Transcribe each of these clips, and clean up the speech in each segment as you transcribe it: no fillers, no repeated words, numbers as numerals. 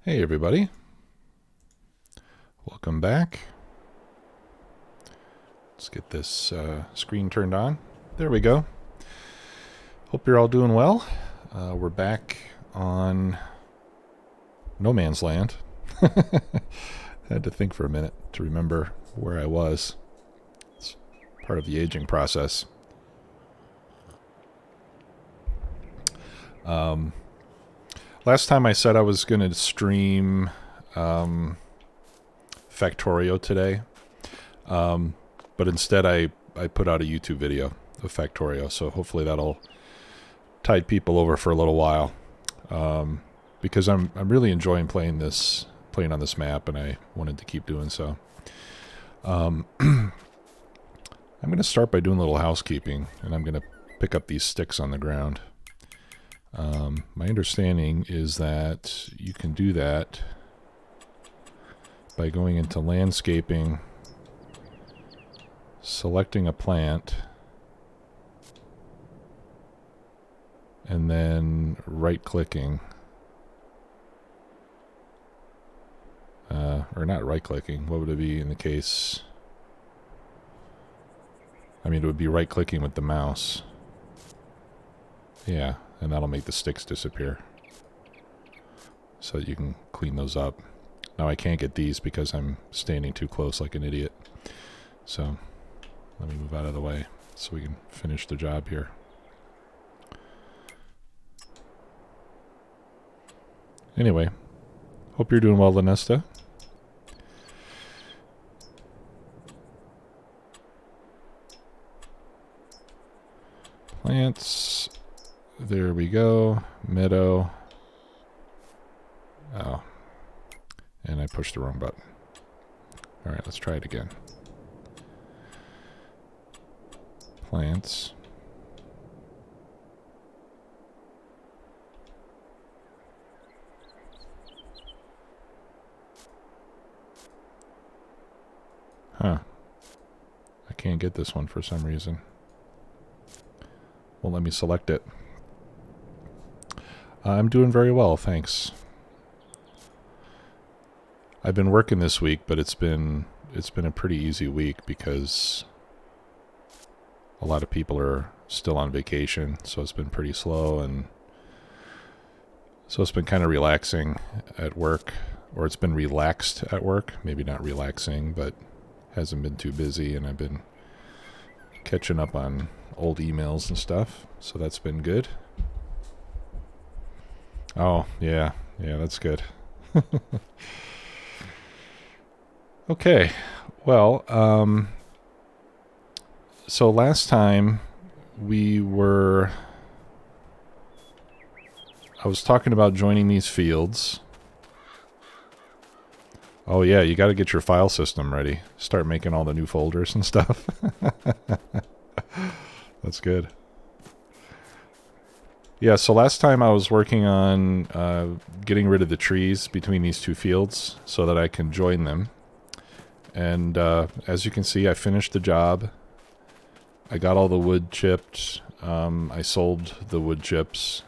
Hey everybody, welcome back. Let's get this screen turned on. There we go. Hope you're all doing well. We're back on no man's land. Had to think for a minute to remember where I was. It's part of the aging process. Last time I said I was going to stream Factorio today, but instead I put out a YouTube video of Factorio, so hopefully that'll tide people over for a little while, because I'm really enjoying playing on this map, and I wanted to keep doing so. I'm going to start by doing a little housekeeping, and I'm going to pick up these sticks on the ground. My understanding is that you can do that by going into landscaping, selecting a plant, and then right-clicking. Or not right-clicking. What would it be in the case? I mean, it would be right-clicking with the mouse. Yeah, and that'll make the sticks disappear, so that you can clean those up. Now I can't get these because I'm standing too close like an idiot. So let me move out of the way so we can finish the job here. Anyway, hope you're doing well, Lanesta. Plants. There we go. Meadow. Oh. And I pushed the wrong button. Alright, let's try it again. Plants. Huh. I can't get this one for some reason. Well, let me select it. I'm doing very well, thanks. I've been working this week, but it's been a pretty easy week because a lot of people are still on vacation, so it's been pretty slow, and so it's been kind of relaxing at work, or it's been relaxed at work. Maybe not relaxing, but hasn't been too busy, and I've been catching up on old emails and stuff, so that's been good. Oh, yeah, that's good. Okay, well, so last time I was talking about joining these fields. Oh yeah, you got to get your file system ready. Start making all the new folders and stuff. That's good. Yeah, so last time I was working on getting rid of the trees between these two fields so that I can join them. And as you can see, I finished the job. I got all the wood chipped. I sold the wood chips.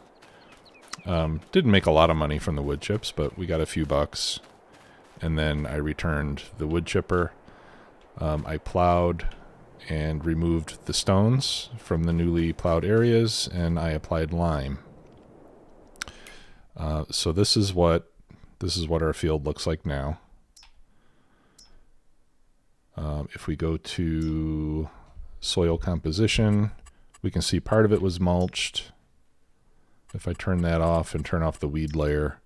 Didn't make a lot of money from the wood chips, but we got a few bucks. And then I returned the wood chipper. I plowed and removed the stones from the newly plowed areas, and I applied lime. So this is what our field looks like now. If we go to soil composition, we can see part of it was mulched. If I turn that off and turn off the weed layer,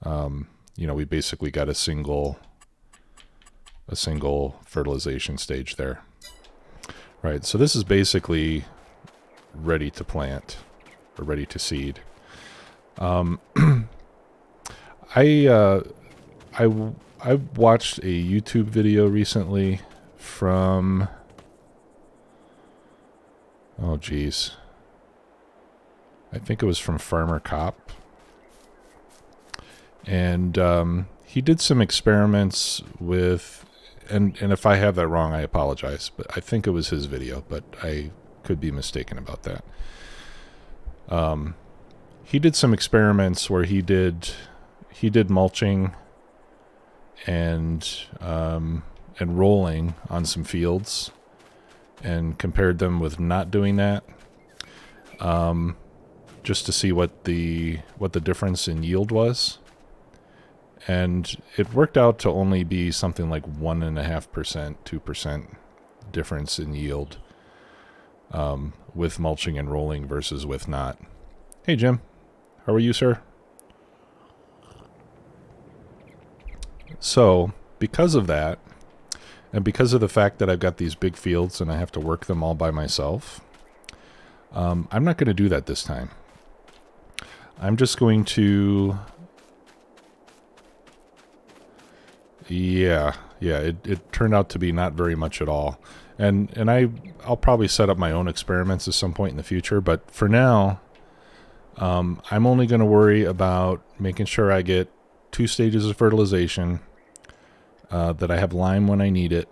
we basically got a single fertilization stage there. Right, so this is basically ready to plant, or ready to seed. I watched a YouTube video recently from, oh geez, I think it was from Farmer Cop, and he did some experiments with, and if I have that wrong, I apologize, but I think it was his video, but I could be mistaken about that. He did some experiments where he he did mulching and rolling on some fields, and compared them with not doing that, just to see what the difference in yield was. And it worked out to only be something like 1.5%, 2% difference in yield with mulching and rolling versus with not. Hey, Jim. How are you, sir? So, because of that, and because of the fact that I've got these big fields and I have to work them all by myself, I'm not going to do that this time. I'm just going to... Yeah, it turned out to be not very much at all. And I'll probably set up my own experiments at some point in the future, but for now, I'm only going to worry about making sure I get 2 stages of fertilization, that I have lime when I need it,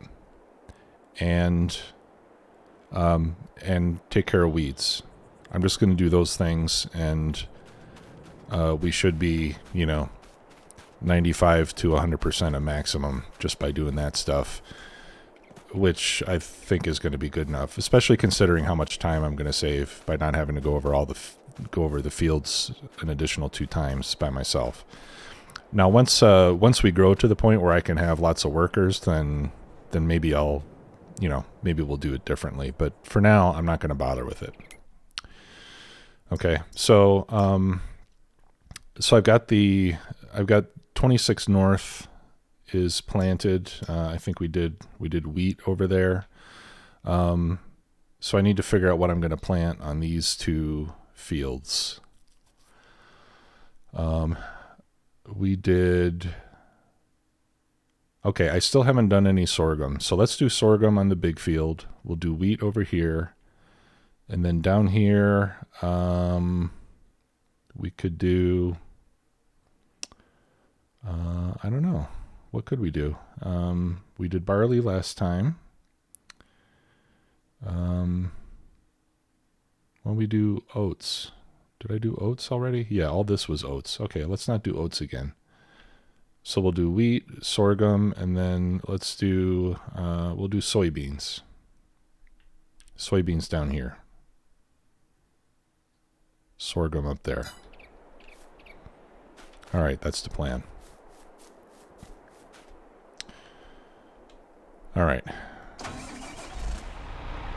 and take care of weeds. I'm just going to do those things, and we should be, 95 to 100% of maximum just by doing that stuff, which I think is going to be good enough, especially considering how much time I'm going to save by not having to go over the fields an additional 2 times by myself. Now, once we grow to the point where I can have lots of workers, then maybe I'll, maybe we'll do it differently. But for now, I'm not going to bother with it. Okay, so I've got 26 North is planted. I think we did wheat over there. So I need to figure out what I'm going to plant on these 2 fields. We did... Okay, I still haven't done any sorghum. So let's do sorghum on the big field. We'll do wheat over here. And then down here, we could do... I don't know. What could we do? We did barley last time. When we do oats... Did I do oats already? Yeah, all this was oats. Okay, let's not do oats again. So we'll do wheat, sorghum, and then let's do, we'll do soybeans. Soybeans down here. Sorghum up there. All right, that's the plan. All right.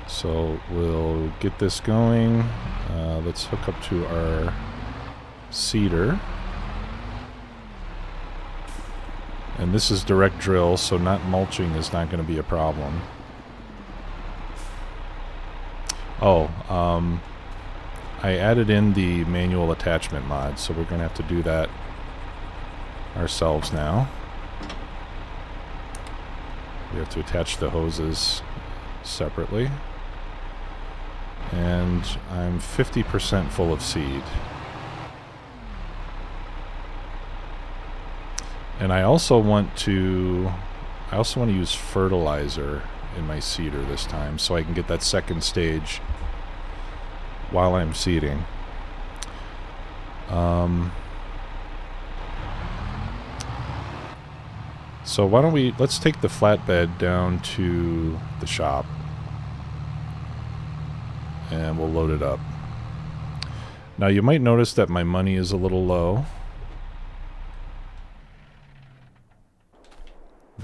So we'll get this going. Let's hook up to our seeder. And this is direct drill, so not mulching is not going to be a problem. Oh, I added in the manual attachment mod, so we're going to have to do that ourselves now. We have to attach the hoses separately. And I'm 50% full of seed. And I also want to use fertilizer in my seeder this time, so I can get that second stage while I'm seeding. So why don't let's take the flatbed down to the shop, and we'll load it up. Now you might notice that my money is a little low.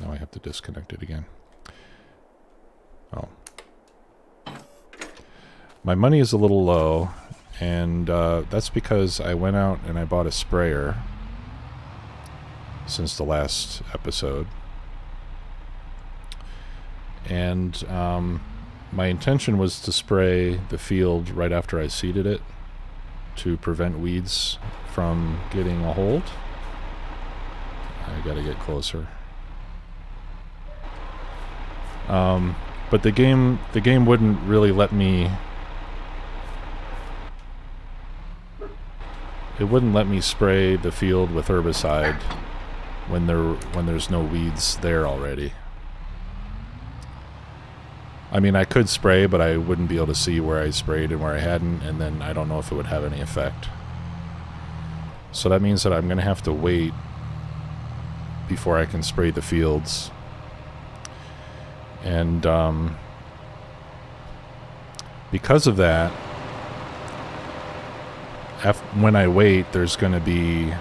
Now I have to disconnect it again. Oh. My money is a little low, and that's because I went out and I bought a sprayer since the last episode. And my intention was to spray the field right after I seeded it to prevent weeds from getting a hold. I gotta get closer. But the game wouldn't really let me. It wouldn't let me spray the field with herbicide when there's no weeds there already. I mean, I could spray, but I wouldn't be able to see where I sprayed and where I hadn't, and then I don't know if it would have any effect. So that means that I'm going to have to wait before I can spray the fields. And because of that, when I wait, there's going to be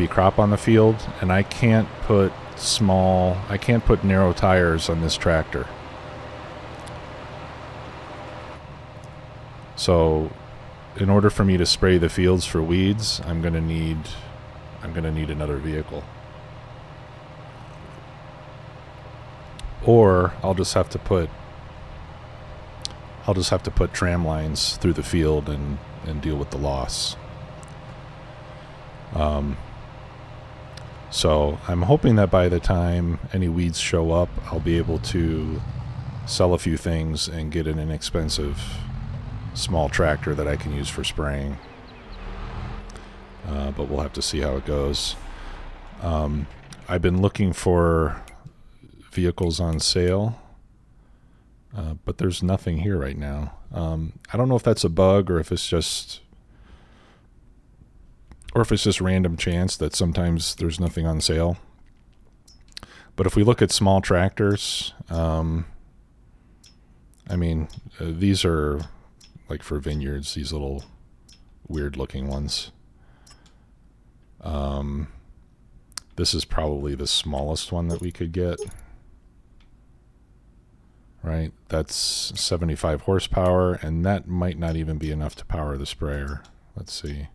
crop on the field, and I can't put narrow tires on this tractor. So in order for me to spray the fields for weeds, I'm going to need another vehicle. Or I'll just have to put tram lines through the field and deal with the loss. So I'm hoping that by the time any weeds show up, I'll be able to sell a few things and get an inexpensive small tractor that I can use for spraying. But we'll have to see how it goes. I've been looking for vehicles on sale, but there's nothing here right now. I don't know if that's a bug or if it's just random chance that sometimes there's nothing on sale. But if we look at small tractors, these are like for vineyards, these little weird looking ones. This is probably the smallest one that we could get. Right, that's 75 horsepower, and that might not even be enough to power the sprayer. Let's see.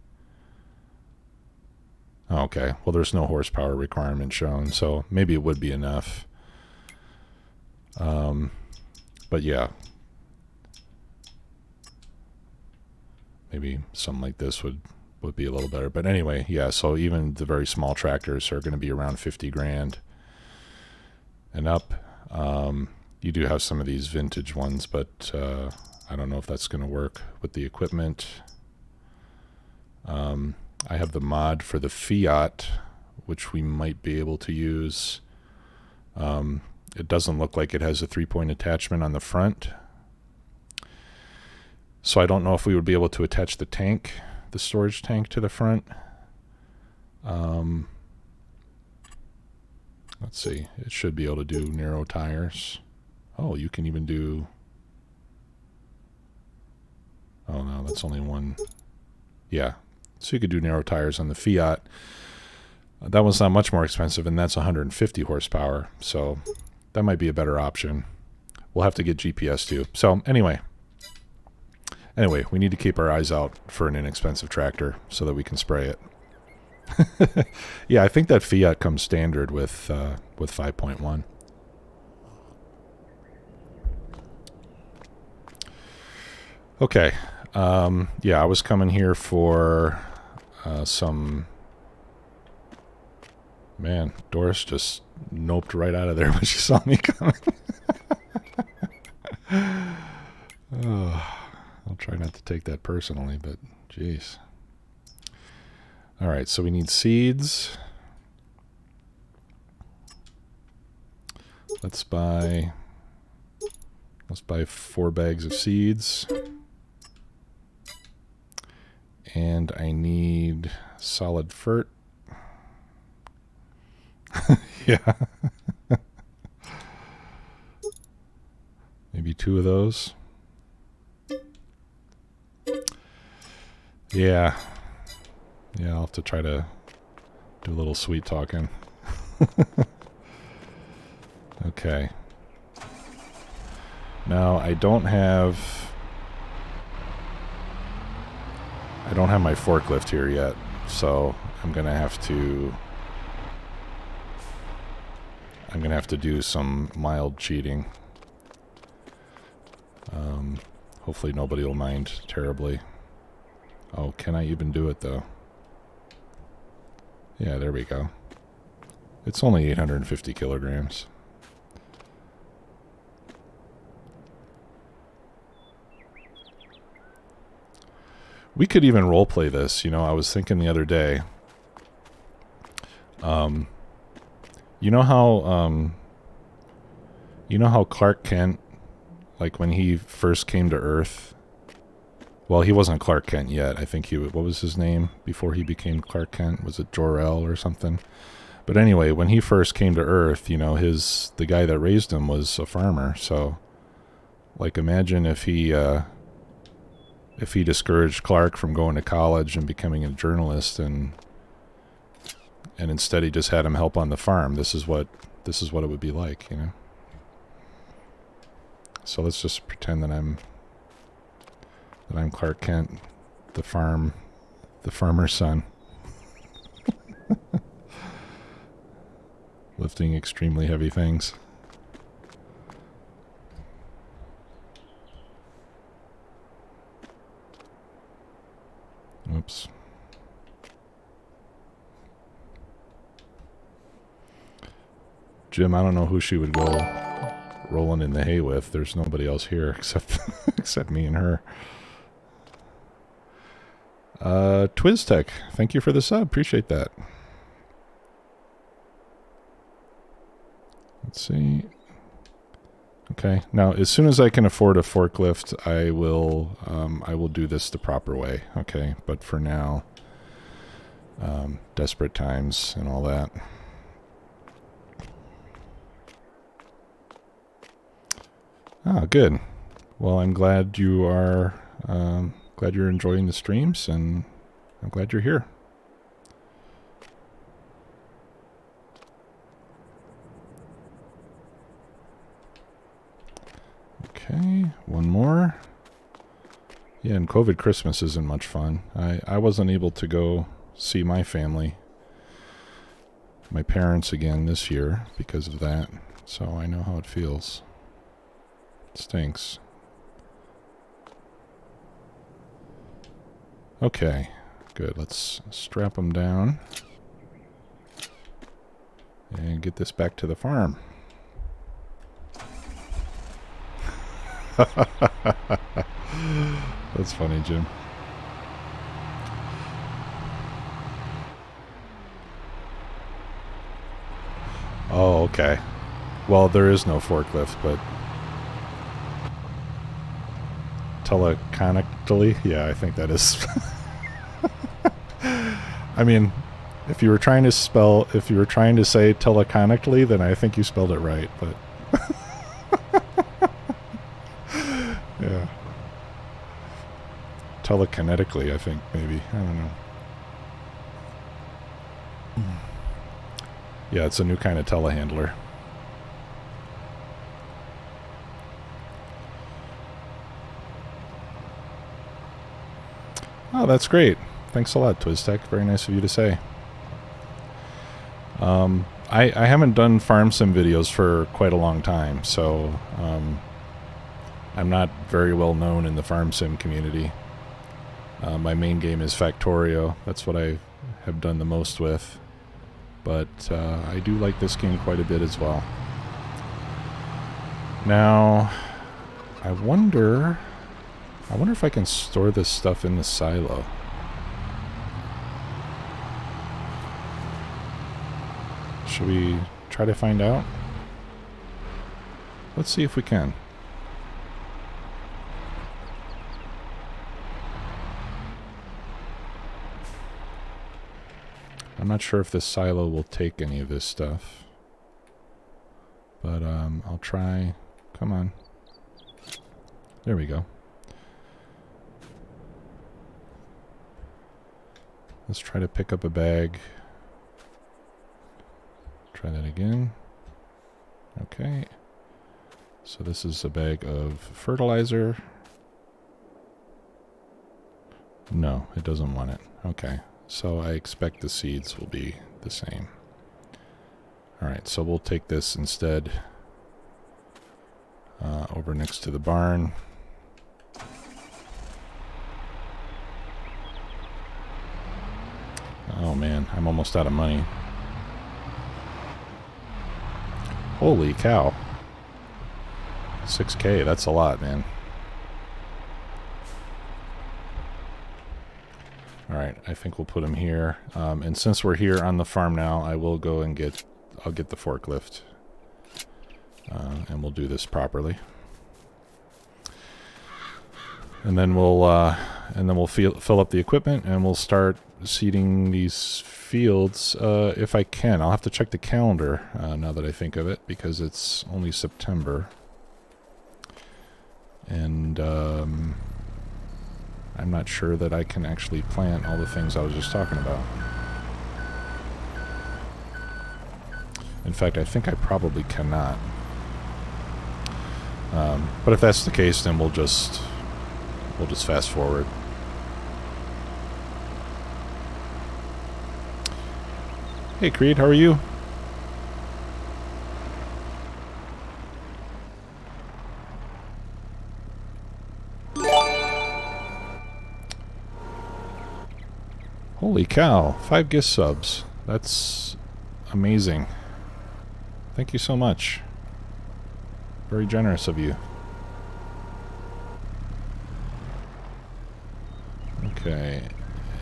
Okay, well, there's no horsepower requirement shown, so maybe it would be enough. But yeah, maybe something like this would be a little better. But anyway, yeah, so even the very small tractors are going to be around 50 grand and up. You do have some of these vintage ones, but I don't know if that's going to work with the equipment. I have the mod for the Fiat, which we might be able to use. It doesn't look like it has a 3-point attachment on the front. So I don't know if we would be able to attach the storage tank to the front. Let's see. It should be able to do narrow tires. Oh, you can even do... Oh, no, that's only one. Yeah. So you could do narrow tires on the Fiat. That one's not much more expensive, and that's 150 horsepower. So that might be a better option. We'll have to get GPS too. So anyway, we need to keep our eyes out for an inexpensive tractor so that we can spray it. Yeah, I think that Fiat comes standard with 5.1. Okay. Yeah, I was coming here for some... Man, Doris just noped right out of there when she saw me coming. Oh, I'll try not to take that personally, but jeez. All right, so we need seeds. Let's buy 4 bags of seeds. And I need solid fert. Yeah. Maybe 2 of those. Yeah. Yeah, I'll have to try to do a little sweet talking. Okay. Now, I don't have my forklift here yet, so I'm gonna have to do some mild cheating. Hopefully nobody will mind terribly. Oh, can I even do it though? Yeah, there we go. It's only 850 kilograms. We could even roleplay this. You know, I was thinking the other day. You know how Clark Kent, like when he first came to Earth, Well, he wasn't Clark Kent yet. I think what was his name before he became Clark Kent? Was it Jor-El or something? But anyway, when he first came to Earth, you know, the guy that raised him was a farmer. So, like, imagine if he discouraged Clark from going to college and becoming a journalist, and instead he just had him help on the farm. This is what it would be like, you know. So let's just pretend that I'm Clark Kent, the farmer's son, lifting extremely heavy things. Oops. Jim, I don't know who she would go rolling in the hay with. There's nobody else here except me and her. TwizTech, thank you for the sub. Appreciate that. Let's see. Okay, now as soon as I can afford a forklift, I will do this the proper way. Okay, but for now, desperate times and all that. Ah, good. Well, I'm glad you are. Glad you're enjoying the streams, and I'm glad you're here. Okay, one more. Yeah, and COVID Christmas isn't much fun. I wasn't able to go see my family, my parents again this year because of that, so I know how it feels. It stinks. Okay, good. Let's strap them down and get this back to the farm. That's funny, Jim. Oh, okay. Well, there is no forklift, but teleconically, yeah, I think that is. I mean, if you were trying to say teleconically, then I think you spelled it right, but yeah. Telekinetically, I think, maybe. I don't know. Yeah, it's a new kind of telehandler. Oh, that's great. Thanks a lot, TwizTech. Very nice of you to say. I haven't done farm sim videos for quite a long time, so I'm not very well known in the farm sim community. My main game is Factorio. That's what I have done the most with. But I do like this game quite a bit as well. Now, I wonder if I can store this stuff in the silo. Should we try to find out? Let's see if we can. I'm not sure if this silo will take any of this stuff, but I'll try. Come on. There we go. Let's try to pick up a bag. Try that again. Okay. So this is a bag of fertilizer. No, it doesn't want it. Okay. So I expect the seeds will be the same. Alright, so we'll take this instead over next to the barn. Oh man, I'm almost out of money. Holy cow. 6K, that's a lot, man. Alright, I think we'll put him here. And since we're here on the farm now, I will go and I'll get the forklift. And we'll do this properly. And then we'll fill up the equipment, and we'll start seeding these fields if I can. I'll have to check the calendar now that I think of it, because it's only September. And I'm not sure that I can actually plant all the things I was just talking about. In fact, I think I probably cannot. But if that's the case, then we'll just fast forward. Hey Creed, how are you? Holy cow, 5 gift subs. That's amazing. Thank you so much. Very generous of you. Okay,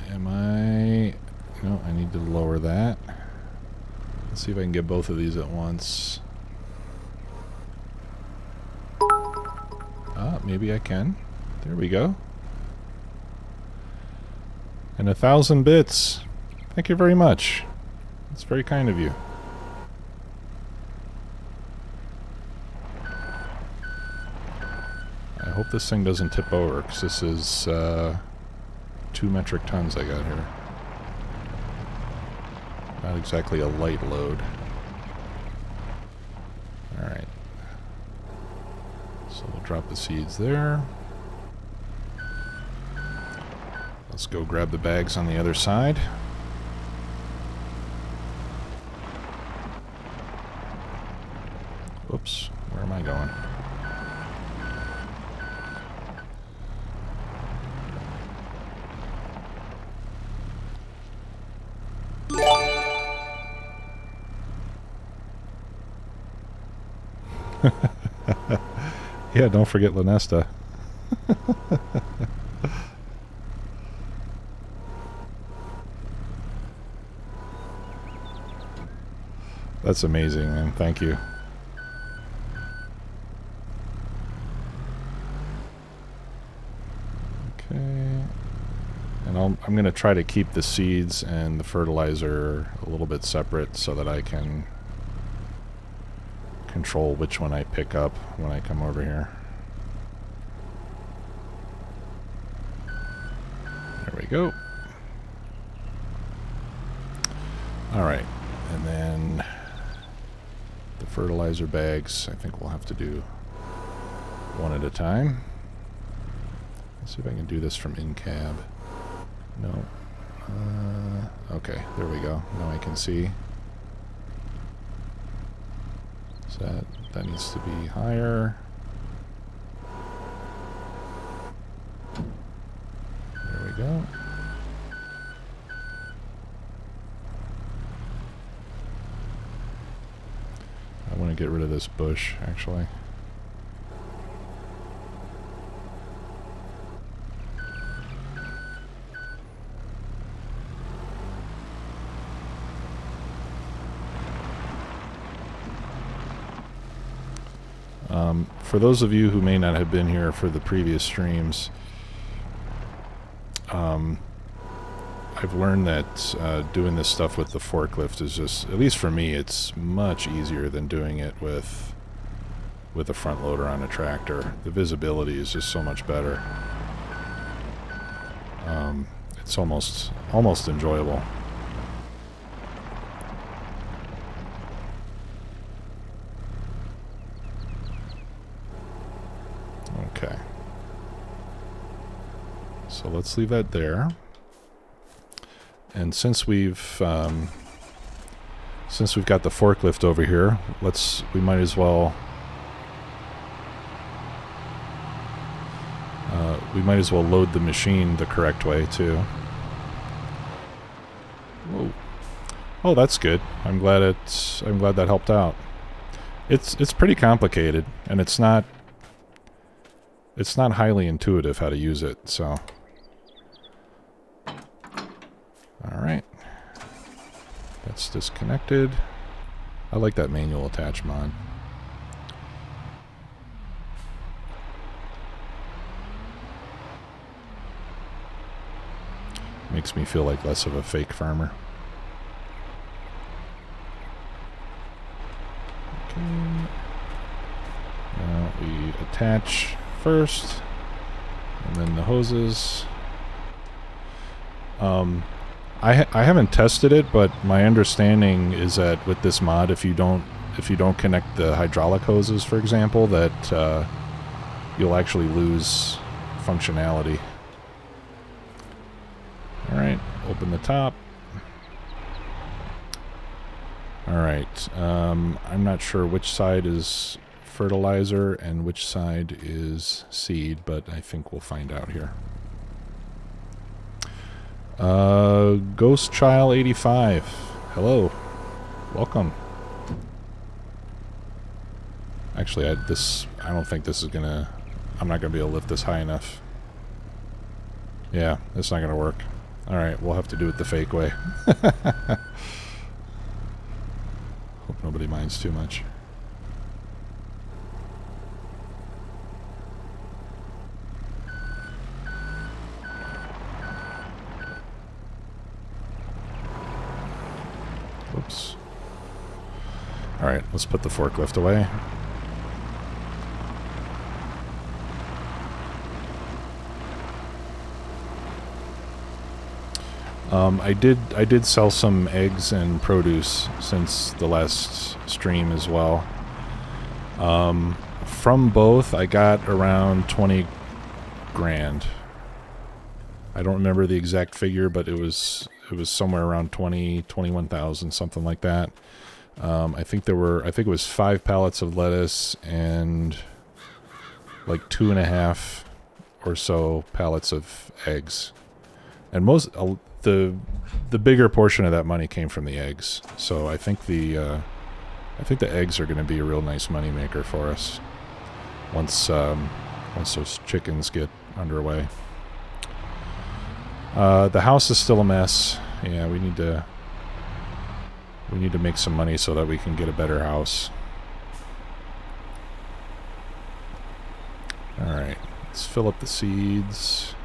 am I... No, I need to lower that. Let's see if I can get both of these at once. Ah, maybe I can. There we go. And 1,000 bits. Thank you very much. That's very kind of you. I hope this thing doesn't tip over, because this is 2 metric tons I got here. Not exactly a light load. Alright. So we'll drop the seeds there. Let's go grab the bags on the other side. Oops, where am I going? Yeah, don't forget Lanesta. That's amazing, man. Thank you. Okay. And I'm going to try to keep the seeds and the fertilizer a little bit separate so that I can control which one I pick up when I come over here. There we go. Alright, and then the fertilizer bags, I think we'll have to do one at a time. Let's see if I can do this from in-cab. No. Okay, there we go. Now I can see. So that needs to be higher. There we go. I want to get rid of this bush, actually. For those of you who may not have been here for the previous streams, I've learned that doing this stuff with the forklift is just, at least for me, it's much easier than doing it with a front loader on a tractor. The visibility is just so much better. It's almost enjoyable. Okay. So let's leave that there. And since we've got the forklift over here, we might as well load the machine the correct way too. Whoa. Oh, that's good. I'm glad that helped out. It's pretty complicated, and it's not highly intuitive how to use it, so. Alright. That's disconnected. I like that manual attach mod. Makes me feel like less of a fake farmer. Okay. Now we attach first, and then the hoses. I haven't tested it, but my understanding is that with this mod, if you don't connect the hydraulic hoses, for example, that you'll actually lose functionality. All right, open the top. All right, I'm not sure which side is fertilizer and which side is seed, but I think we'll find out here. Ghost Child 85. Hello. Welcome. Actually, I don't think this is gonna... I'm not gonna be able to lift this high enough. Yeah, it's not gonna work. Alright, we'll have to do it the fake way. Hope nobody minds too much. Oops. Alright, let's put the forklift away. I did sell some eggs and produce since the last stream as well. From both, I got around 20 grand. I don't remember the exact figure, but it was somewhere around 21,000, something like that. I think it was 5 pallets of lettuce and like 2.5 or so pallets of eggs. And the bigger portion of that money came from the eggs. So I think the eggs are going to be a real nice money maker for us once those chickens get underway. The house is still a mess. Yeah, we need to make some money so that we can get a better house. Alright, let's fill up the seeds.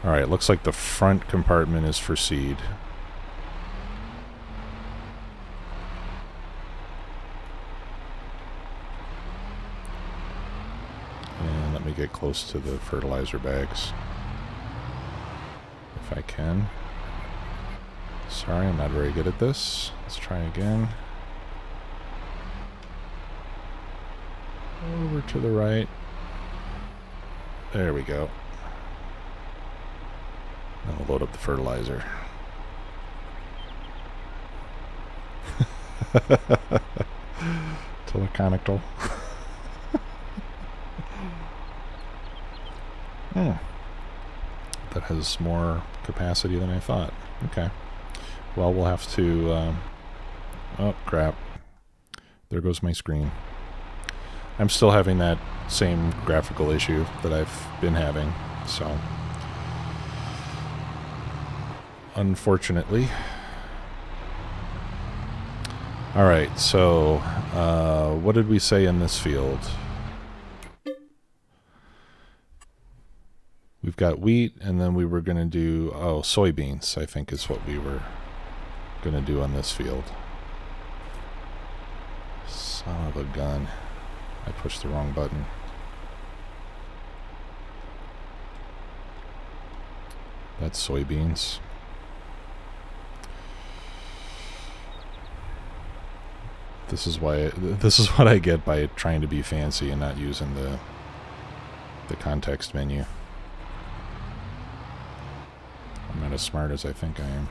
Alright, looks like the front compartment is for seed. And let me get close to the fertilizer bags. If I can. Sorry, I'm not very good at this. Let's try again. Over to the right. There we go. Now we'll load up the fertilizer. Teleconical. That has more capacity than I thought. Okay. Well, we'll have to... oh, crap. There goes my screen. I'm still having that same graphical issue that I've been having, so... Unfortunately. Alright, so... what did we say in this field? We've got wheat, and then we were going to do... Oh, soybeans, I think is what we were going to do on this field. Son of a gun. I pushed the wrong button. That's soybeans. This is what I get by trying to be fancy and not using the context menu. I'm not as smart as I think I am.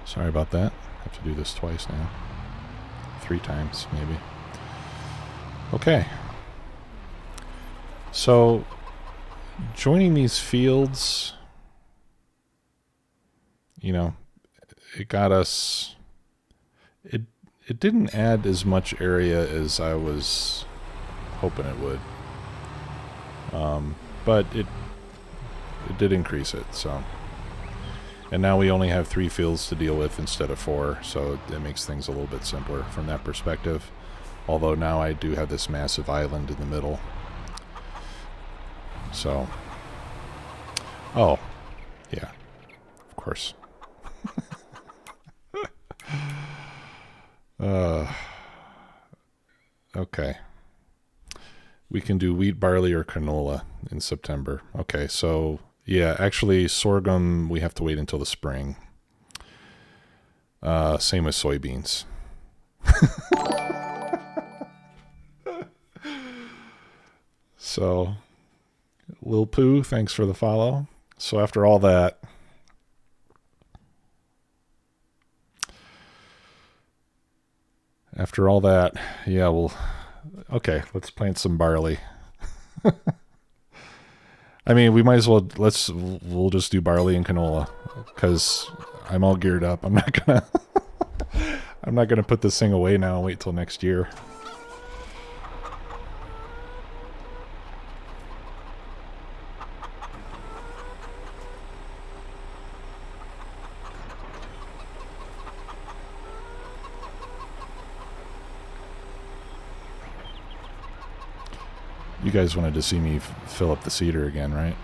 Sorry about that. I have to do this twice now. 3 times, maybe. Okay. So, joining these fields you know, it got us, it didn't add as much area as I was hoping it would. But it did increase it, so. And now we only have 3 fields to deal with instead of 4, so it makes things a little bit simpler from that perspective. Although now I do have this massive island in the middle. So, oh, yeah, of course. Okay. We can do wheat, barley, or canola in September. Okay, so yeah, actually sorghum we have to wait until the spring. Same with soybeans. So, Lil Pooh, thanks for the follow. So after all that, yeah, well, okay, let's plant some barley. I mean, we might as well, we'll just do barley and canola, because I'm all geared up. I'm not gonna put this thing away now and wait till next year. You guys wanted to see me fill up the cedar again, right?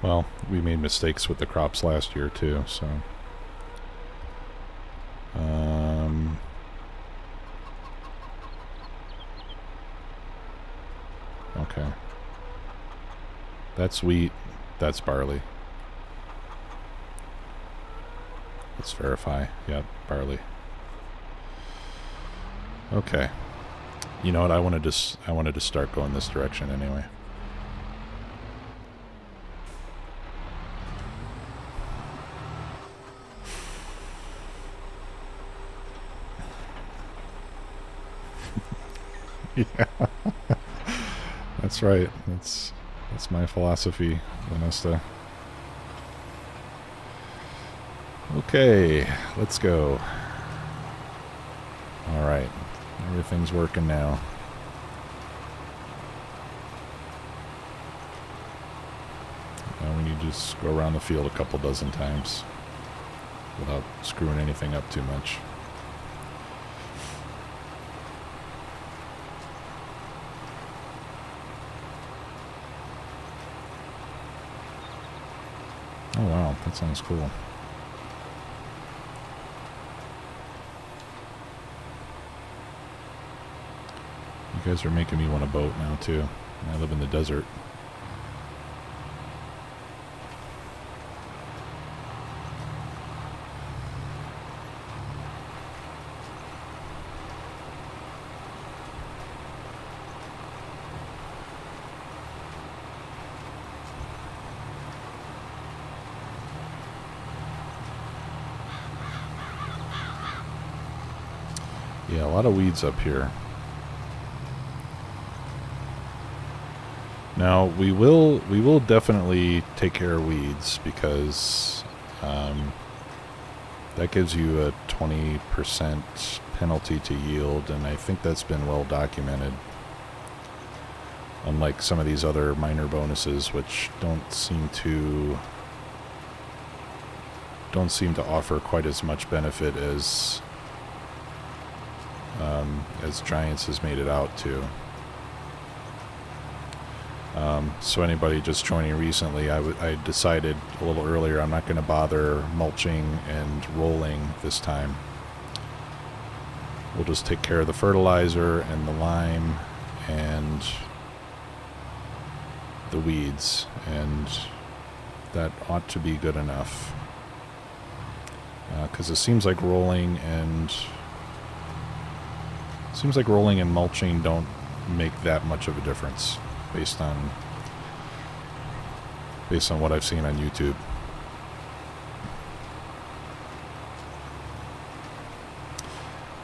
Well, we made mistakes with the crops last year too, so. Okay. That's wheat. That's barley. Let's verify. Yep, barley. Okay. You know what? I wanted to start going this direction anyway. Yeah. That's right. That's my philosophy, Vanessa. Okay, let's go. All right, everything's working now. Now we need to just go around the field a couple dozen times without screwing anything up too much. Oh wow, that sounds cool. You guys are making me want a boat now too. I live in the desert. Yeah, a lot of weeds up here. Now we will definitely take care of weeds because that gives you a 20% penalty to yield, and I think that's been well documented. Unlike some of these other minor bonuses, which don't seem to offer quite as much benefit as Giants has made it out to. So anybody just joining recently, I decided a little earlier I'm not going to bother mulching and rolling this time. We'll just take care of the fertilizer and the lime and the weeds, and that ought to be good enough. because it seems like rolling and mulching don't make that much of a difference based on what I've seen on YouTube.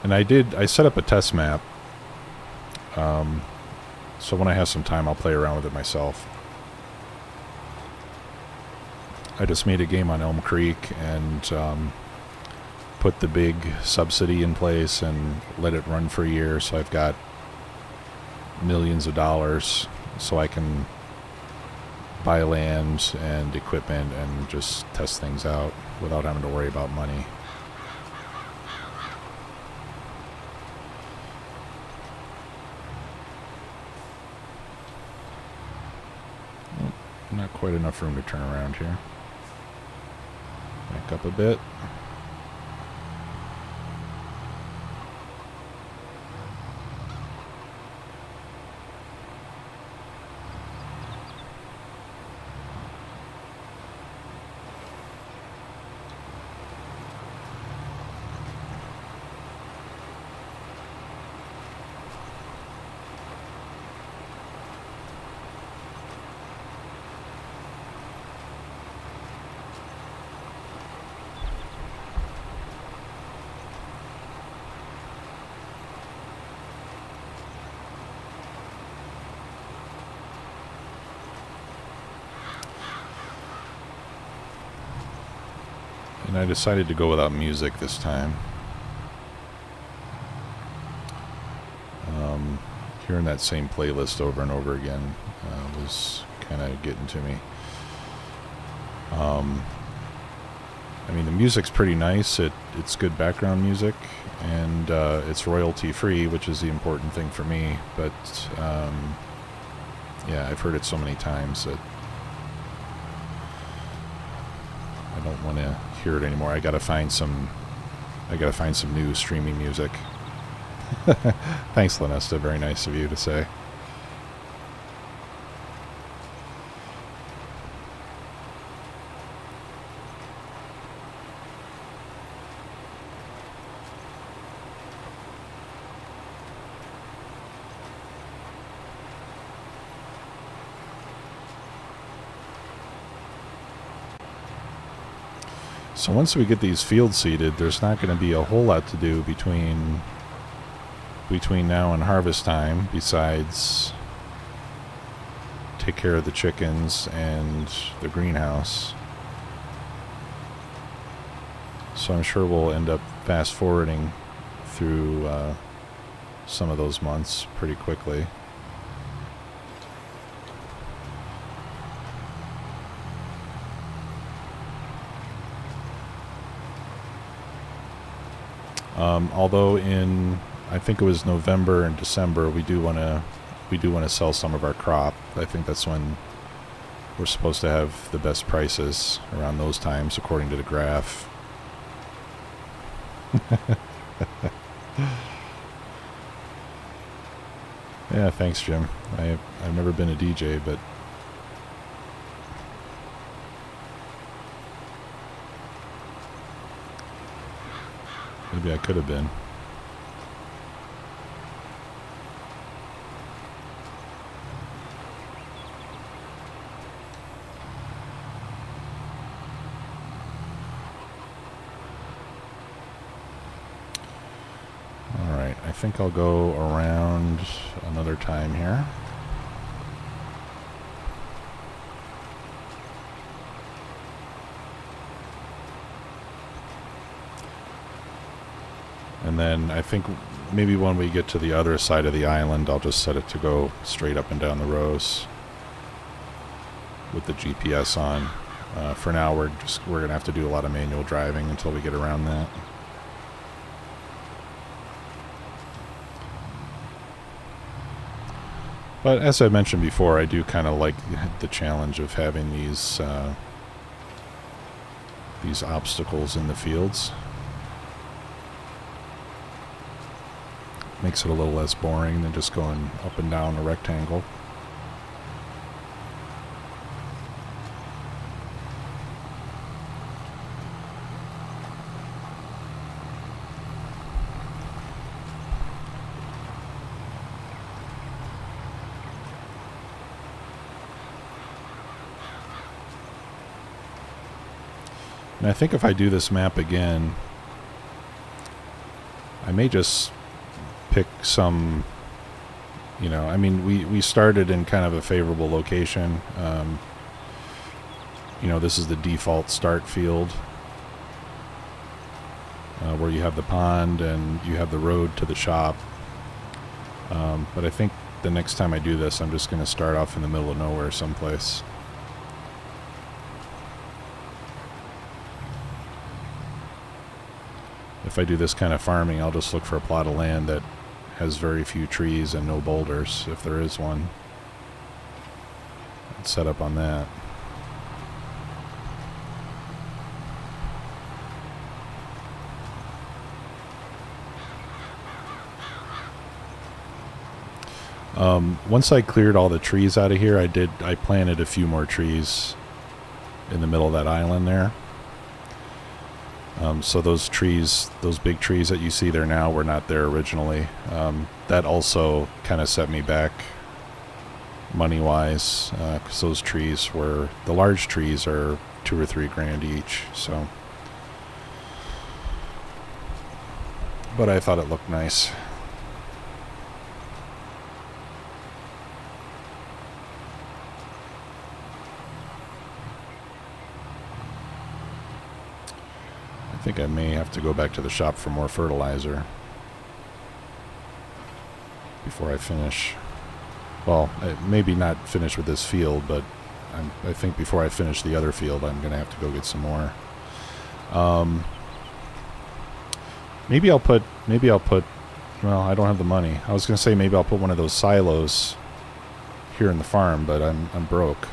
And I set up a test map, so when I have some time I'll play around with it myself. I just made a game on Elm Creek and put the big subsidy in place and let it run for a year, so I've got millions of dollars so I can buy land and equipment and just test things out without having to worry about money. Not quite enough room to turn around here. Back up a bit. And I decided to go without music this time. Hearing that same playlist over and over again was kind of getting to me. I mean, the music's pretty nice. It's good background music, and it's royalty free, which is the important thing for me. But yeah, I've heard it so many times that I don't want to hear it anymore. I gotta find some new streaming music. Thanks, Lanesta. Very nice of you to say. So once we get these fields seeded, there's not going to be a whole lot to do between now and harvest time, besides take care of the chickens and the greenhouse. So I'm sure we'll end up fast forwarding through some of those months pretty quickly. Although I think it was November and December, we do want to sell some of our crop. I think that's when we're supposed to have the best prices, around those times, according to the graph. Yeah, thanks, Jim. I've never been a DJ, but maybe I could have been. Alright, I think I'll go around another time here. And then I think maybe when we get to the other side of the island, I'll just set it to go straight up and down the rows with the GPS on. For now, we're going to have to do a lot of manual driving until we get around that. But as I mentioned before, I do kind of like the challenge of having these obstacles in the fields. Makes it a little less boring than just going up and down a rectangle. And I think if I do this map again, I may just pick some, you know, I mean, we started in kind of a favorable location. You know, this is the default start field where you have the pond and you have the road to the shop. But I think the next time I do this, I'm just going to start off in the middle of nowhere someplace. If I do this kind of farming, I'll just look for a plot of land that has very few trees and no boulders, if there is one. I'd set up on that. Once I cleared all the trees out of here, I planted a few more trees in the middle of that island there. So those trees, those big trees that you see there now, were not there originally. That also kind of set me back money-wise, because those trees were, the large trees are $2 or $3 grand each. So, but I thought it looked nice. I think I may have to go back to the shop for more fertilizer before I finish. Well, maybe not finish with this field, but I think before I finish the other field, I'm going to have to go get some more. Maybe I'll put, well, I don't have the money. I was going to say maybe I'll put one of those silos here in the farm, but I'm broke.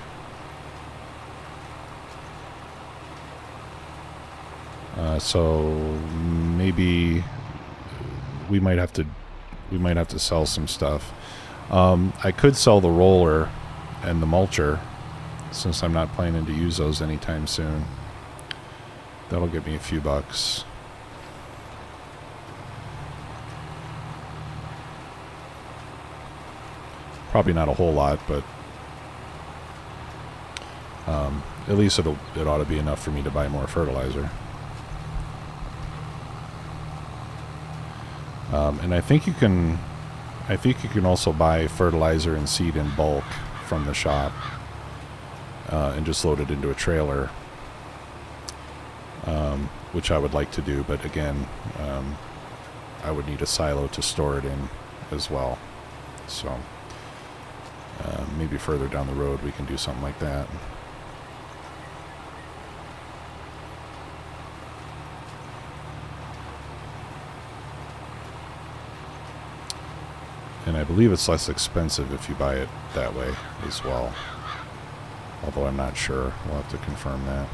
So maybe we might have to sell some stuff. I could sell the roller and the mulcher, since I'm not planning to use those anytime soon. That'll get me a few bucks. Probably not a whole lot, but at least it ought to be enough for me to buy more fertilizer. And I think you can also buy fertilizer and seed in bulk from the shop, and just load it into a trailer, which I would like to do, but again, I would need a silo to store it in as well. So maybe further down the road we can do something like that. And I believe it's less expensive if you buy it that way as well. Although I'm not sure. We'll have to confirm that.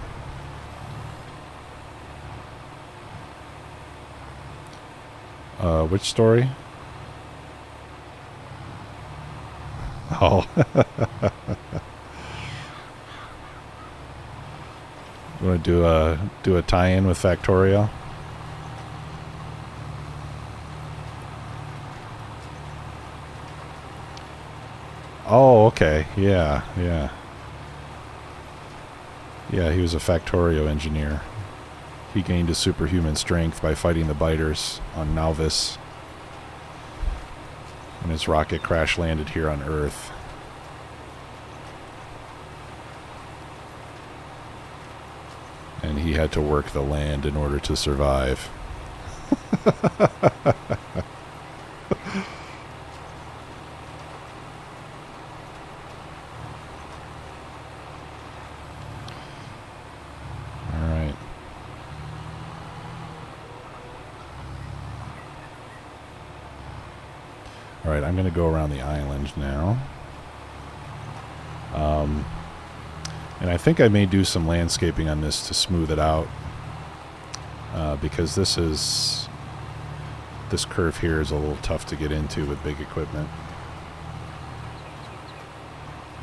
Which story? Oh. You want to do a tie-in with Factorio? Oh, okay. Yeah. Yeah, he was a Factorio engineer. He gained his superhuman strength by fighting the biters on Nauvis. And his rocket crash landed here on Earth. And he had to work the land in order to survive. Alright, I'm going to go around the island now. And I think I may do some landscaping on this to smooth it out. Because this curve here is a little tough to get into with big equipment.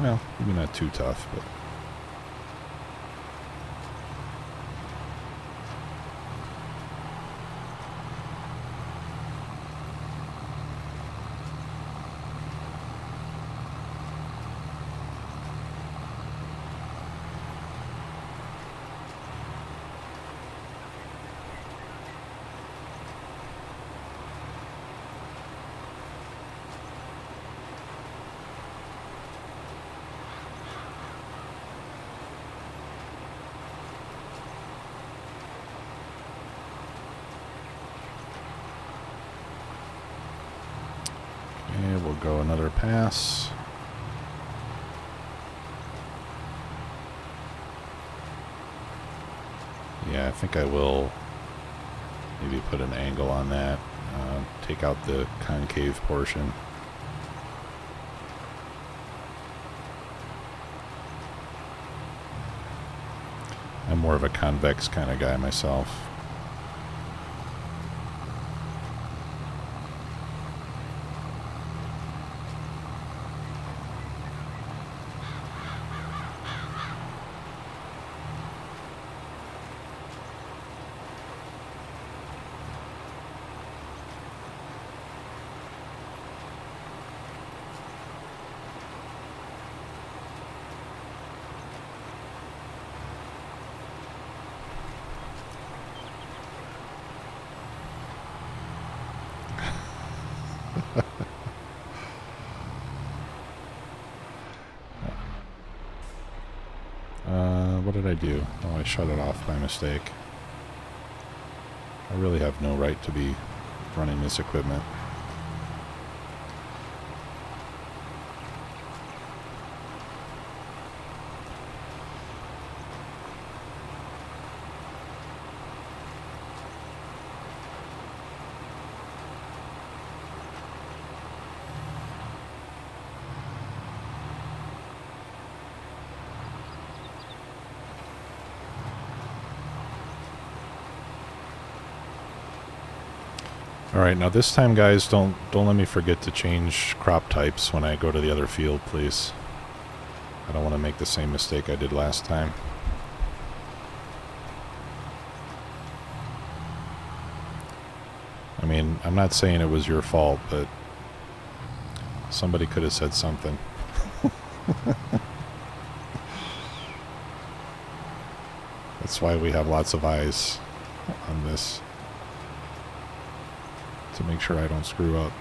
Well, maybe not too tough, but... another pass. Yeah, I think I will maybe put an angle on that. Take out the concave portion. I'm more of a convex kind of guy myself. What did I do? Oh, I shut it off by mistake. I really have no right to be running this equipment. Alright, now this time, guys, don't let me forget to change crop types when I go to the other field, please. I don't want to make the same mistake I did last time. I mean, I'm not saying it was your fault, but somebody could have said something. That's why we have lots of eyes on this, to make sure I don't screw up.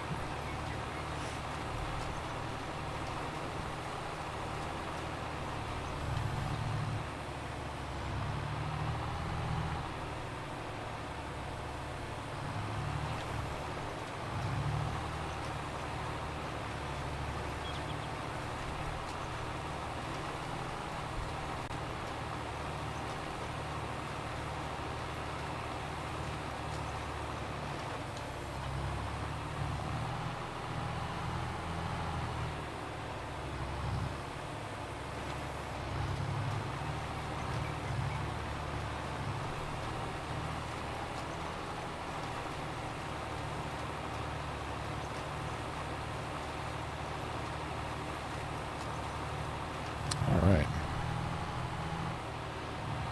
Alright.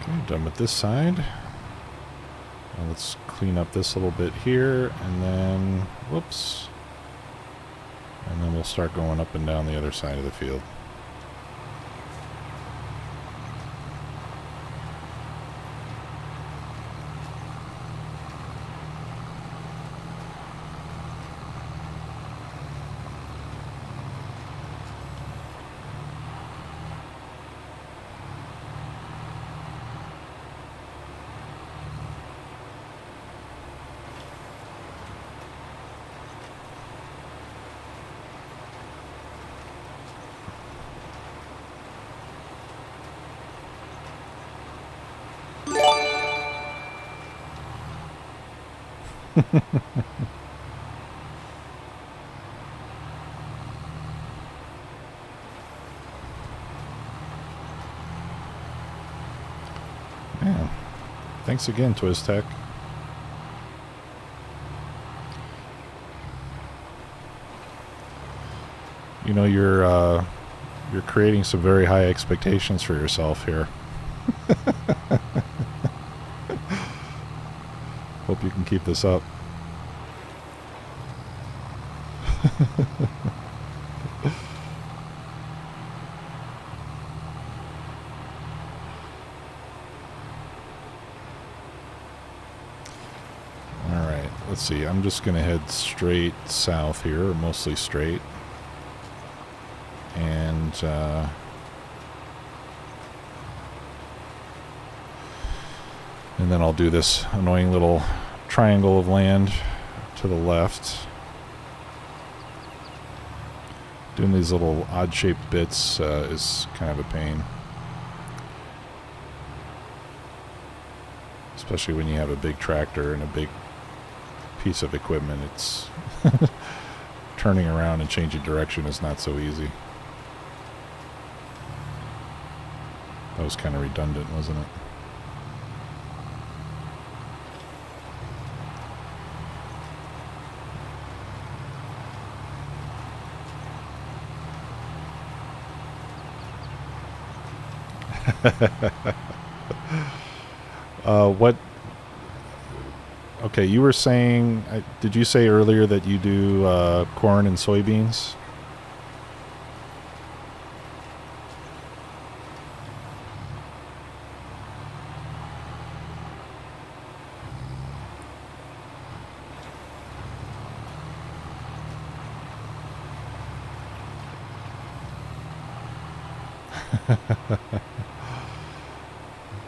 Okay, done with this side. Now let's clean up this little bit here, and then, whoops. And then we'll start going up and down the other side of the field. Man, thanks again, TwizTech. You know, you're creating some very high expectations for yourself here. Hope you can keep this up. Alright, let's see. I'm just going to head straight south here, or mostly straight. And then I'll do this annoying little triangle of land to the left. Doing these little odd-shaped bits is kind of a pain. Especially when you have a big tractor and a big piece of equipment. It's turning around and changing direction is not so easy. That was kind of redundant, wasn't it? What? Okay, you were saying, did you say earlier that you do corn and soybeans?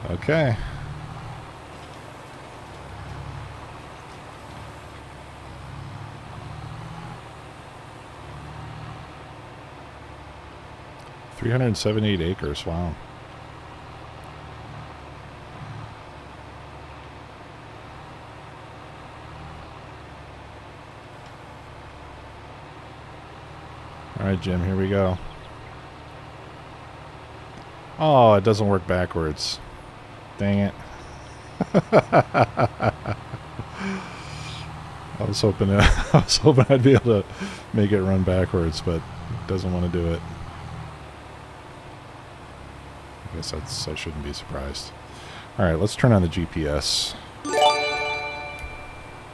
Okay. $378 acres, wow. Alright, Jim, here we go. Oh, it doesn't work backwards. Dang it. I was hoping I'd be able to make it run backwards, but it doesn't want to do it. I guess I shouldn't be surprised. Alright, let's turn on the GPS.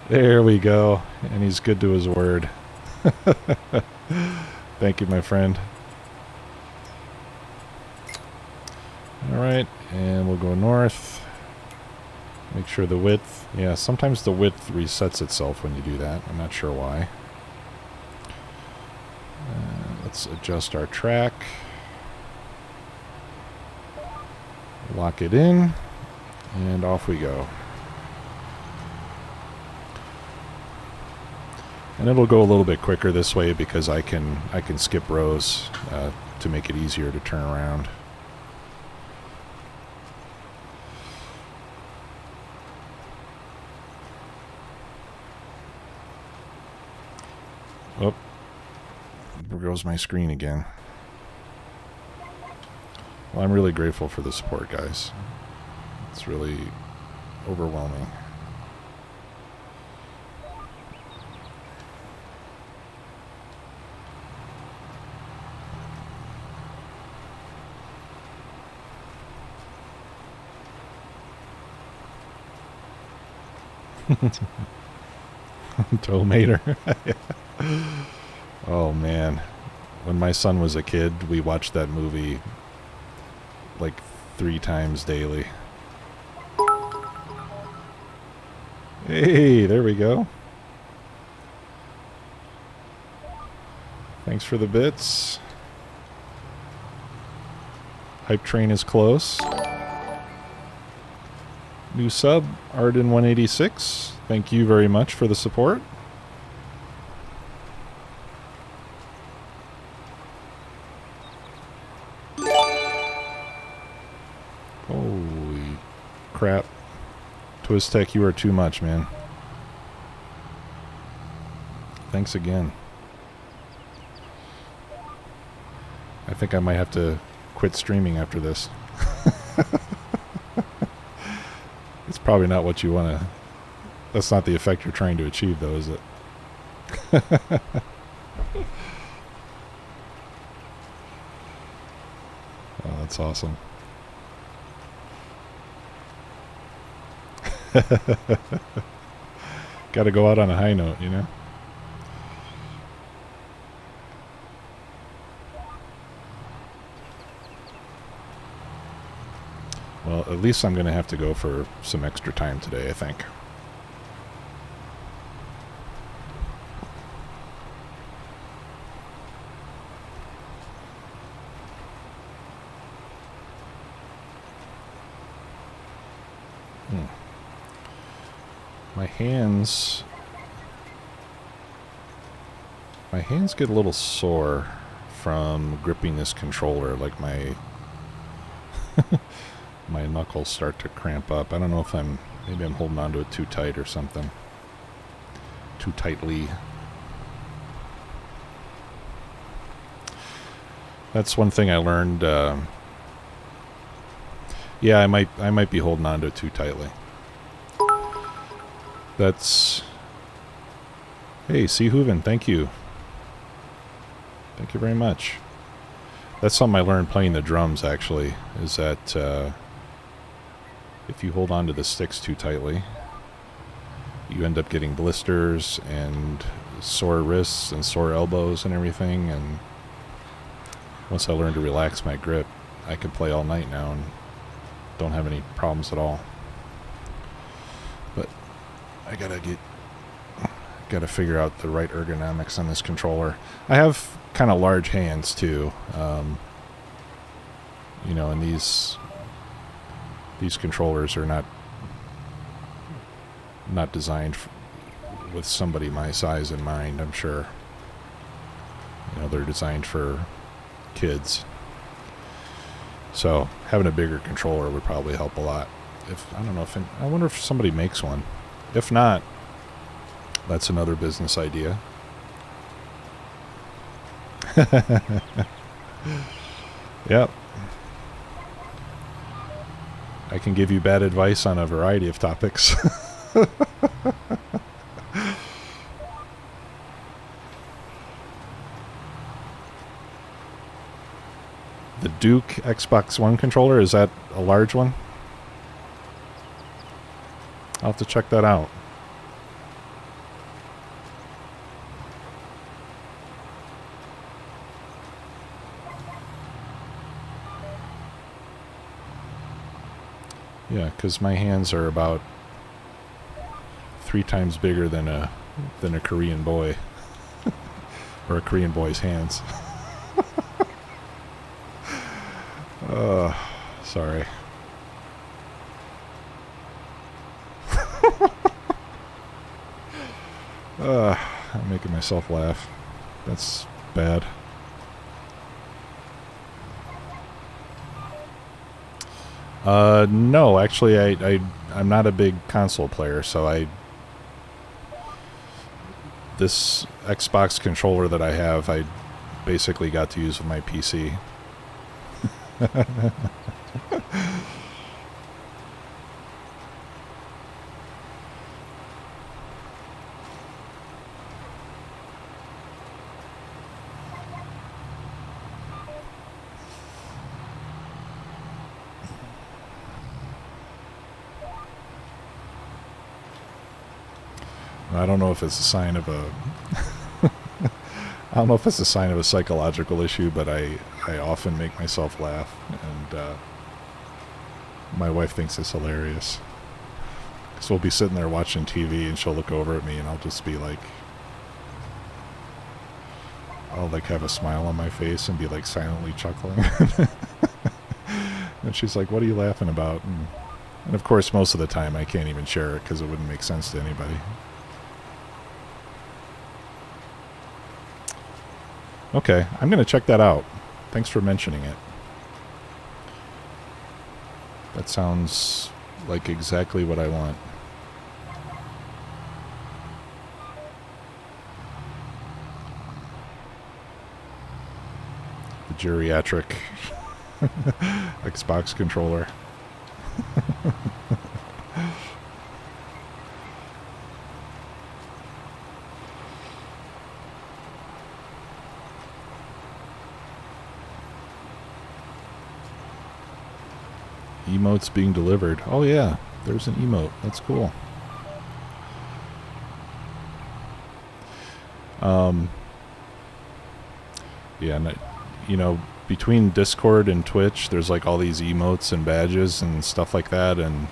There we go. And he's good to his word. Thank you, my friend. Alright, and we'll go north. Make sure the width... Yeah, sometimes the width resets itself when you do that. I'm not sure why. Let's adjust our track. Lock it in. And off we go. And it'll go a little bit quicker this way because I can skip rows to make it easier to turn around. Oh, there goes my screen again. Well, I'm really grateful for the support, guys. It's really overwhelming. Tomater. Oh man, when my son was a kid, we watched that movie like 3 times daily. Hey, there we go. Thanks for the bits. Hype train is close. New sub, Arden186. Thank you very much for the support. Holy crap. Twistech, you are too much, man. Thanks again. I think I might have to quit streaming after this. It's probably not what you want to... That's not the effect you're trying to achieve, though, is it? Oh, that's awesome. Got to go out on a high note, you know? Well, at least I'm going to have to go for some extra time today, I think. My hands get a little sore from gripping this controller. Like my my knuckles start to cramp up. I don't know if maybe I'm holding onto it too tight or something. Too tightly. That's one thing I learned. Yeah, I might be holding onto it too tightly. That's... Hey, C. Hooven, thank you. Thank you very much. That's something I learned playing the drums, actually, is that if you hold onto the sticks too tightly, you end up getting blisters and sore wrists and sore elbows and everything. And once I learned to relax my grip, I can play all night now and don't have any problems at all. But I gotta figure out the right ergonomics on this controller. I have kind of large hands too, you know, and these controllers are not designed with somebody my size in mind. I'm sure, you know, they're designed for kids. So having a bigger controller would probably help a lot. I wonder if somebody makes one. If not, that's another business idea. Yep. I can give you bad advice on a variety of topics. The Duke Xbox One controller, is that a large one? I'll have to check that out. Yeah, because my hands are about 3 times bigger than a Korean boy, or a Korean boy's hands. Sorry. I'm making myself laugh. That's bad. No, actually, I'm not a big console player, so this Xbox controller that I have, I basically got to use with my PC. I don't know if it's a sign of a I don't know if it's a sign of a psychological issue, but I often make myself laugh, and my wife thinks it's hilarious. So we'll be sitting there watching TV, and she'll look over at me, and I'll just be like, I'll like have a smile on my face and be like silently chuckling. And she's like, "What are you laughing about?" And of course, most of the time I can't even share it because it wouldn't make sense to anybody. Okay, I'm going to check that out. Thanks for mentioning it. That sounds like exactly what I want. The geriatric Xbox controller. Emotes being delivered. Oh yeah, there's an emote. That's cool. Yeah, and you know, between Discord and Twitch, there's like all these emotes and badges and stuff like that, and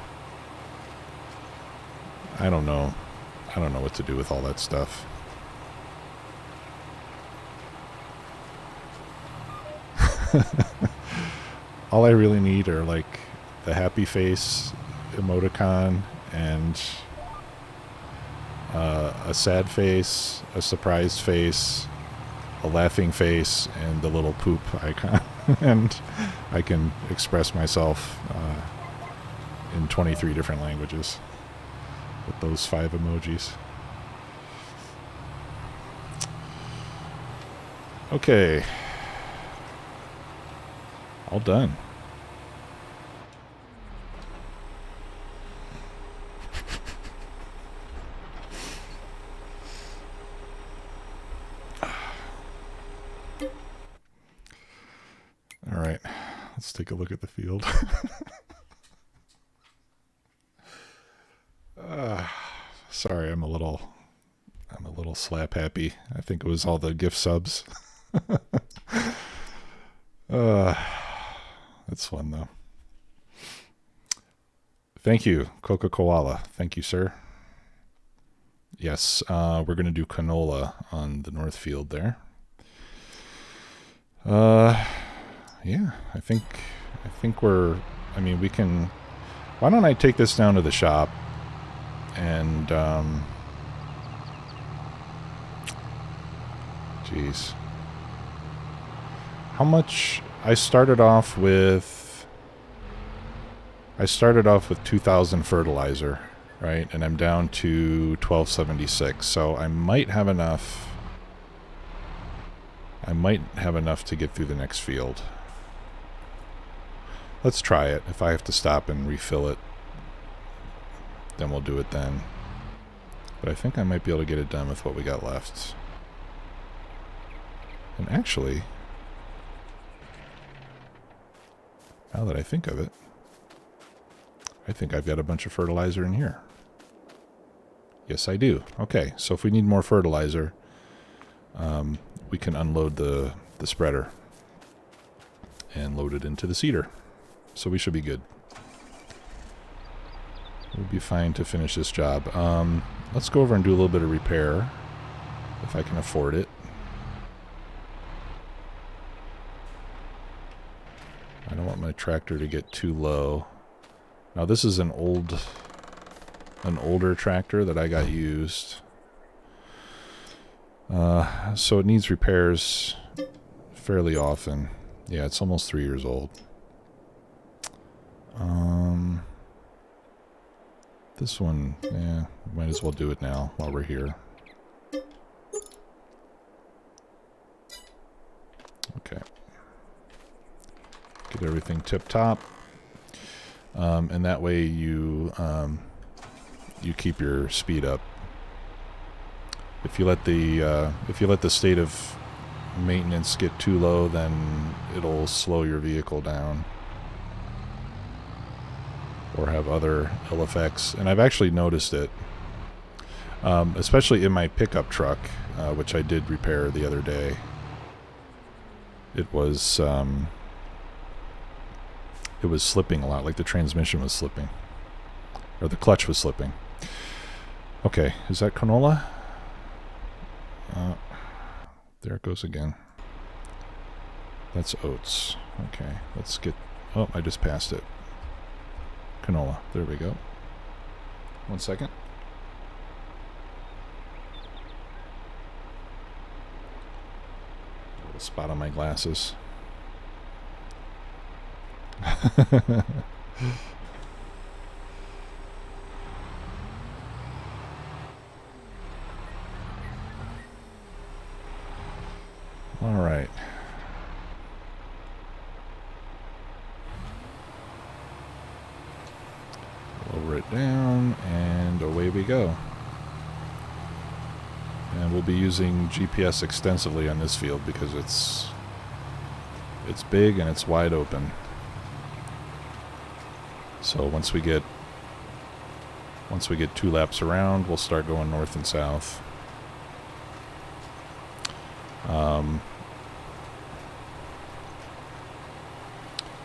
I don't know what to do with all that stuff. All I really need are like the happy face emoticon and a sad face, a surprised face, a laughing face and the little poop icon, and I can express myself in 23 different languages with those 5 emojis. Okay. All done. All right. Let's take a look at the field. Sorry, I'm a little slap happy. I think it was all the gift subs. That's fun though. Thank you, Coca Koala. Thank you, sir. Yes, we're gonna do canola on the north field there. Yeah, I think I mean, we can. Why don't I take this down to the shop and geez. How much? I started off with 2,000 fertilizer, right? And I'm down to 1276. So I might have enough. To get through the next field. Let's try it. If I have to stop and refill it, then we'll do it then. But I think I might be able to get it done with what we got left. And actually, now that I think of it, I think I've got a bunch of fertilizer in here. Yes, I do. Okay, so if we need more fertilizer, we can unload the spreader and load it into the seeder. So we should be good. We'll be fine to finish this job. Let's go over and do a little bit of repair, if I can afford it. I don't want my tractor to get too low. Now this is an older tractor that I got used. So it needs repairs fairly often. Yeah, it's almost 3 years old. This one, yeah, might as well do it now while we're here. Okay. Get everything tip-top. And that way you keep your speed up. If you let the state of maintenance get too low, then it'll slow your vehicle down or have other ill effects. And I've actually noticed it, especially in my pickup truck, which I did repair the other day. It was slipping a lot, like the transmission was slipping, or the clutch was slipping. Okay, is that canola? There it goes again. That's oats. Okay, let's get... Oh, I just passed it. Canola. There we go. 1 second. A little spot on my glasses. All right. Lower it down, and away we go. And we'll be using GPS extensively on this field because it's big and it's wide open. So once we get 2 laps around, we'll start going north and south.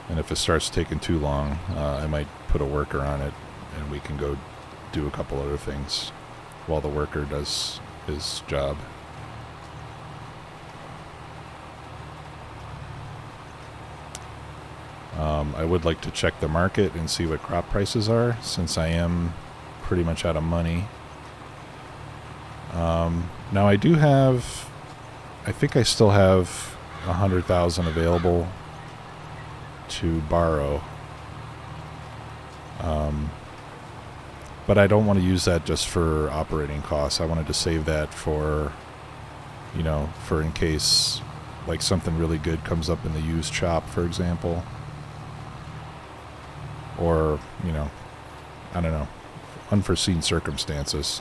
And if it starts taking too long, I might put a worker on it, and we can go do a couple other things while the worker does his job. I would like to check the market and see what crop prices are, since I am pretty much out of money. Now I do have I think I still have 100,000 available to borrow. But I don't want to use that just for operating costs. I wanted to save that for, you know, for in case like something really good comes up in the used shop, for example. Or, you know, I don't know, unforeseen circumstances.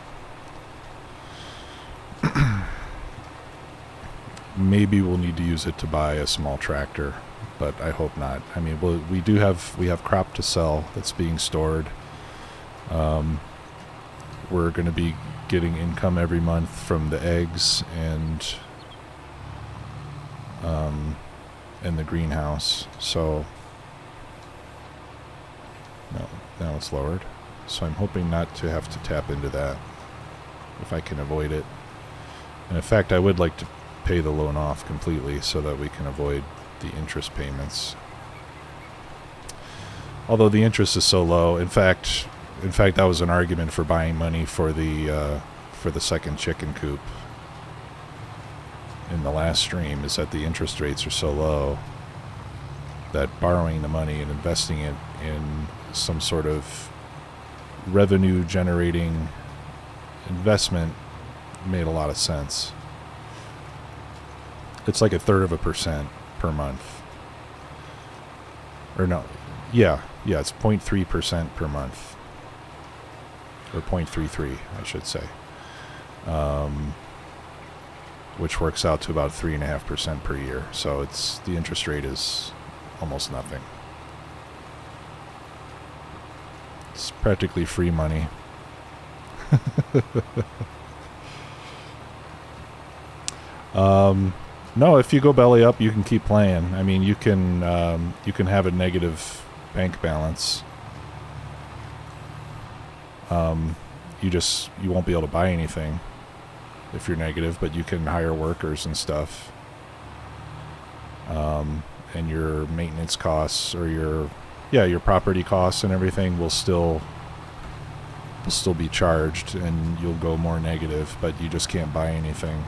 Maybe we'll need to use it to buy a small tractor, but I hope not. I mean, we have crop to sell that's being stored. We're going to be getting income every month from the eggs and the greenhouse. So no, now it's lowered. So I'm hoping not to have to tap into that if I can avoid it. And in fact, I would like to pay the loan off completely so that we can avoid the interest payments. Although the interest is so low, in fact, that was an argument for buying money for the second chicken coop in the last stream, is that the interest rates are so low that borrowing the money and investing it in some sort of revenue generating investment made a lot of sense. It's like 1/3% per month. Or no, yeah, it's 0.3% per month. Or 0.33, I should say. Which works out to about 3.5% per year. So the interest rate is almost nothing. It's practically free money. No, if you go belly up, you can keep playing. I mean, you can have a negative bank balance. You won't be able to buy anything if you're negative, but you can hire workers and stuff. And your maintenance costs or your property costs and everything will still be charged, and you'll go more negative, but you just can't buy anything.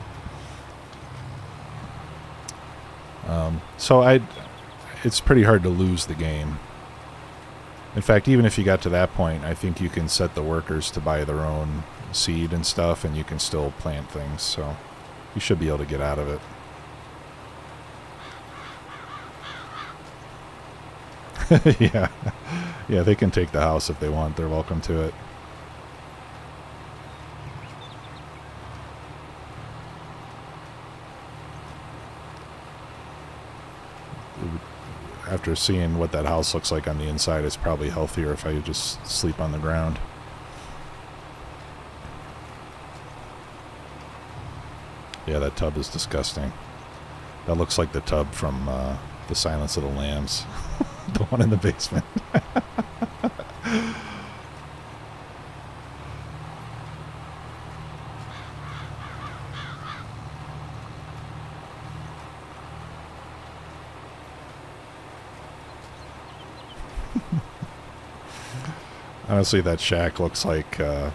So it's pretty hard to lose the game. In fact, even if you got to that point, I think you can set the workers to buy their own seed and stuff, and you can still plant things. So you should be able to get out of it. Yeah, they can take the house if they want. They're welcome to it. After seeing what that house looks like on the inside, it's probably healthier if I just sleep on the ground. Yeah, that tub is disgusting. That looks like the tub from The Silence of the Lambs. The one in the basement. Honestly, that shack looks like it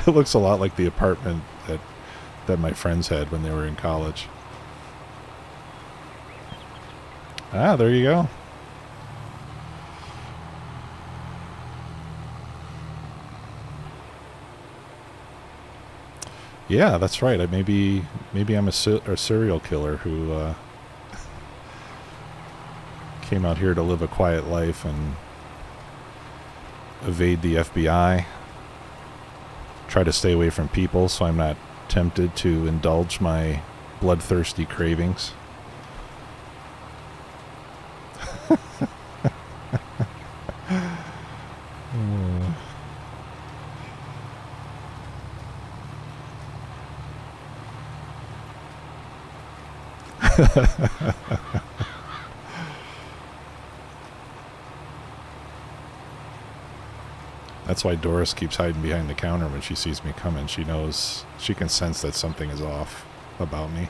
looks a lot like the apartment that my friends had when they were in college. Ah, there you go. Yeah, that's right. Maybe I'm a serial killer who came out here to live a quiet life and evade the FBI. Try to stay away from people so I'm not tempted to indulge my bloodthirsty cravings. That's why Doris keeps hiding behind the counter when she sees me coming. She knows, she can sense that something is off about me.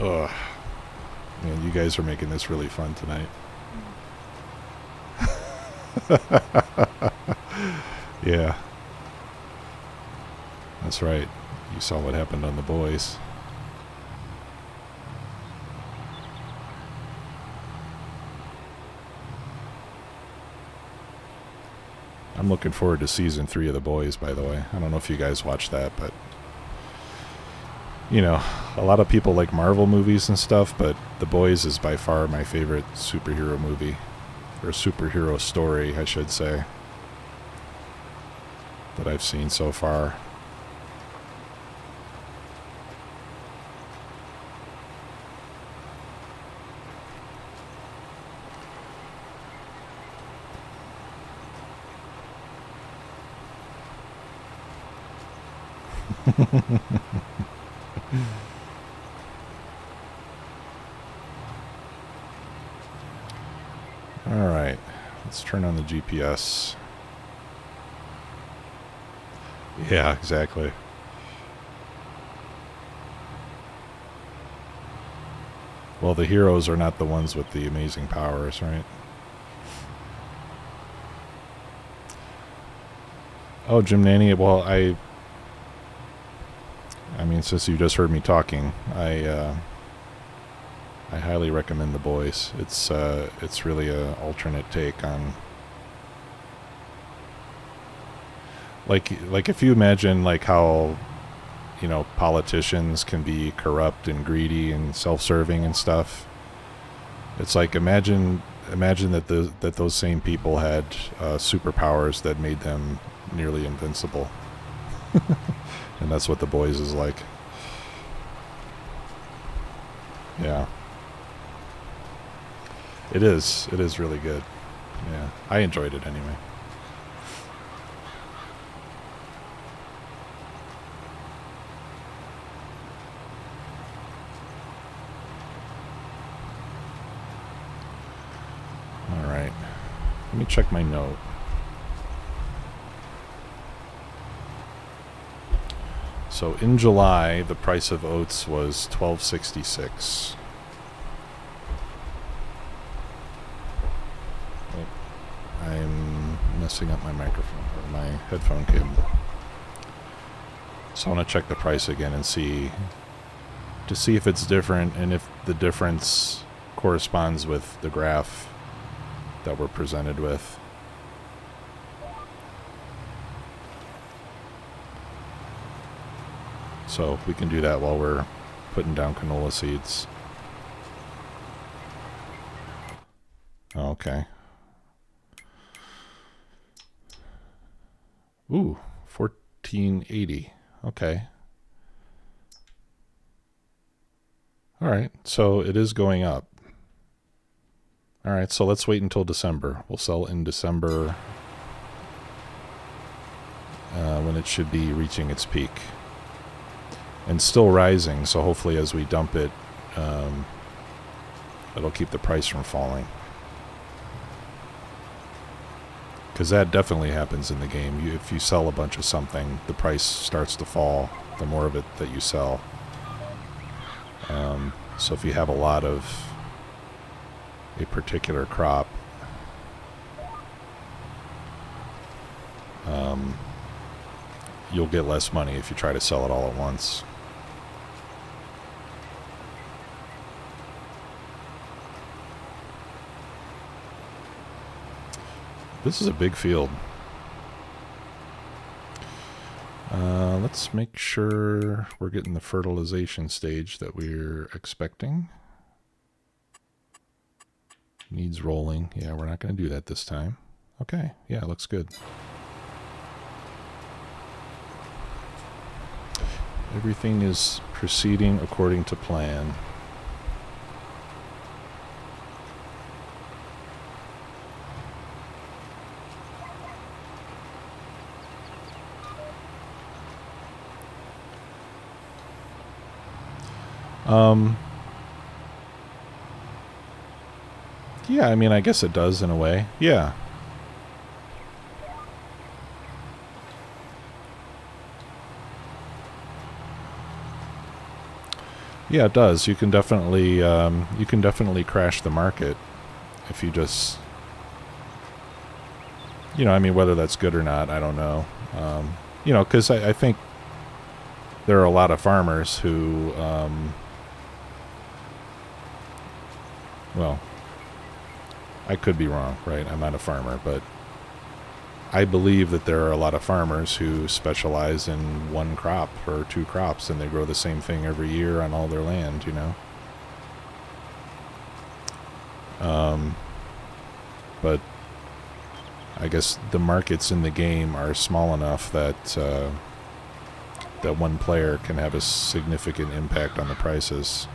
Ugh. Man, you guys are making this really fun tonight. Yeah. That's right. You saw what happened on the boys. I'm looking forward to season 3 of The Boys, by the way. I don't know if you guys watch that, but you know, a lot of people like Marvel movies and stuff, but The Boys is by far my favorite superhero movie, or superhero story, I should say, that I've seen so far. Alright, let's turn on the GPS. Yeah, exactly. Well, the heroes are not the ones with the amazing powers, right? Oh, Jim Nanny, well, I mean, since you just heard me talking, I highly recommend The Boys. It's really a alternate take on, like if you imagine like how, you know, politicians can be corrupt and greedy and self-serving and stuff. It's like imagine that those same people had superpowers that made them nearly invincible. And that's what The Boys is like. Yeah. It is really good. Yeah, I enjoyed it anyway. All right. Let me check my note. So in July, the price of oats was $12.66. I'm messing up my microphone or my headphone cable. So I want to check the price again and see if it's different and if the difference corresponds with the graph that we're presented with. So we can do that while we're putting down canola seeds. Okay. Ooh, 1480. Okay. All right, so it is going up. All right, so let's wait until December. We'll sell in December when it should be reaching its peak. And still rising, so hopefully as we dump it, it'll keep the price from falling. Because that definitely happens in the game. If you sell a bunch of something, the price starts to fall the more of it that you sell. So if you have a lot of a particular crop, you'll get less money if you try to sell it all at once. This is a big field. Let's make sure we're getting the fertilization stage that we're expecting. Needs rolling. Yeah, we're not going to do that this time. Okay, yeah, it looks good. Everything is proceeding according to plan. Yeah, I mean, I guess it does in a way. Yeah. Yeah, it does. You can definitely crash the market if you just, I mean, whether that's good or not, I don't know. Because I think there are a lot of farmers who, well, I could be wrong, right? I'm not a farmer, but I believe that there are a lot of farmers who specialize in one crop or two crops, and they grow the same thing every year on all their land, But I guess the markets in the game are small enough that that one player can have a significant impact on the prices.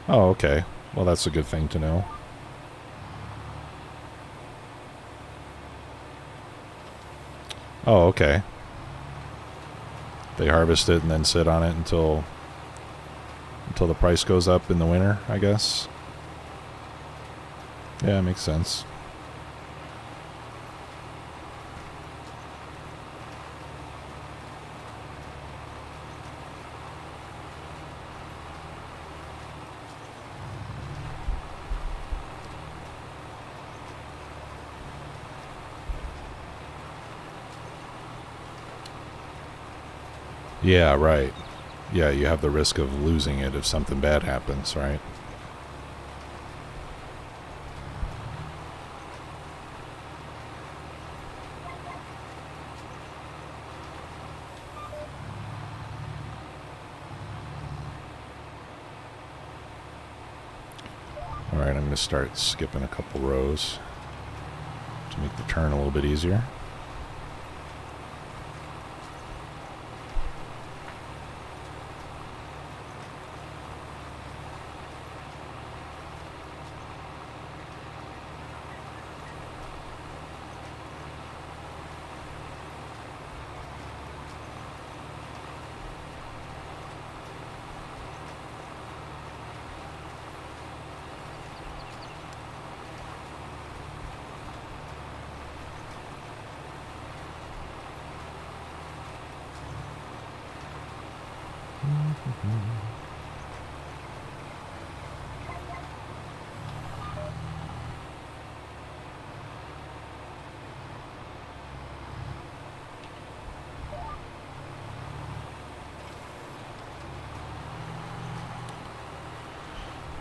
Oh, okay. Well, that's a good thing to know. Oh, okay. They harvest it and then sit on it until the price goes up in the winter, I guess. Yeah, it makes sense. Yeah, right. Yeah, you have the risk of losing it if something bad happens, right? Alright, I'm going to start skipping a couple rows to make the turn a little bit easier.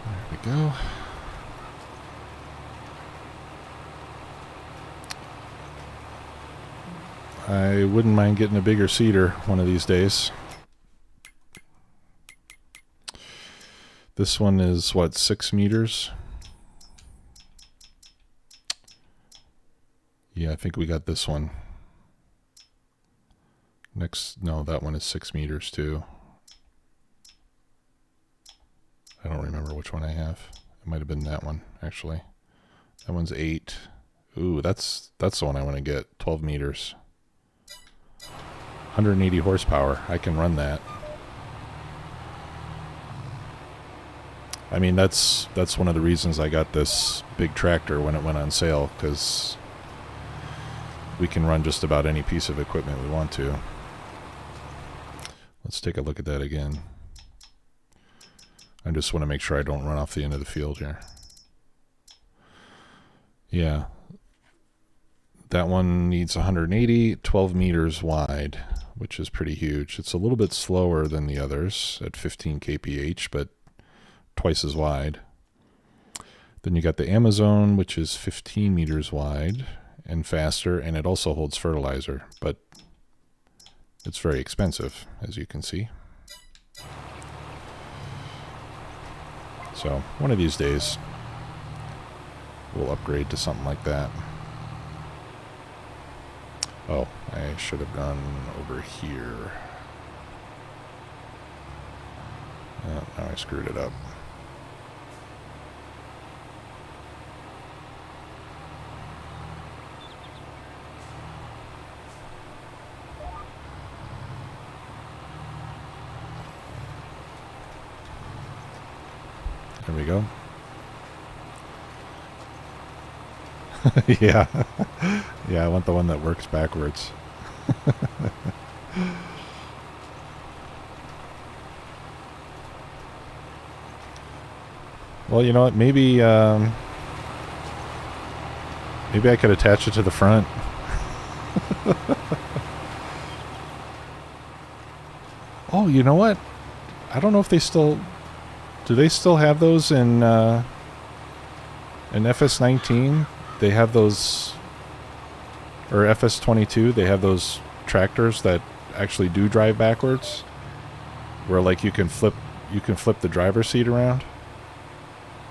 There we go. I wouldn't mind getting a bigger seeder one of these days. This one is, what, 6 meters? Yeah, I think we got this one. Next, no, that one is 6 meters too. I don't remember which one I have. It might have been that one, actually. That one's 8. Ooh, that's the one I want to get. 12 meters. 180 horsepower. I can run that. I mean, that's one of the reasons I got this big tractor when it went on sale, because we can run just about any piece of equipment we want to. Let's take a look at that again. I just want to make sure I don't run off the end of the field here. Yeah. That one needs 180, 12 meters wide, which is pretty huge. It's a little bit slower than the others at 15 kph, but twice as wide. Then you got the Amazon, which is 15 meters wide and faster, and it also holds fertilizer, but it's very expensive, as you can see. So one of these days we'll upgrade to something like that. Oh, I should have gone over here. Oh, now I screwed it up. There we go. Yeah. Yeah, I want the one that works backwards. Well, you know what? Maybe maybe I could attach it to the front. Oh, you know what? I don't know if they still... Do they still have those in FS19? They have those... Or FS22, they have those tractors that actually do drive backwards. Where, like, you can flip the driver's seat around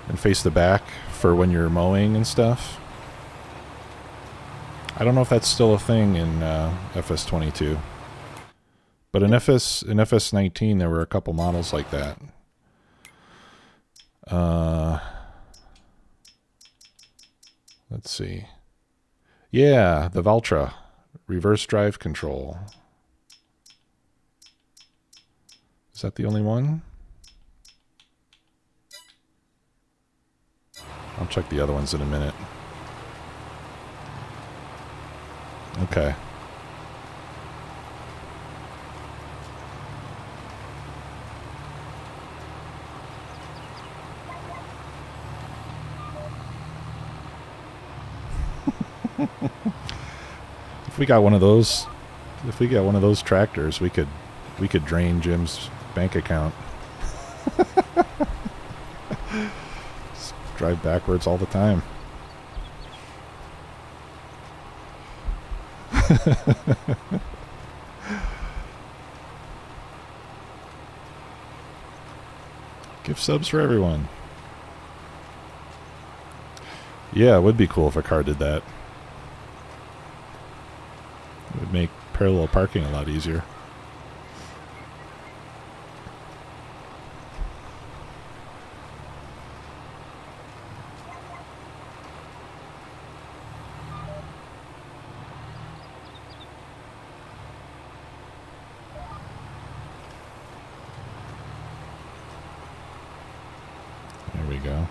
and face the back for when you're mowing and stuff. I don't know if that's still a thing in FS22. But in FS19, there were a couple models like that. Let's see. Yeah, the Valtra. Reverse drive control. Is that the only one? I'll check the other ones in a minute. Okay. If we got one of those tractors, we could drain Jim's bank account. Just drive backwards all the time. Give subs for everyone. Yeah, it would be cool if a car did that. It would make parallel parking a lot easier. There we go.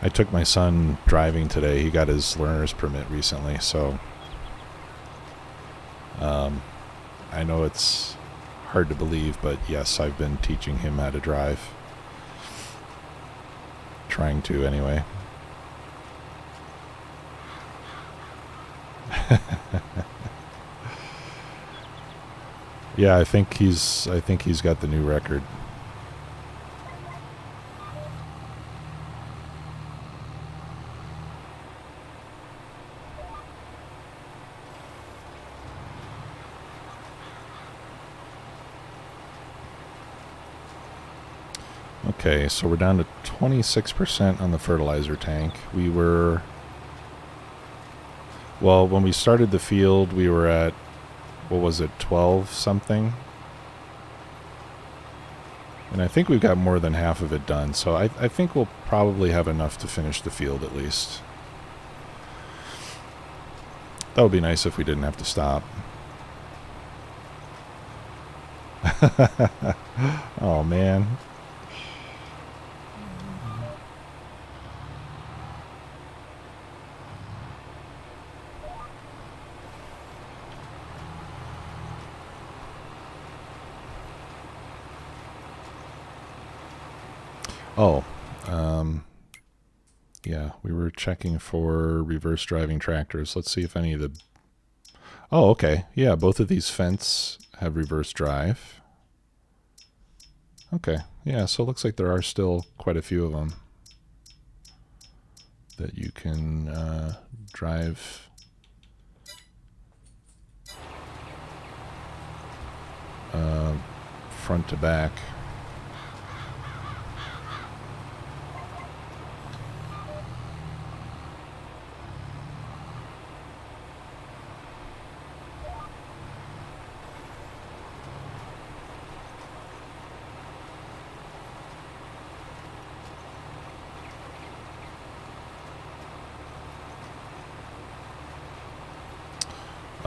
I took my son driving today. He got his learner's permit recently, so I know it's hard to believe, but yes, I've been teaching him how to drive. Trying to, anyway. Yeah, I think he's got the new record. Okay, so we're down to 26% on the fertilizer tank. We were... Well, when we started the field, we were at, what was it, 12 something? And I think we've got more than half of it done, so I think we'll probably have enough to finish the field at least. That would be nice if we didn't have to stop. Oh, man. Oh, yeah, we were checking for reverse driving tractors. Let's see if any of the... Oh, okay. Yeah, both of these Fendt have reverse drive. Okay, yeah, so it looks like there are still quite a few of them that you can drive. Front to back.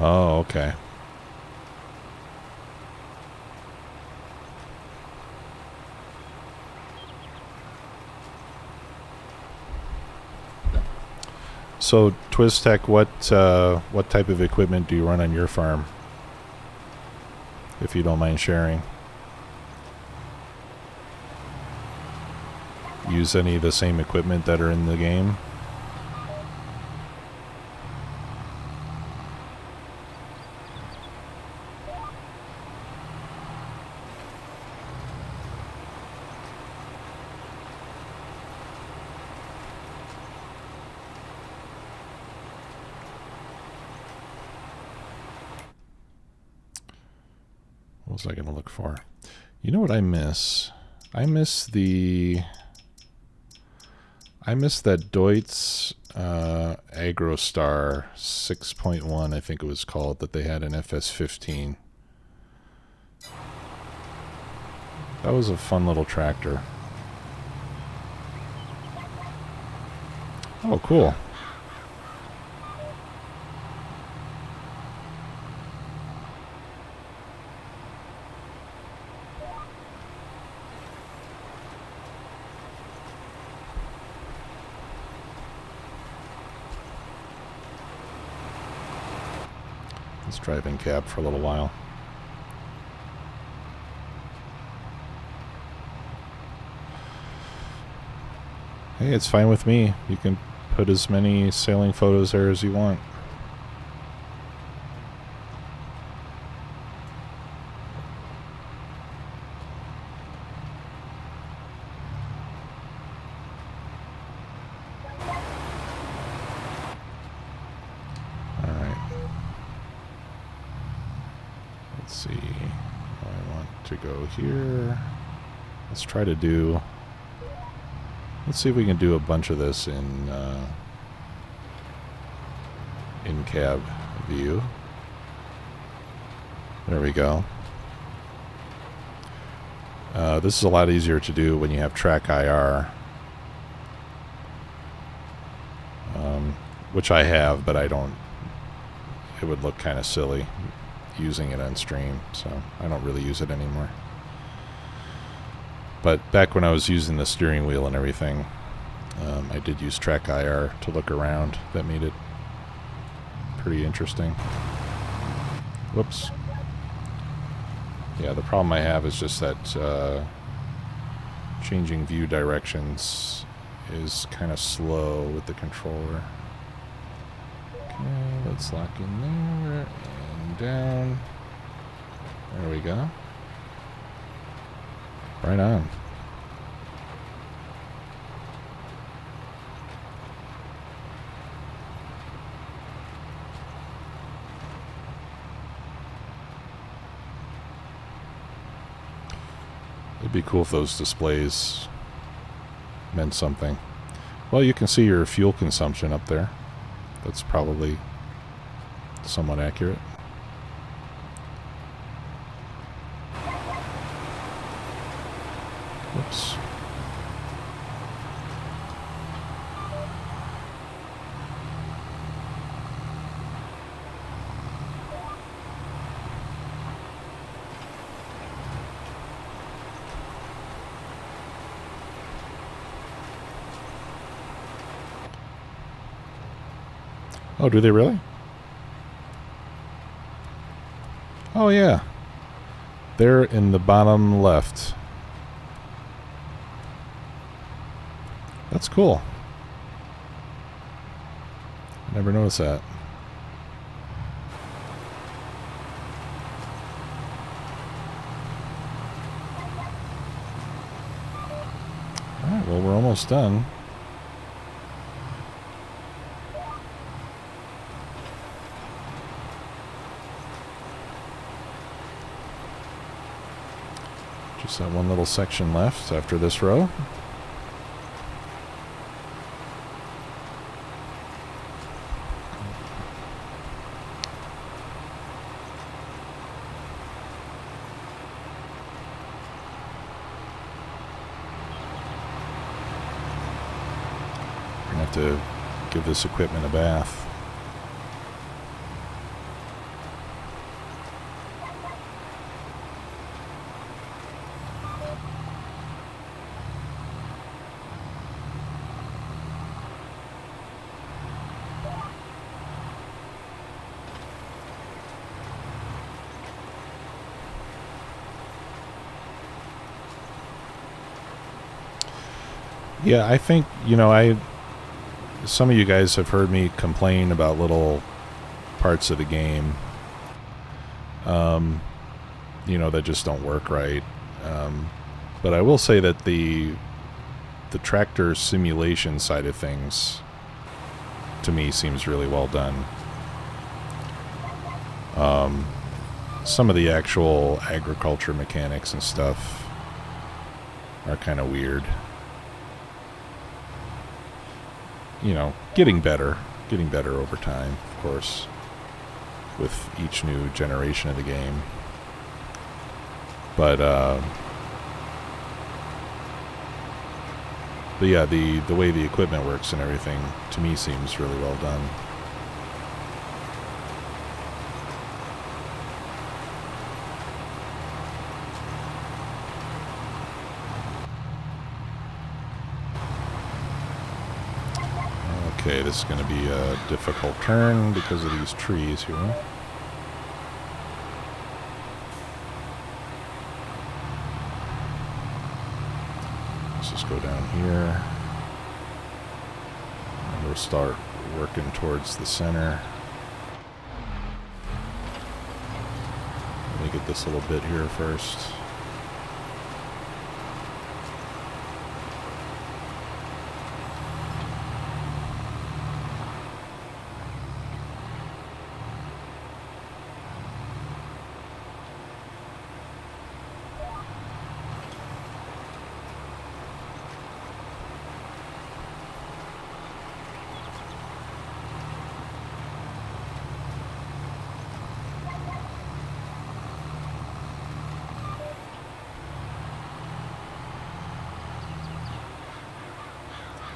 Oh, okay. So, TwizTech, what type of equipment do you run on your farm? if you don't mind sharing. Use any of the same equipment that are in the game. What was I going to look for? You know what I miss? I miss that Deutz AgroStar 6.1, I think it was called, that they had in FS15. That was a fun little tractor. Oh, cool. Let's drive in cab for a little while. Hey, it's fine with me. You can put as many sailing photos there as you want. Here, let's try to do, let's see if we can do a bunch of this in cab view. There we go. This is a lot easier to do when you have track IR, which I have, but I don't, it would look kind of silly using it on stream, so I don't really use it anymore. But back when I was using the steering wheel and everything, I did use track IR to look around. That made it pretty interesting. Whoops. Yeah, the problem I have is just that changing view directions is kind of slow with the controller. Okay, let's lock in there and down. There we go. Right on. It'd be cool if those displays meant something. Well, you can see your fuel consumption up there. That's probably somewhat accurate. Whoops. Oh, do they really? Oh, yeah. They're in the bottom left. That's cool. I never noticed that. Alright, well, we're almost done. Just that one little section left after this row. We're gonna have to give this equipment a bath. Yeah, I think, you know, some of you guys have heard me complain about little parts of the game, you know, that just don't work right. But I will say that the tractor simulation side of things, to me, seems really well done. Some of the actual agriculture mechanics and stuff are kind of weird. You know, getting better over time, of course, with each new generation of the game. But yeah, the way the equipment works and everything, to me, seems really well done. Okay, this is going to be a difficult turn because of these trees here. Let's just go down here. And we'll start working towards the center. Let me get this little bit here first.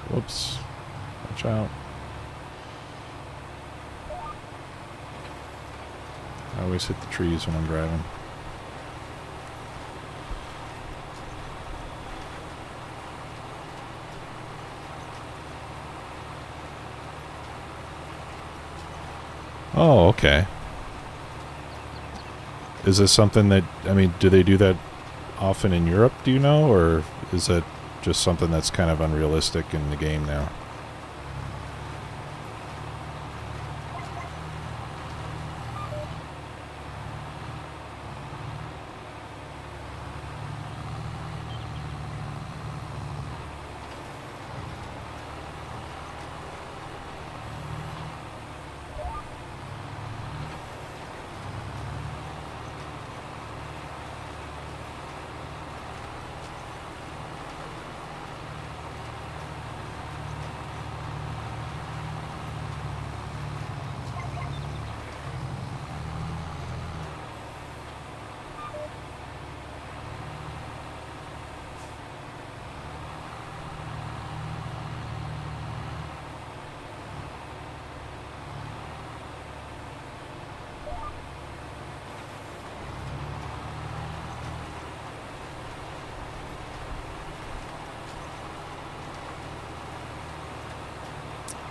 Whoops. Watch out. I always hit the trees when I'm driving. Oh, okay. Is this something that, I mean, do they do that often in Europe, do you know? Or is it just something that's kind of unrealistic in the game now?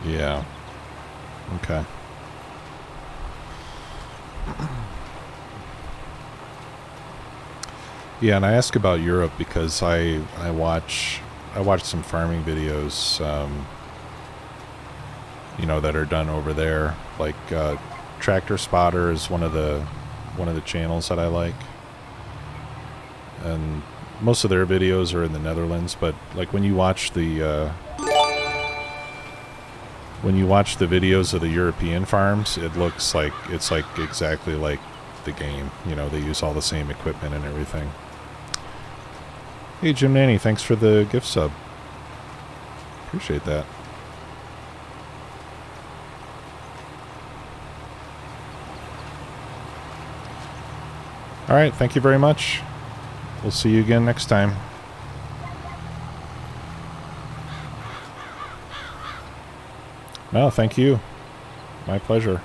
Yeah. Okay. Yeah, and I ask about Europe because I watch some farming videos, you know, that are done over there. Like Tractor Spotter is one of the channels that I like, and most of their videos are in the Netherlands. But like when you watch the videos of the European farms, it looks like it's like exactly like the game. You know, they use all the same equipment and everything. Hey, Jim Nanny, thanks for the gift sub. Appreciate that. All right, thank you very much. We'll see you again next time. No, thank you. My pleasure.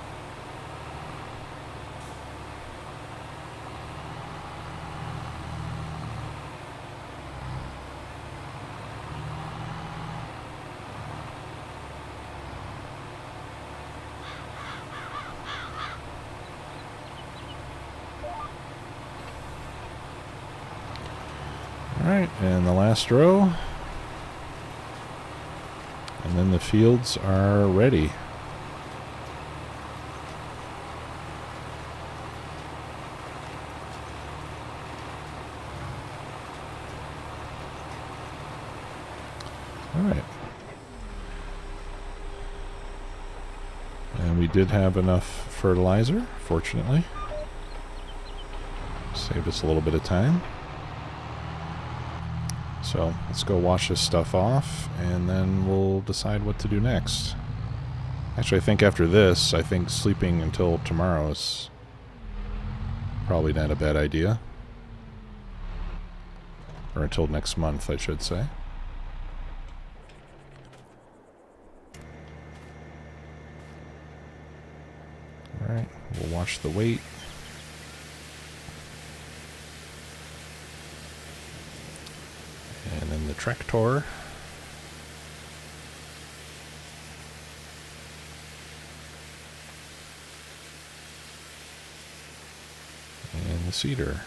All right, and the last row. fields are ready. All right. And we did have enough fertilizer, fortunately. Saved us a little bit of time. So let's go wash this stuff off, and then we'll decide what to do next. Actually, I think after this, I think sleeping until tomorrow is probably not a bad idea. Or until next month, I should say. Alright, we'll wash the weight. And then the tractor. And the seeder.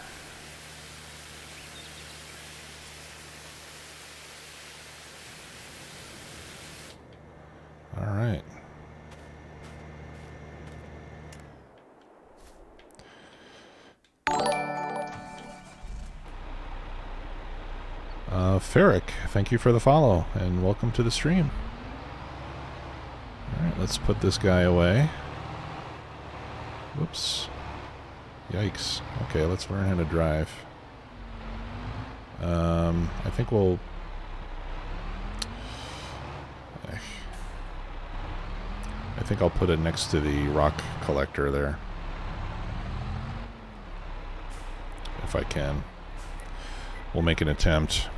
All right. Ferric, thank you for the follow, and welcome to the stream. Alright, let's put this guy away. Whoops. Yikes. Okay, let's learn how to drive. I think we'll... I think I'll put it next to the rock collector there. If I can. We'll make an attempt.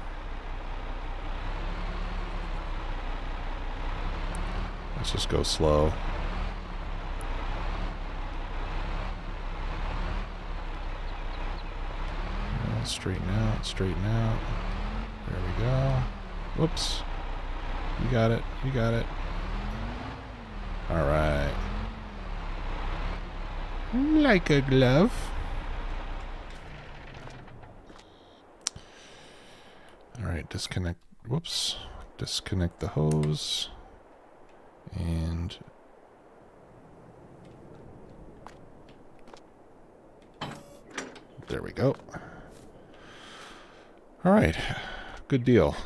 Let's just go slow. Straighten out, straighten out. There we go. Whoops. You got it, you got it. Alright. Like a glove. Alright, disconnect. Whoops. Disconnect the hose. And there we go. All right, good deal.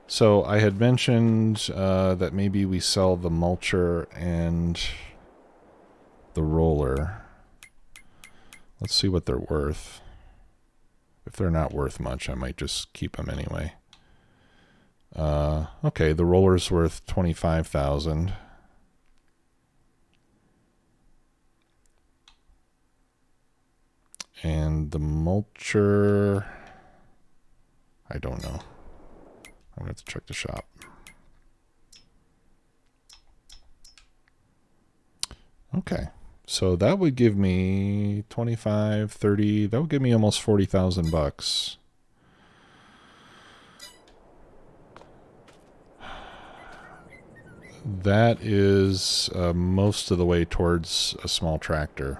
So I had mentioned that maybe we sell the mulcher and the roller. Let's see what they're worth. If they're not worth much, I might just keep them anyway. Okay, the roller's worth $25,000. And the mulcher, I don't know. I'm going to have to check the shop. Okay, so that would give me 25, 30, that would give me almost 40,000 bucks. That is most of the way towards a small tractor.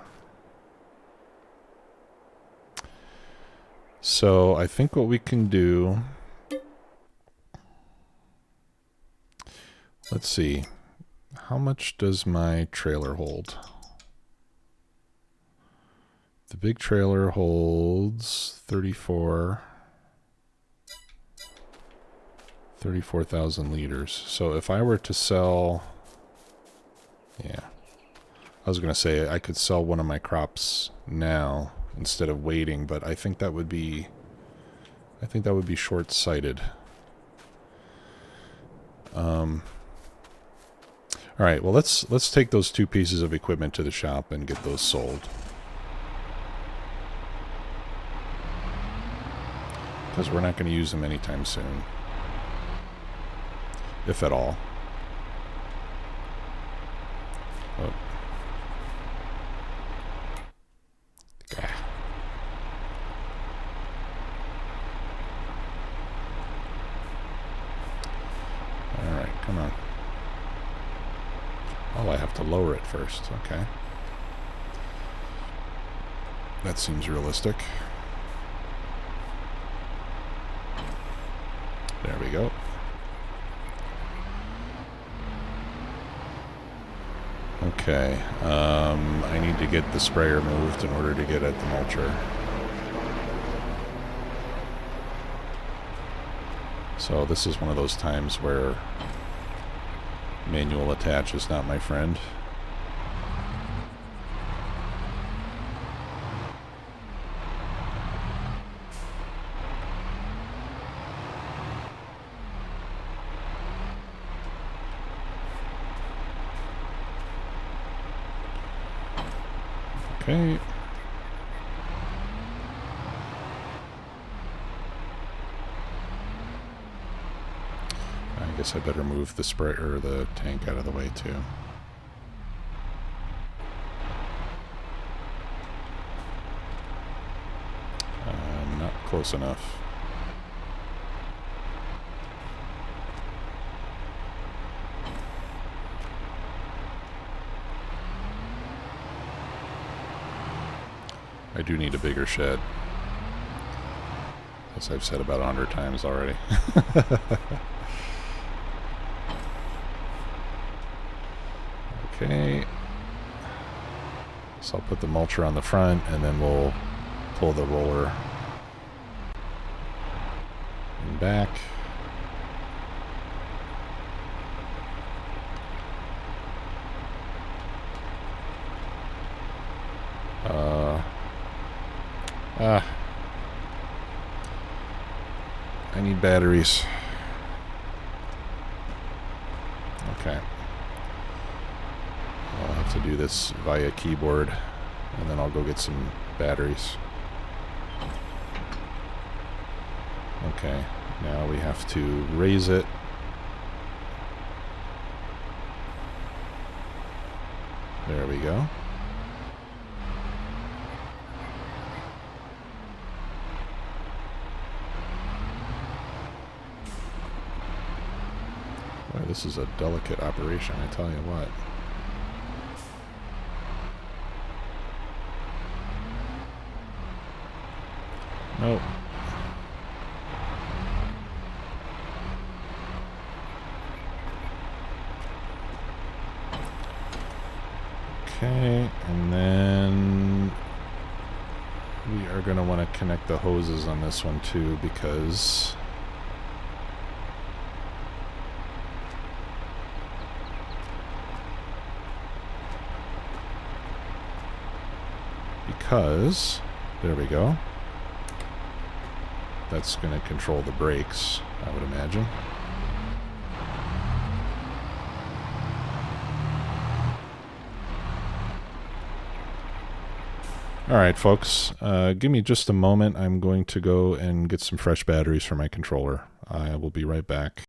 So I think what we can do, let's see, how much does my trailer hold? The big trailer holds 34,000 liters. So if I were to sell, yeah, I was going to say I could sell one of my crops now instead of waiting, but I think that would be, short-sighted. All right, well let's take those two pieces of equipment to the shop and get those sold. Because we're not going to use them anytime soon. If at all. Oh. Alright, come on. Oh, I have to lower it first. Okay. That seems realistic. There we go. Okay, I need to get the sprayer moved in order to get at the mulcher. So this is one of those times where manual attach is not my friend. Okay. I guess I better move the sprayer or the tank out of the way too. Not close enough. I do need a bigger shed, as I've said about 100 times already. Okay. So I'll put the mulcher on the front, and then we'll pull the roller and back. I need batteries. Okay. I'll have to do this via keyboard, and then I'll go get some batteries. Okay, now we have to raise it. There we go. Boy, this is a delicate operation, I tell you what. Nope. Okay, and then we are going to want to connect the hoses on this one too, because there we go. That's going to control the brakes, I would imagine. Alright folks, give me just a moment. I'm going to go and get some fresh batteries for my controller. I will be right back.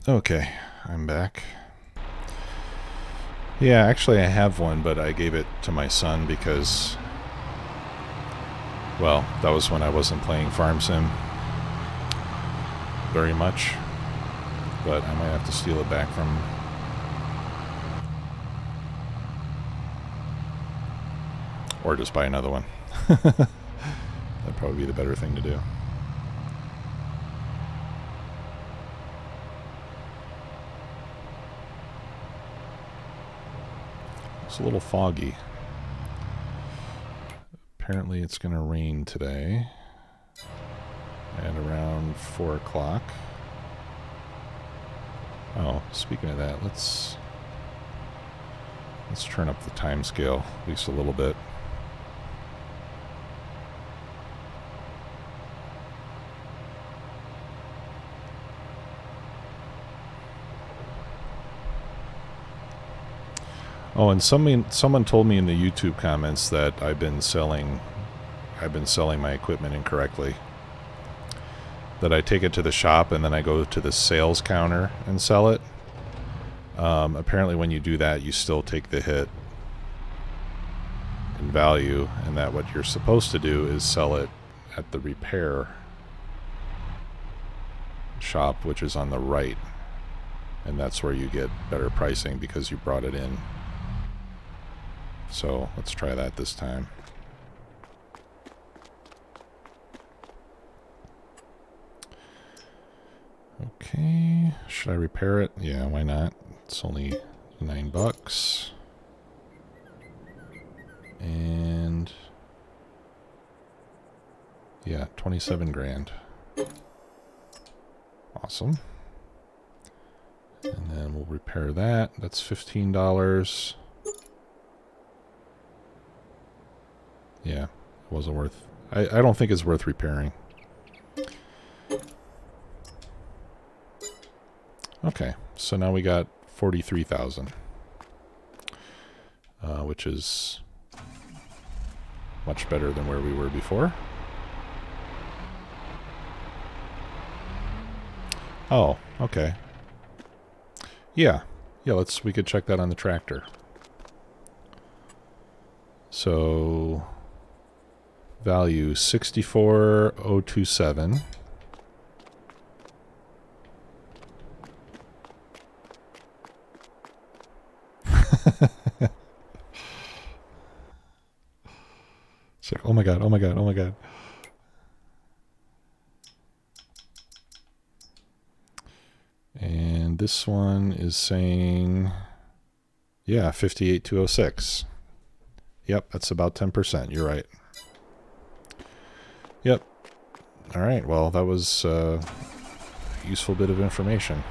Okay, I'm back. Yeah, actually I have one, but I gave it to my son because, well, that was when I wasn't playing Farm Sim very much. But I might have to steal it back from him. Or just buy another one. That'd probably be the better thing to do. It's a little foggy. Apparently it's going to rain today. 4 o'clock. Oh, speaking of that, let's turn up the time scale at least a little bit. Oh, and someone told me in the YouTube comments that I've been selling my equipment incorrectly. That I take it to the shop and then I go to the sales counter and sell it. Apparently when you do that, you still take the hit in value, and that what you're supposed to do is sell it at the repair shop, which is on the right. And that's where you get better pricing because you brought it in. So let's try that this time. Okay, should I repair it? Yeah, why not? It's only $9. And yeah, 27 grand. Awesome. And then we'll repair that. That's $15. Yeah, it wasn't worth... I don't think it's worth repairing. Okay, so now we got 43,000, which is much better than where we were before. Oh, okay. Yeah, we could check that on the tractor. So value 64,027. It's like, oh my god, oh my god, oh my god. And this one is saying, yeah, 58,206. Yep, that's about 10%. You're right. Yep. All right, well, that was a useful bit of information.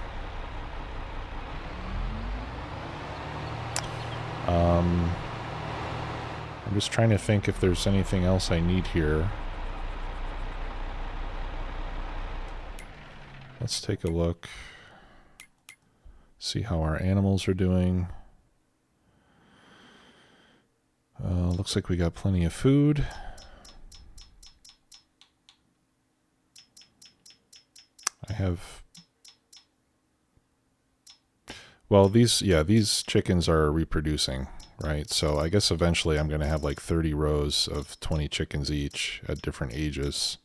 I'm just trying to think if there's anything else I need here. Let's take a look. See how our animals are doing. Looks like we got plenty of food. I have... Well, these chickens are reproducing, right? So I guess eventually I'm going to have like 30 rows of 20 chickens each at different ages.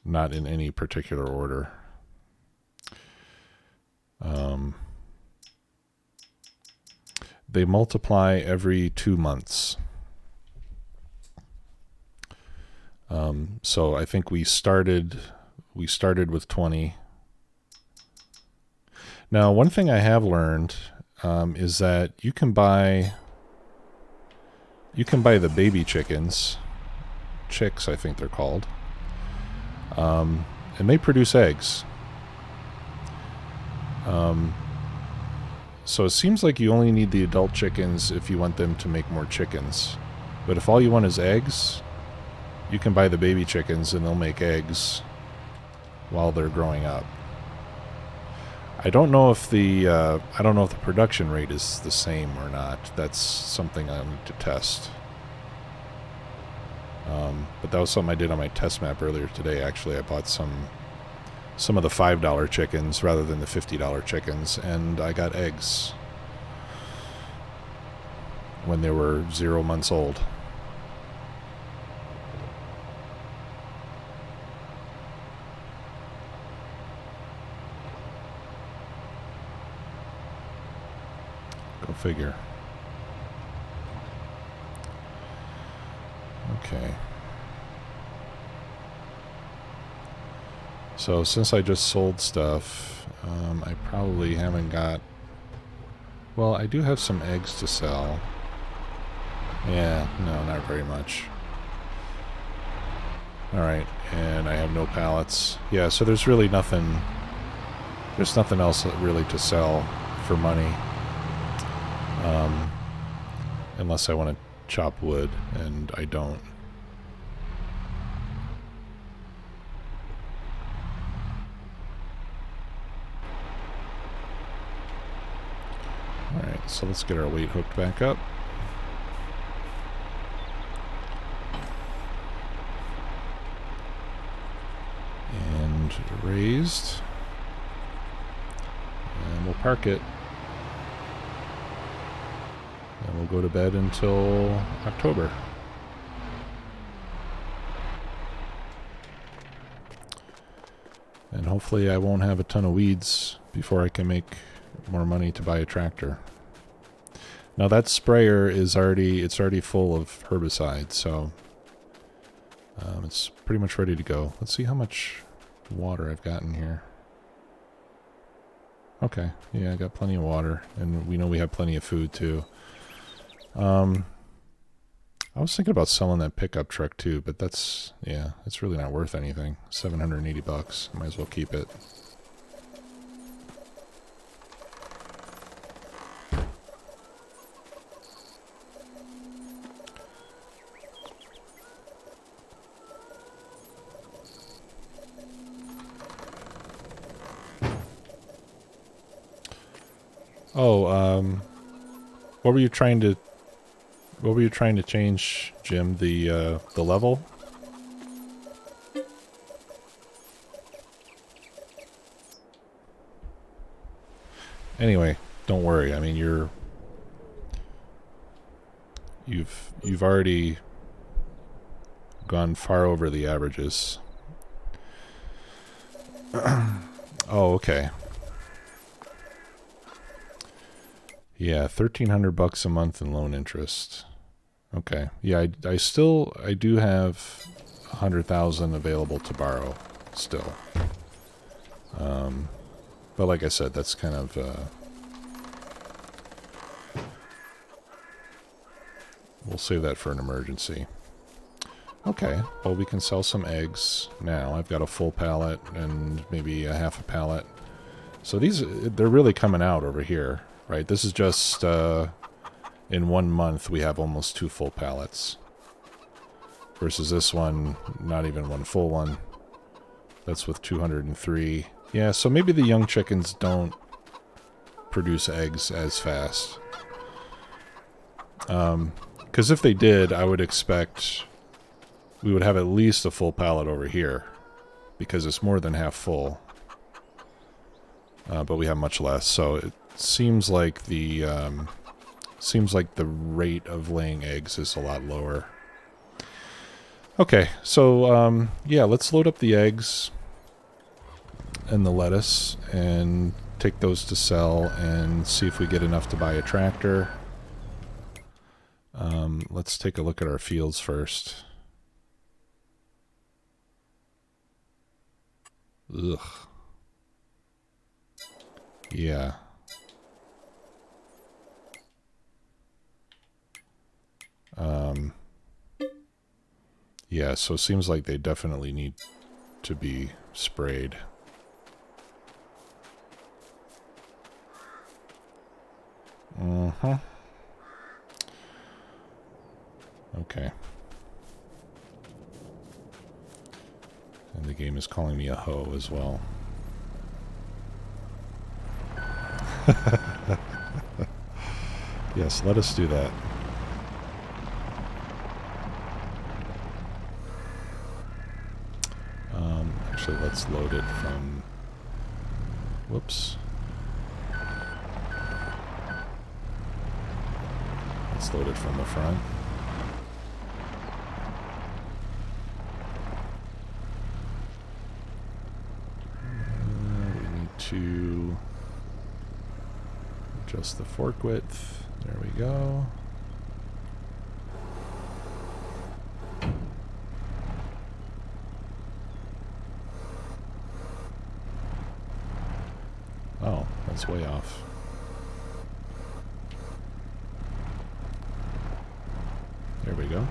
Not in any particular order. They multiply every 2 months. So I think we started with 20. Now, one thing I have learned is that you can buy the baby chickens, chicks I think they're called, and they produce eggs. So it seems like you only need the adult chickens if you want them to make more chickens. But if all you want is eggs, you can buy the baby chickens and they'll make eggs while they're growing up. I don't know if the production rate is the same or not. That's something I need to test. But that was something I did on my test map earlier today. Actually, I bought some of the $5 chickens rather than the $50 chickens, and I got eggs when they were 0 months old. Go figure. Okay. So since I just sold stuff, I probably haven't got... Well, I do have some eggs to sell. Yeah, no, not very much. Alright, and I have no pallets. Yeah, so there's really nothing... There's nothing else really to sell for money. Unless I want to chop wood, and I don't. Alright, so let's get our weight hooked back up. And raised. And we'll park it. And we'll go to bed until October. And hopefully I won't have a ton of weeds before I can make more money to buy a tractor. Now that sprayer is already full of herbicide, so it's pretty much ready to go. Let's see how much water I've got in here. Okay, yeah, I got plenty of water, and we know we have plenty of food too. I was thinking about selling that pickup truck too, but that's, yeah, it's really not worth anything. $780. Might as well keep it. Oh, what were you trying to change, Jim? The level? Anyway, don't worry. I mean, you've already gone far over the averages. Oh, okay. Yeah, $1,300 a month in loan interest. Okay. Yeah, I do have 100,000 available to borrow still. But like I said, that's kind of we'll save that for an emergency. Okay. Well, we can sell some eggs now. I've got a full pallet and maybe a half a pallet. So they're really coming out over here, right? This is just in 1 month we have almost 2 full pallets. Versus this one, not even 1 full one. That's with 203. Yeah, so maybe the young chickens don't produce eggs as fast. Because if they did, I would expect we would have at least a full pallet over here. Because it's more than half full. But we have much less, so it seems like the rate of laying eggs is a lot lower. Okay, so yeah, let's load up the eggs and the lettuce and take those to sell and see if we get enough to buy a tractor. Let's take a look at our fields first. Ugh. Yeah. Yeah, so it seems like they definitely need to be sprayed. Okay. And the game is calling me a hoe as well. Yes, let us do that. Actually, let's load it from... Whoops. Let's load it from the front. We need to adjust the fork width. There we go. Oh, that's way off. There we go.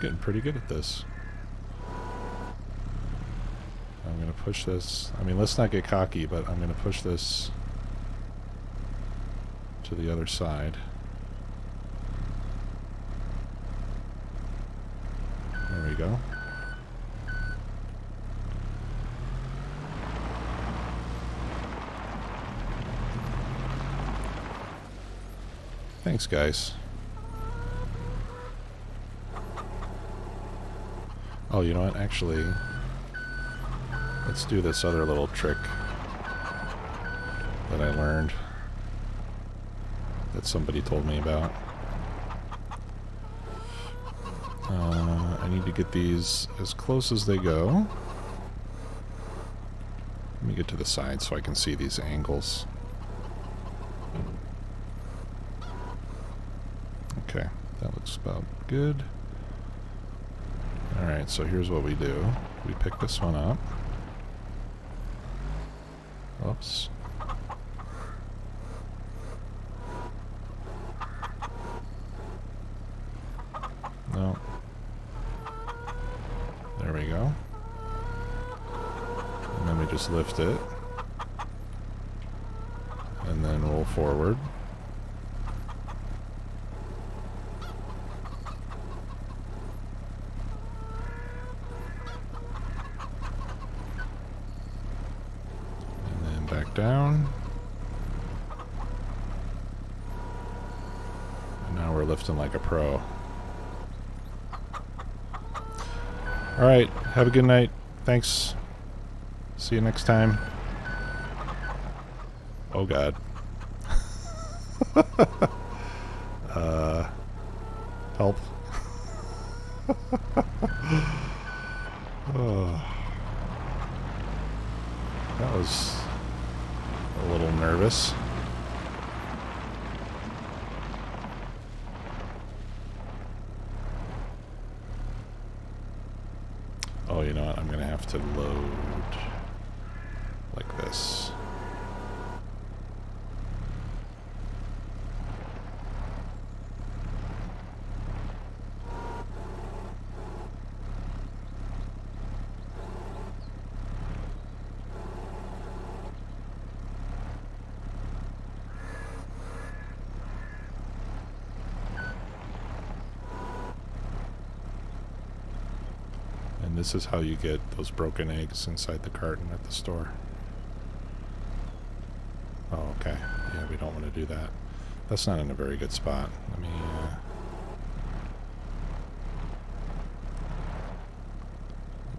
getting pretty good at this. I'm going to push this. I mean, let's not get cocky, but I'm going to push this to the other side. There we go. Thanks, guys. Oh, you know what? Actually, let's do this other little trick that I learned that somebody told me about. I need to get these as close as they go. Let me get to the side so I can see these angles. Okay, that looks about good. Alright, so here's what we do. We pick this one up. Oops. No. There we go. And then we just lift it. And then roll forward. Back down. And now we're lifting like a pro. Alright, have a good night. Thanks. See you next time. Oh god. Help. Oh. That was a little nervous. Oh, you know what? I'm gonna have to load like this. And this is how you get those broken eggs inside the carton at the store. Oh, okay. Yeah, we don't want to do that. That's not in a very good spot. Let me...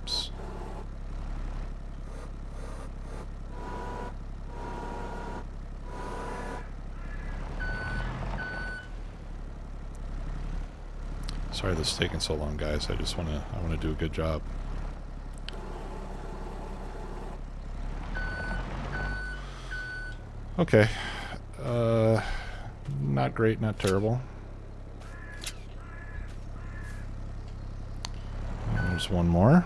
Oops. Sorry this is taking so long, guys. I want to do a good job. Okay. Not great, not terrible. And there's one more.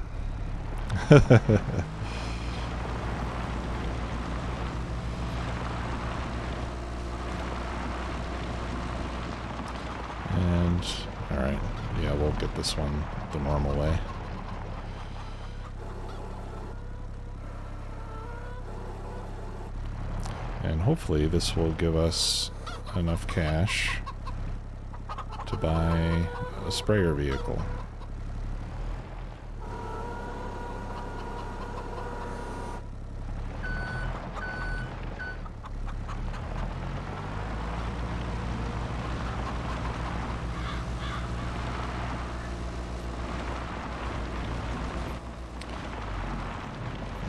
And, alright. Yeah, we'll get this one the normal way. And hopefully this will give us enough cash to buy a sprayer vehicle.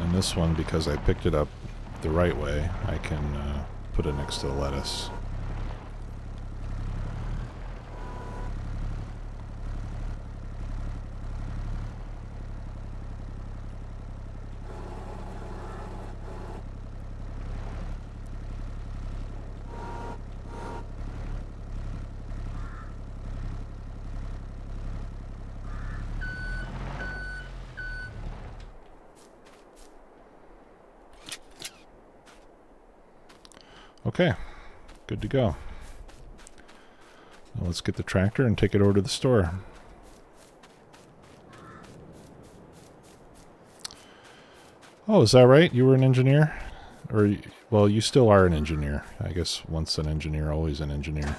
And this one, because I picked it up the right way, I can put it next to the lettuce. Okay, good to go. Now let's get the tractor and take it over to the store. Oh, is that right? You were an engineer? Or, well, you still are an engineer. I guess once an engineer, always an engineer.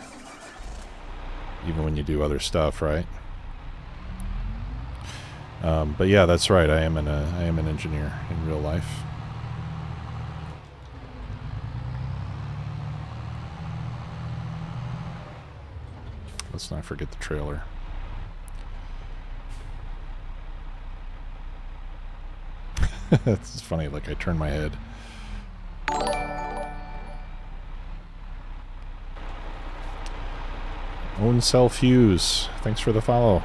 Even when you do other stuff, right? But yeah, that's right. I am an engineer in real life. Let's not forget the trailer. It's funny, like I turn my head. Own Cell Fuse. Thanks for the follow.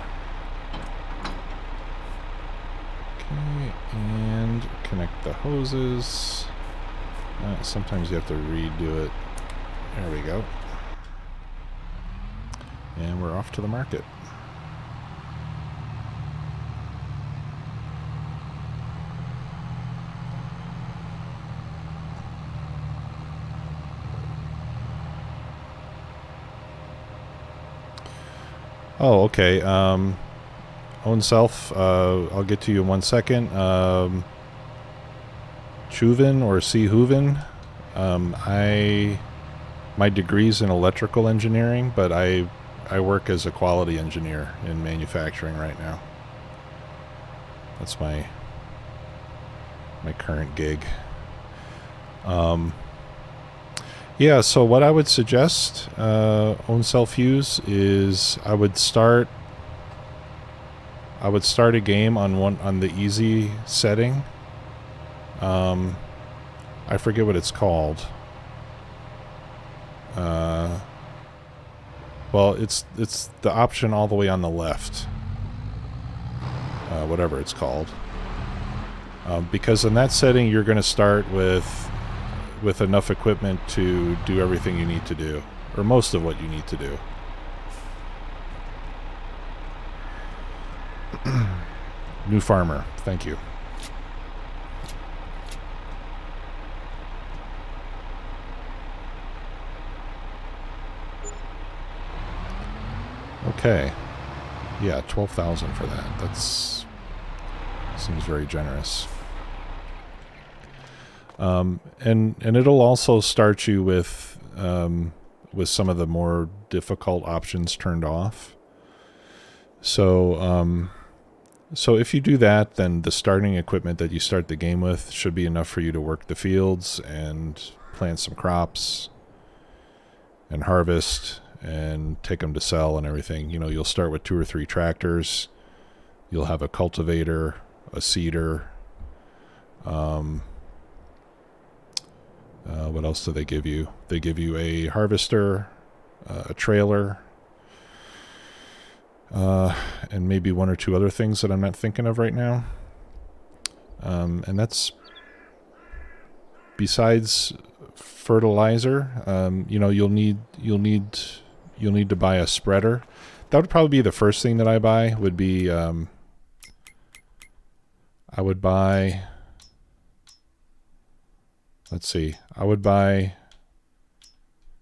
Okay, and connect the hoses. Sometimes you have to redo it. There we go. And we're off to the market. Oh, okay. Own self. I'll get to you in 1 second. Chuven or C. Hooven. My degree's in electrical engineering, but I work as a quality engineer in manufacturing right now. That's my current gig. Yeah, so what I would suggest, Own Cell Fuse, is I would start a game on the easy setting. I forget what it's called. Well, it's the option all the way on the left. Whatever it's called. Because in that setting, you're going to start with enough equipment to do everything you need to do, or most of what you need to do. New farmer, thank you. Okay. Yeah, 12,000 for that. That's seems very generous. And it'll also start you with some of the more difficult options turned off. So if you do that, then the starting equipment that you start the game with should be enough for you to work the fields and plant some crops and harvest and take them to sell and everything. You know, you'll start with 2 or 3 tractors. You'll have a cultivator, a seeder. What else do they give you? They give you a harvester, a trailer, and maybe 1 or 2 other things that I'm not thinking of right now. And that's besides fertilizer. You know, you'll need to buy a spreader. That would probably be the first thing that I buy. Would be I would buy. Let's see. I would buy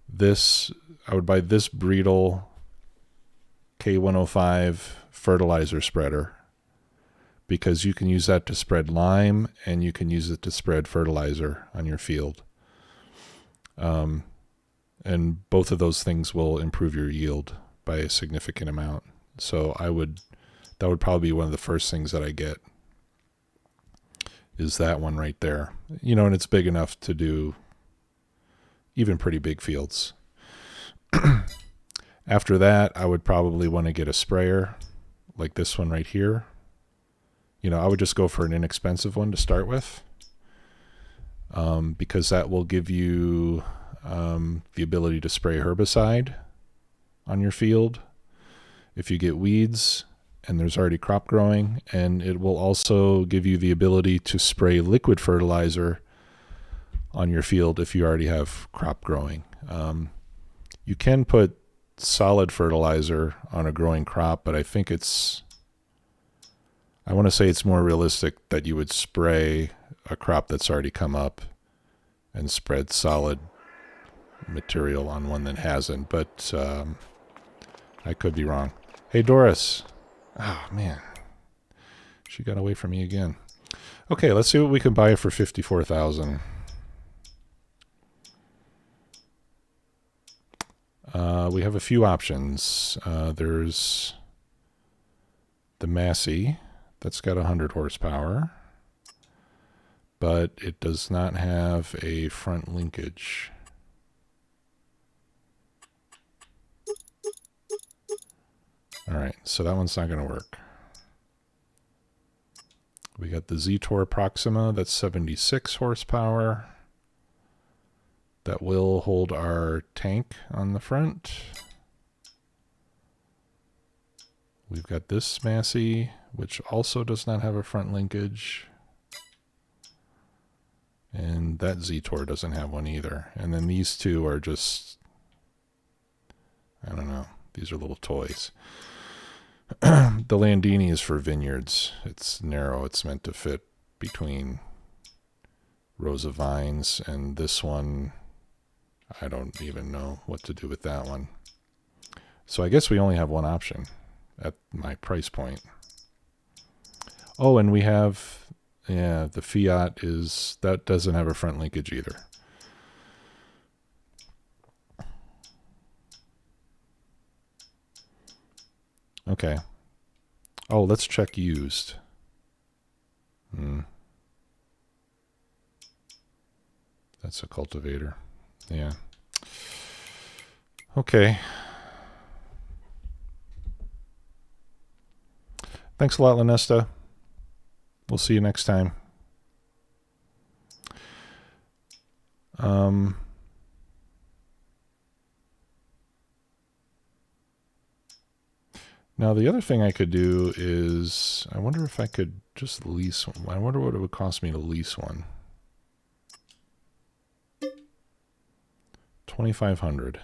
this Breedle K105 fertilizer spreader, because you can use that to spread lime and you can use it to spread fertilizer on your field. And both of those things will improve your yield by a significant amount. So that would probably be one of the first things that I get, is that one right there. You know, and it's big enough to do even pretty big fields. After that, I would probably want to get a sprayer like this one right here. You know, I would just go for an inexpensive one to start with, because that will give you the ability to spray herbicide on your field if you get weeds and there's already crop growing, and it will also give you the ability to spray liquid fertilizer on your field if you already have crop growing. You can put solid fertilizer on a growing crop, but I think I want to say it's more realistic that you would spray a crop that's already come up and spread solid material on one that hasn't, but I could be wrong. Hey, Doris. Oh, man. She got away from me again. Okay, let's see what we can buy for 54,000. We have a few options. There's the Massey, that's got 100 horsepower, but it does not have a front linkage. Alright, so that one's not going to work. We got the Z-Tor Proxima, that's 76 horsepower. That will hold our tank on the front. We've got this Massey, which also does not have a front linkage. And that Z-Tor doesn't have one either. And then these two are just, I don't know, these are little toys. The Landini is for vineyards. It's narrow, it's meant to fit between rows of vines, and this one, I don't even know what to do with that one. So I guess we only have one option at my price point. Oh, and we have, yeah, the Fiat is, that doesn't have a front linkage either. Okay. Oh, let's check used. That's a cultivator. Yeah. Okay. Thanks a lot, Lanesta. We'll see you next time. Now, the other thing I could do is, I wonder if I could just lease one. I wonder what it would cost me to lease one. 2,500.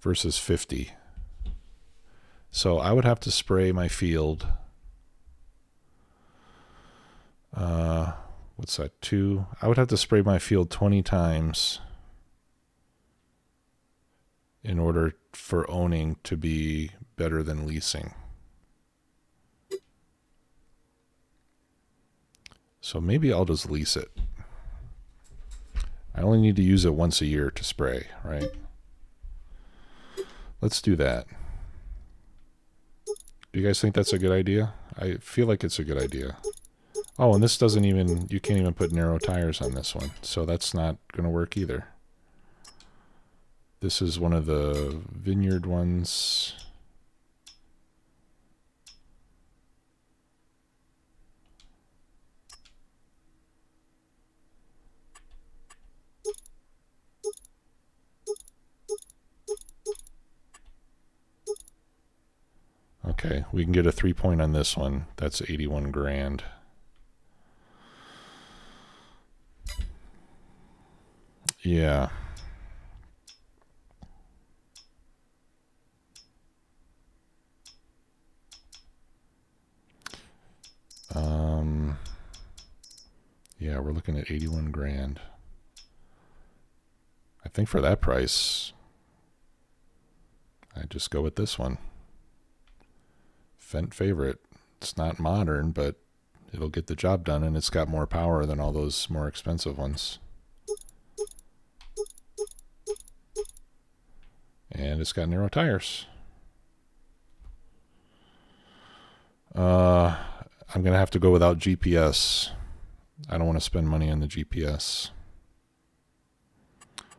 Versus 50. So I would have to spray my field. What's that? 2. I would have to spray my field 20 times in order for owning to be better than leasing. So maybe I'll just lease it. I only need to use it once a year to spray, right? Let's do that. Do you guys think that's a good idea? I feel like it's a good idea. Oh, and this doesn't even, you can't even put narrow tires on this one, so that's not going to work either. This is one of the vineyard ones. Okay, we can get a 3-point on this one. That's 81 grand. Yeah. Yeah, we're looking at 81 grand. I think for that price, I just go with this one. Fendt favorite. It's not modern, but it'll get the job done, and it's got more power than all those more expensive ones. And it's got narrow tires. I'm going to have to go without GPS. I don't want to spend money on the GPS.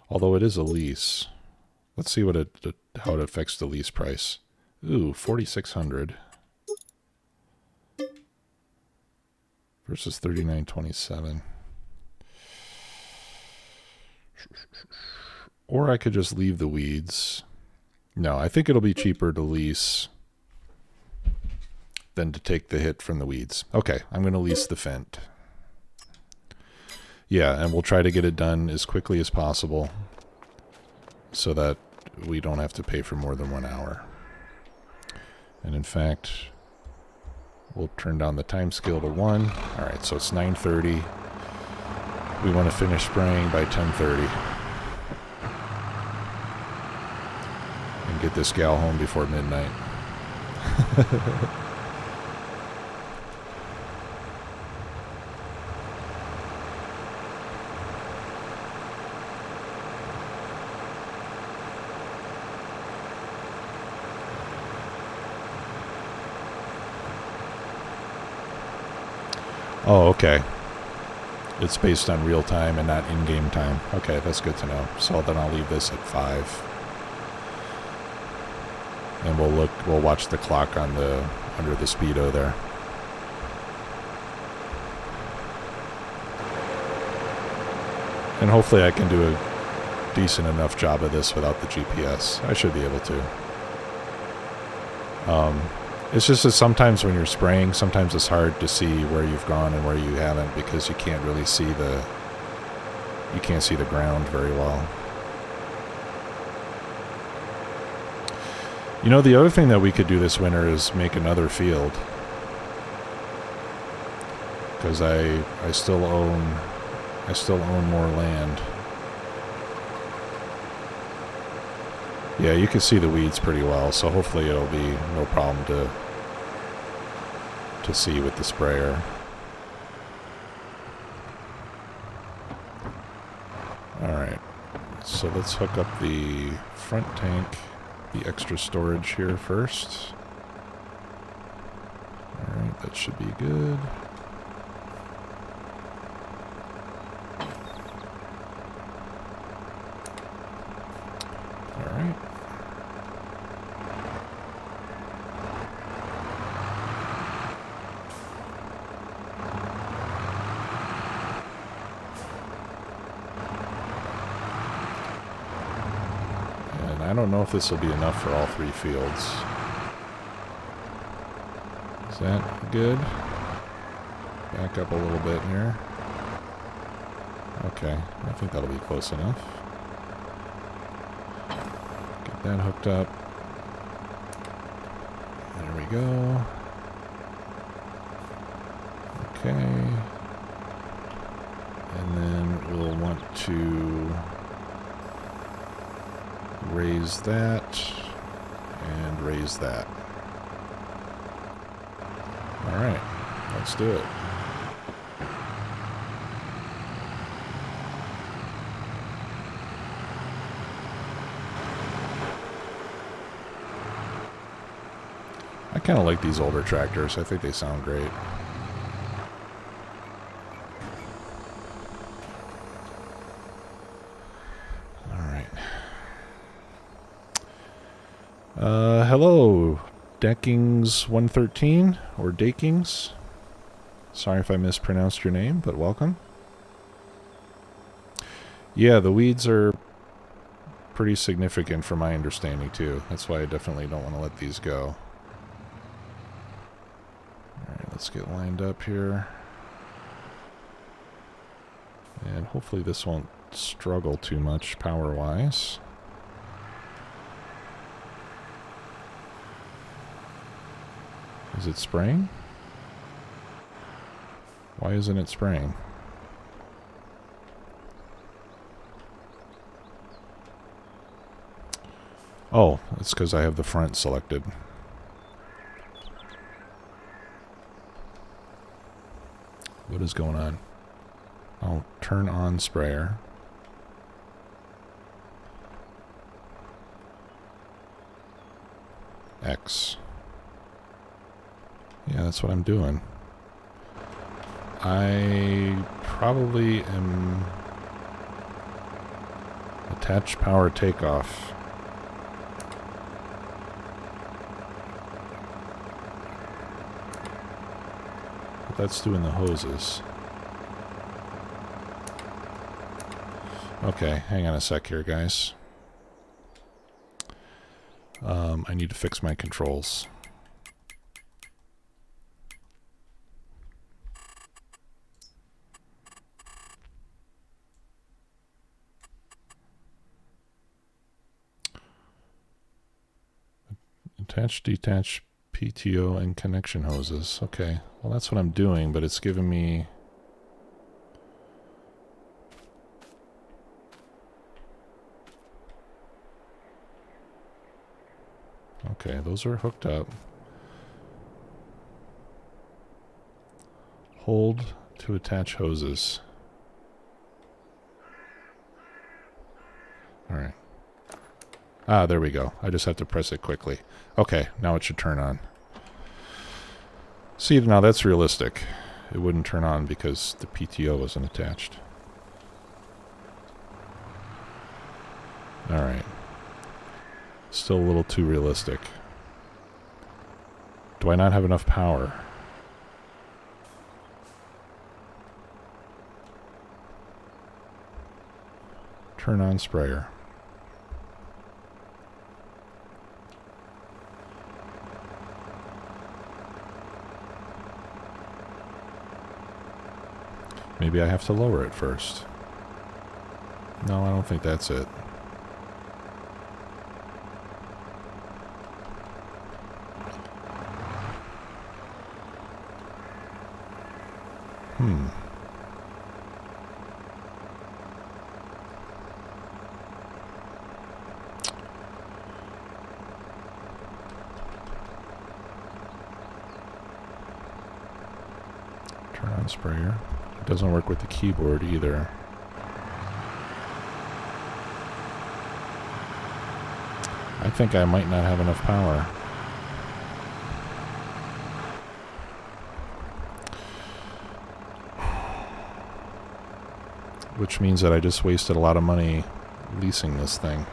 Although it is a lease. Let's see what how it affects the lease price. Ooh, 4,600 versus 39.27. Or I could just leave the weeds. No, I think it'll be cheaper to lease than to take the hit from the weeds. Okay, I'm going to lease the Fendt. Yeah, and we'll try to get it done as quickly as possible so that we don't have to pay for more than 1 hour. And in fact, we'll turn down the time scale to 1. All right, so it's 9:30. We want to finish spraying by 10:30. And get this gal home before midnight. Oh, okay. It's based on real time and not in-game time. Okay, that's good to know. So then I'll leave this at 5. And we'll watch the clock on under the speedo there. And hopefully I can do a decent enough job of this without the GPS. I should be able to. It's just that sometimes when you're spraying, sometimes it's hard to see where you've gone and where you haven't because you can't really see the ground very well. You know, the other thing that we could do this winter is make another field. Because I still own more land. Yeah, you can see the weeds pretty well, so hopefully it'll be no problem to see with the sprayer. Alright, so let's hook up the front tank, the extra storage here first. Alright, that should be good. Alright. And I don't know if this will be enough for all 3 fields. Is that good? Back up a little bit here. Okay, I think that'll be close enough. Get that hooked up. There we go. Okay. And then we'll want to raise that and raise that. Alright, let's do it. I kind of like these older tractors. I think they sound great. Alright. Hello, Deckings 113, or Dakings. Sorry if I mispronounced your name, but welcome. Yeah, the weeds are pretty significant from my understanding, too. That's why I definitely don't want to let these go. Alright, let's get lined up here. And hopefully this won't struggle too much power-wise. Is it spraying? Why isn't it spraying? Oh, it's because I have the front selected. What is going on? I'll turn on sprayer. X. Yeah, that's what I'm doing. I probably am attach power takeoff. But that's doing the hoses. Okay, hang on a sec here, guys. I need to fix my controls. Attach, detach, PTO, and connection hoses. Okay, well that's what I'm doing, but it's giving me... Okay, those are hooked up. Hold to attach hoses. Alright. Ah, there we go. I just have to press it quickly. Okay, now it should turn on. See, now that's realistic. It wouldn't turn on because the PTO wasn't attached. Alright. Still a little too realistic. Do I not have enough power? Turn on sprayer. Maybe I have to lower it first. No, I don't think that's it. Turn on sprayer. It doesn't work with the keyboard either. I think I might not have enough power. Which means that I just wasted a lot of money leasing this thing.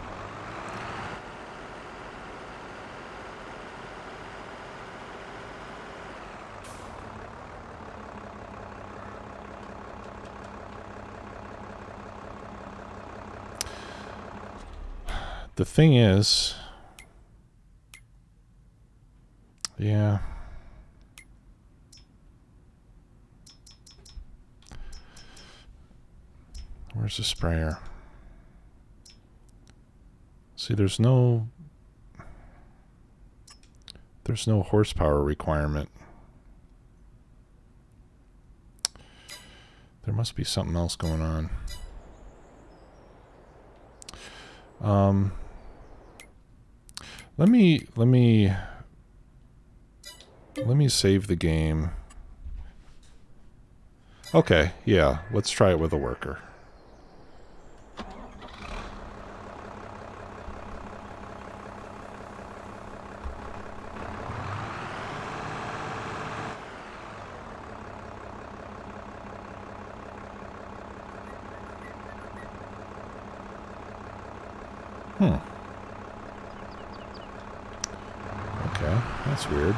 The thing is, yeah. Where's the sprayer? See, there's no horsepower requirement. There must be something else going on. Let me save the game. Okay, yeah, let's try it with a worker. Okay, that's weird.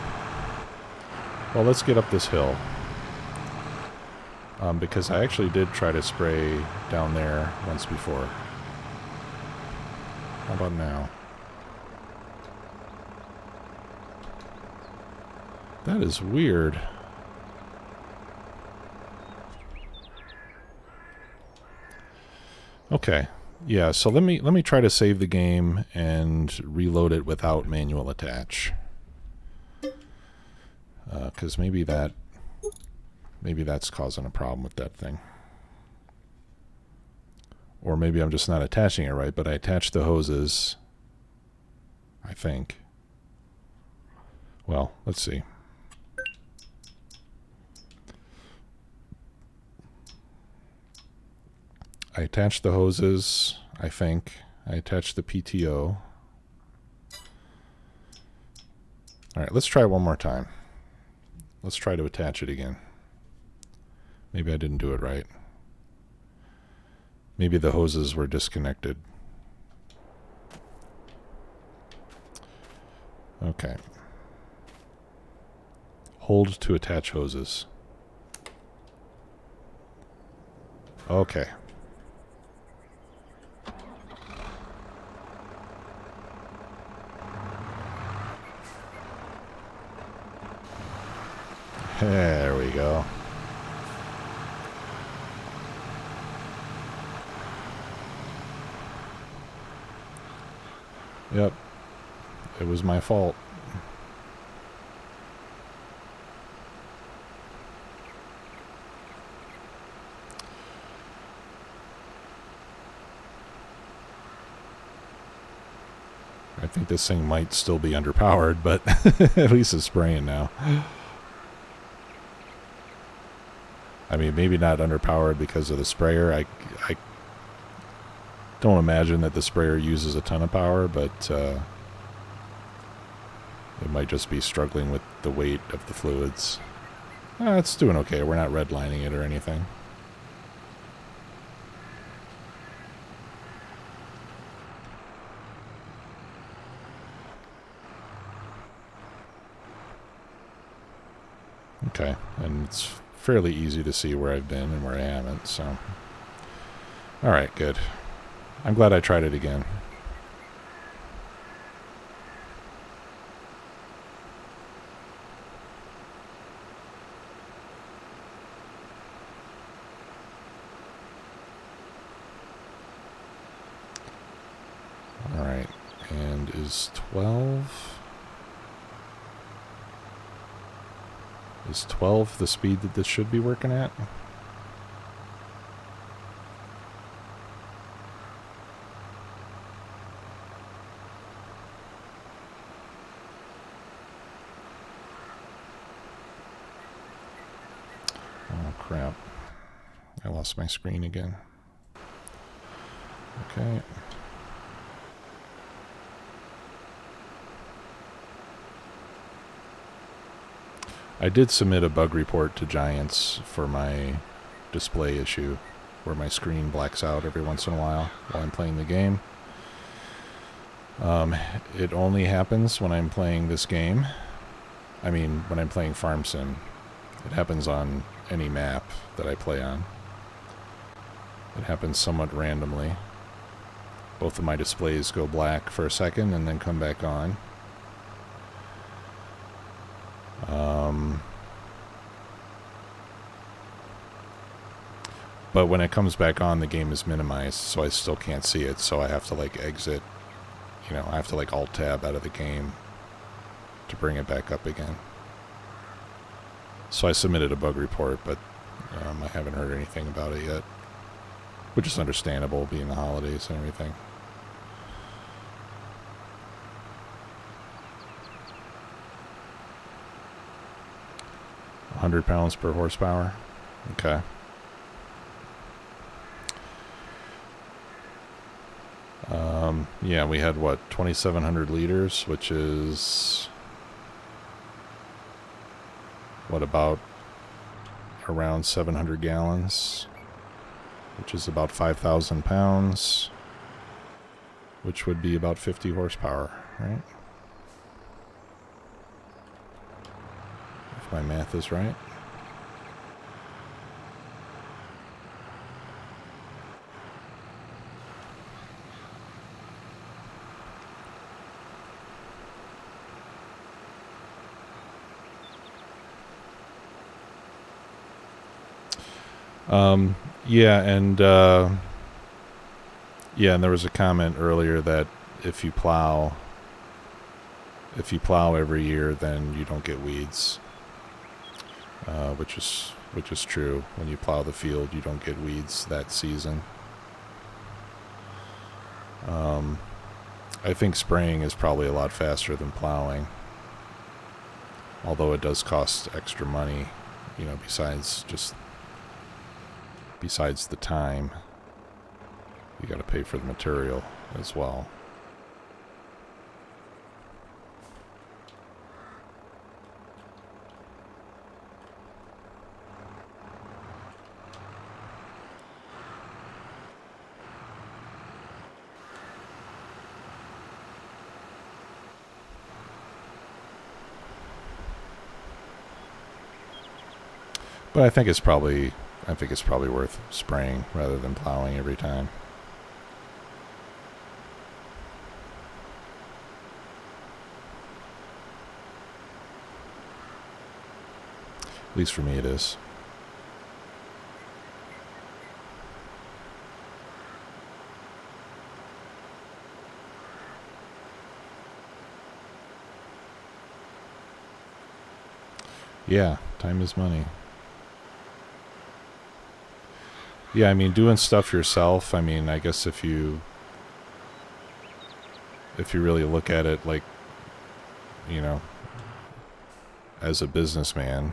Well, let's get up this hill. Because I actually did try to spray down there once before. How about now? That is weird. Okay. Yeah, so let me try to save the game and reload it without manual attach. Because maybe that's causing a problem with that thing. Or maybe I'm just not attaching it right, but I attached the hoses, I think. Well, let's see. I attached the hoses, I think. I attached the PTO. Alright, let's try one more time. Let's try to attach it again. Maybe I didn't do it right. Maybe the hoses were disconnected. Okay. Hold to attach hoses. Okay. There we go. Yep. It was my fault. I think this thing might still be underpowered, but at least it's spraying now. I mean, maybe not underpowered because of the sprayer. I don't imagine that the sprayer uses a ton of power, but it might just be struggling with the weight of the fluids. It's doing okay. We're not redlining it or anything. Okay, and it's fairly easy to see where I've been and where I haven't, so... Alright, good. I'm glad I tried it again. Alright, and is 12... Is 12 the speed that this should be working at? Oh crap. I lost my screen again. Okay. I did submit a bug report to Giants for my display issue, where my screen blacks out every once in a while I'm playing the game. It only happens when I'm playing this game. I mean, when I'm playing Farm Sim. It happens on any map that I play on. It happens somewhat randomly. Both of my displays go black for a second and then come back on. But when it comes back on, the game is minimized, so I still can't see it, so I have to, like, exit. You know, I have to, like, Alt-Tab out of the game to bring it back up again. So I submitted a bug report, but I haven't heard anything about it yet. Which is understandable, being the holidays and everything. £100 per horsepower. Okay. Yeah, we had, what, 2,700 liters, which is... What, about around 700 gallons, which is about 5,000 pounds, which would be about 50 horsepower, right? If my math is right. Yeah, and there was a comment earlier that if you plow every year, then you don't get weeds, which is true. When you plow the field, you don't get weeds that season. I think spraying is probably a lot faster than plowing, although it does cost extra money, you know, besides the time. You got to pay for the material as well. But I think it's probably worth spraying rather than plowing every time. At least for me it is. Yeah, time is money. Yeah, I mean, doing stuff yourself, I mean, I guess if you really look at it like, you know, as a businessman,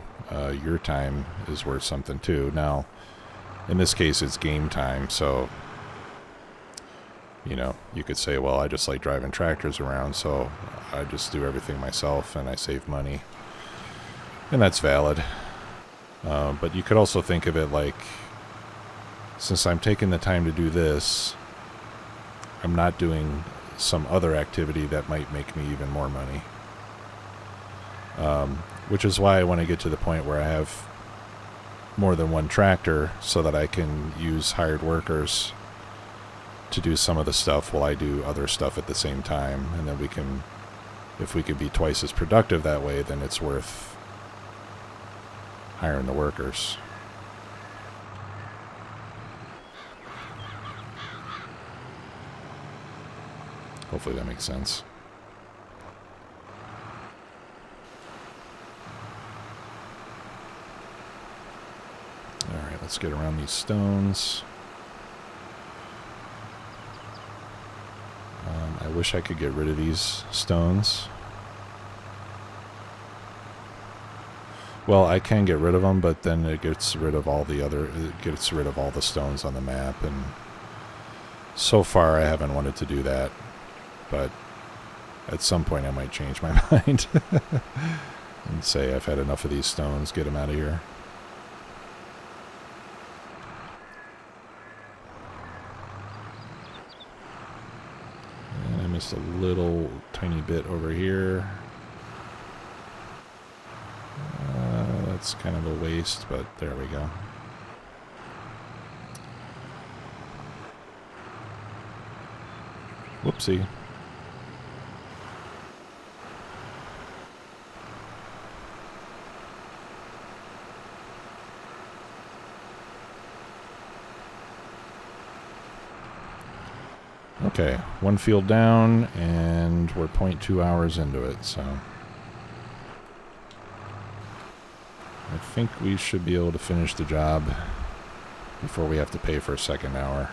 your time is worth something too. Now, in this case, it's game time, so, you know, you could say, well, I just like driving tractors around, so I just do everything myself and I save money. And that's valid. But you could also think of it like, since I'm taking the time to do this, I'm not doing some other activity that might make me even more money. Which is why I want to get to the point where I have more than one tractor so that I can use hired workers to do some of the stuff while I do other stuff at the same time. And then we can, if we could be twice as productive that way, then it's worth hiring the workers. Hopefully that makes sense. Alright, let's get around these stones. I wish I could get rid of these stones. Well, I can get rid of them, but then it gets rid of all the other, it gets rid of all the stones on the map, and so far I haven't wanted to do that, but at some point I might change my mind and say I've had enough of these stones, get them out of here. And I missed a little tiny bit over here. That's kind of a waste, but there we go. Whoopsie. Okay, one field down, and we're 0.2 hours into it, so I think we should be able to finish the job before we have to pay for a second hour.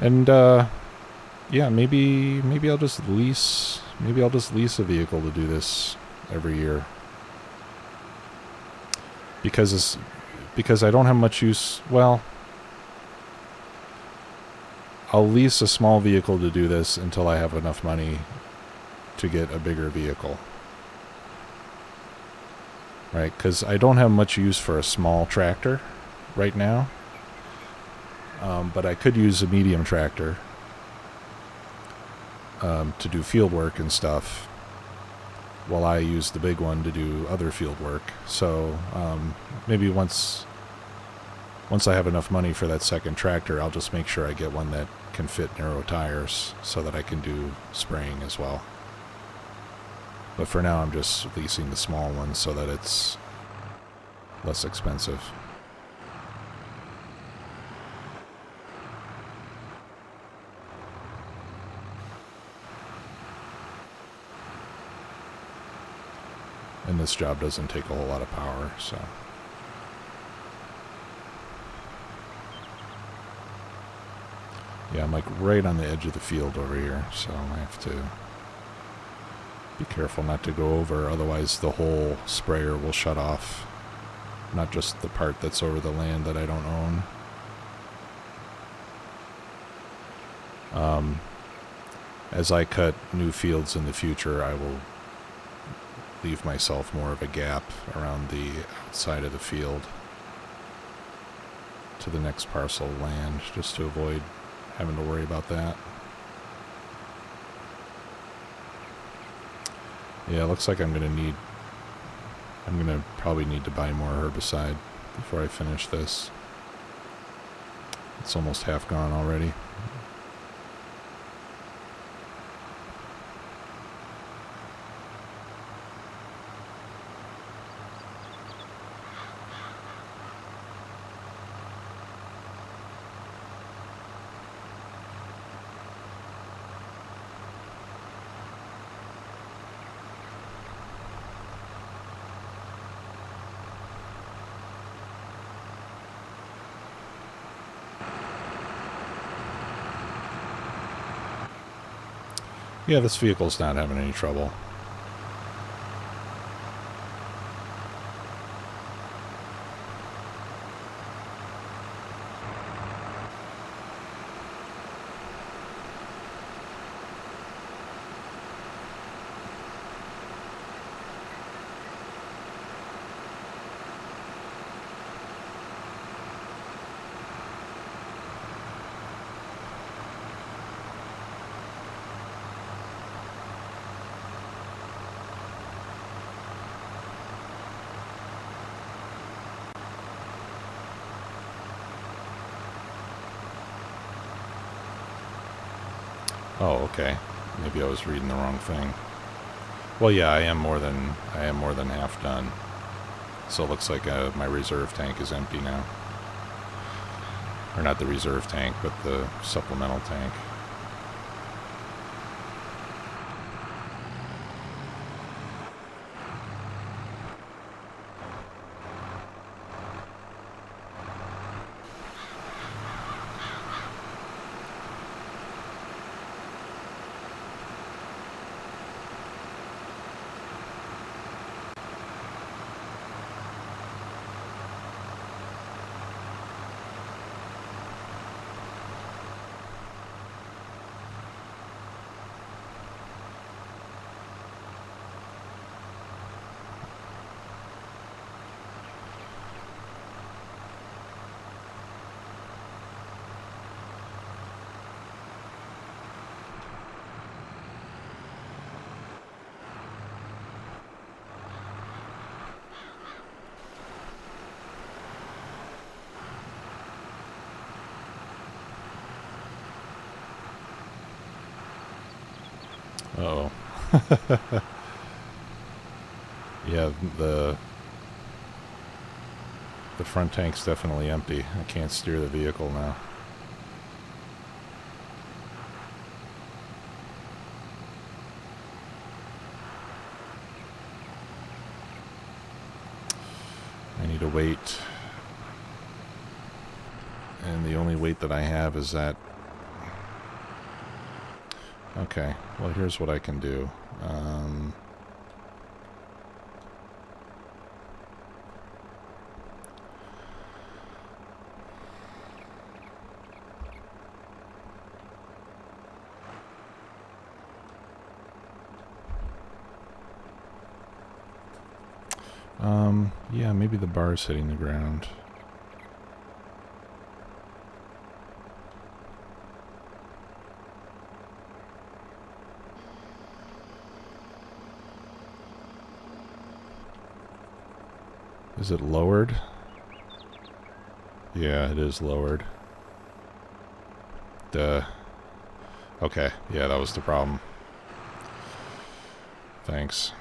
And yeah, maybe I'll just lease a vehicle to do this every year. Because I don't have much use. Well, I'll lease a small vehicle to do this until I have enough money to get a bigger vehicle. Right, because I don't have much use for a small tractor right now. But I could use a medium tractor to do field work and stuff, while I use the big one to do other field work. So maybe once I have enough money for that second tractor, I'll just make sure I get one that can fit narrow tires so that I can do spraying as well. But for now, I'm just leasing the small one so that it's less expensive. And this job doesn't take a whole lot of power, so. Yeah, I'm like right on the edge of the field over here, so I have to be careful not to go over, otherwise the whole sprayer will shut off. Not just the part that's over the land that I don't own. As I cut new fields in the future, I will leave myself more of a gap around the outside of the field to the next parcel of land, just to avoid having to worry about that. Yeah, it looks like I'm gonna probably need to buy more herbicide before I finish this. It's almost half gone already. Yeah, this vehicle's not having any trouble. Oh, okay. Maybe I was reading the wrong thing. Well, yeah, I am more than half done. So it looks like my reserve tank is empty now. Or not the reserve tank, but the supplemental tank. Uh-oh. Yeah, the front tank's definitely empty. I can't steer the vehicle now. I need a weight. And the only weight that I have is that. Okay, well here's what I can do. Yeah, maybe the bar's hitting the ground. Is it lowered? Yeah, it is lowered. Duh. Okay, yeah, that was the problem. Thanks.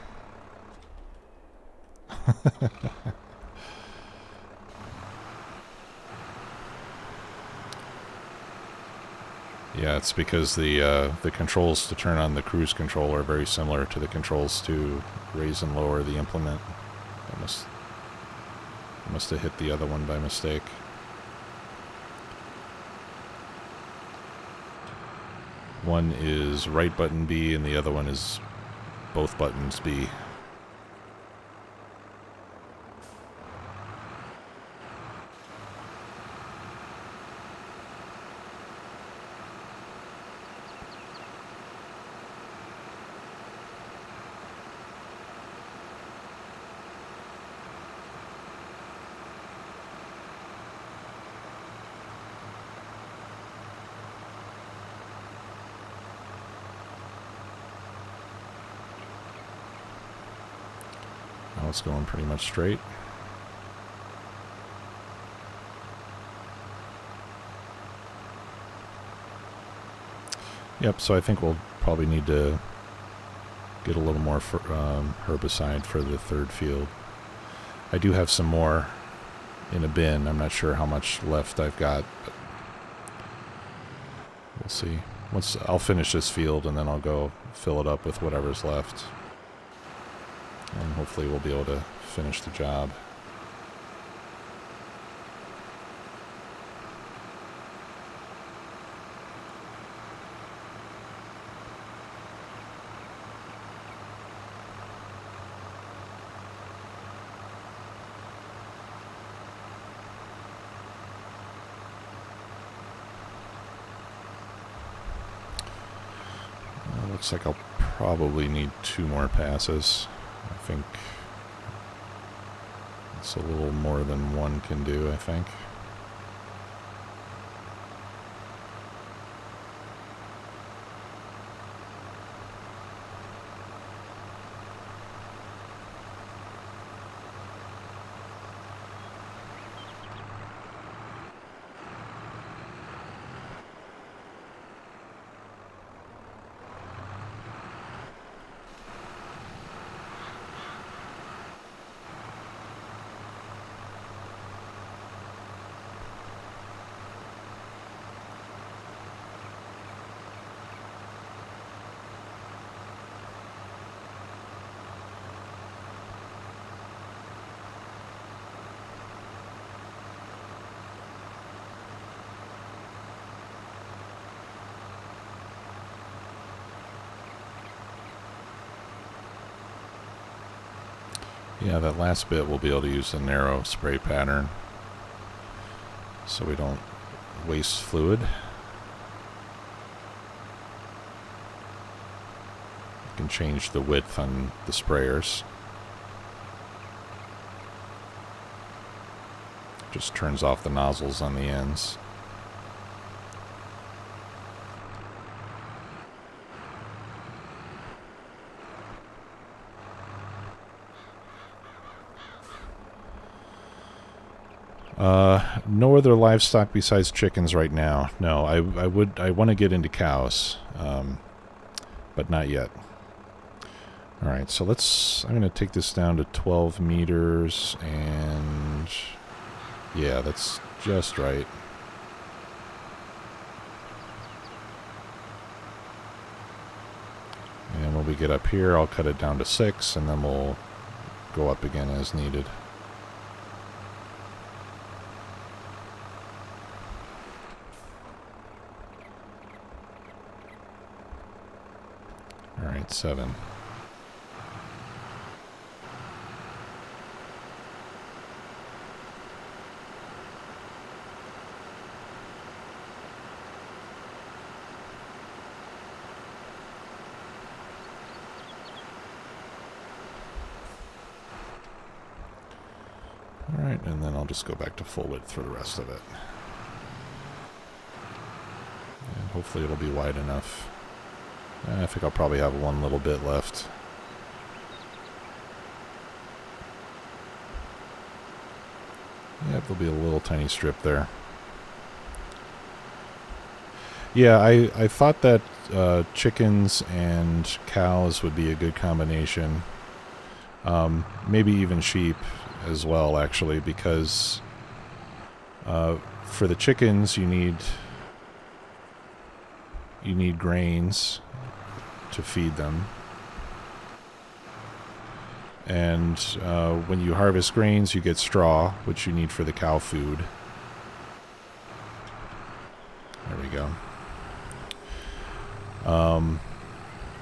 Yeah, it's because the controls to turn on the cruise control are very similar to the controls to raise and lower the implement. I must have hit the other one by mistake. One is right button B and the other one is both buttons B. Now it's going pretty much straight. Yep, so I think we'll probably need to get a little more herbicide for the third field. I do have some more in a bin. I'm not sure how much left I've got, but we'll see. Once I'll finish this field and then I'll go fill it up with whatever's left. And hopefully we'll be able to finish the job. Looks like I'll probably need 2 more passes. I think it's a little more than one can do, I think. Yeah, that last bit we'll be able to use the narrow spray pattern so we don't waste fluid. You can change the width on the sprayers. Just turns off the nozzles on the ends. No other livestock besides chickens right now. No, I want to get into cows, but not yet. All right, so I'm going to take this down to 12 meters, and yeah, that's just right. And when we get up here, I'll cut it down to 6, and then we'll go up again as needed. All right, 7. Alright, and then I'll just go back to full width for the rest of it. And hopefully it'll be wide enough. I think I'll probably have one little bit left. Yep, there'll be a little tiny strip there. Yeah, I thought that chickens and cows would be a good combination. Maybe even sheep as well, actually, because for the chickens you need grains to feed them, and when you harvest grains you get straw, which you need for the cow food. There we go.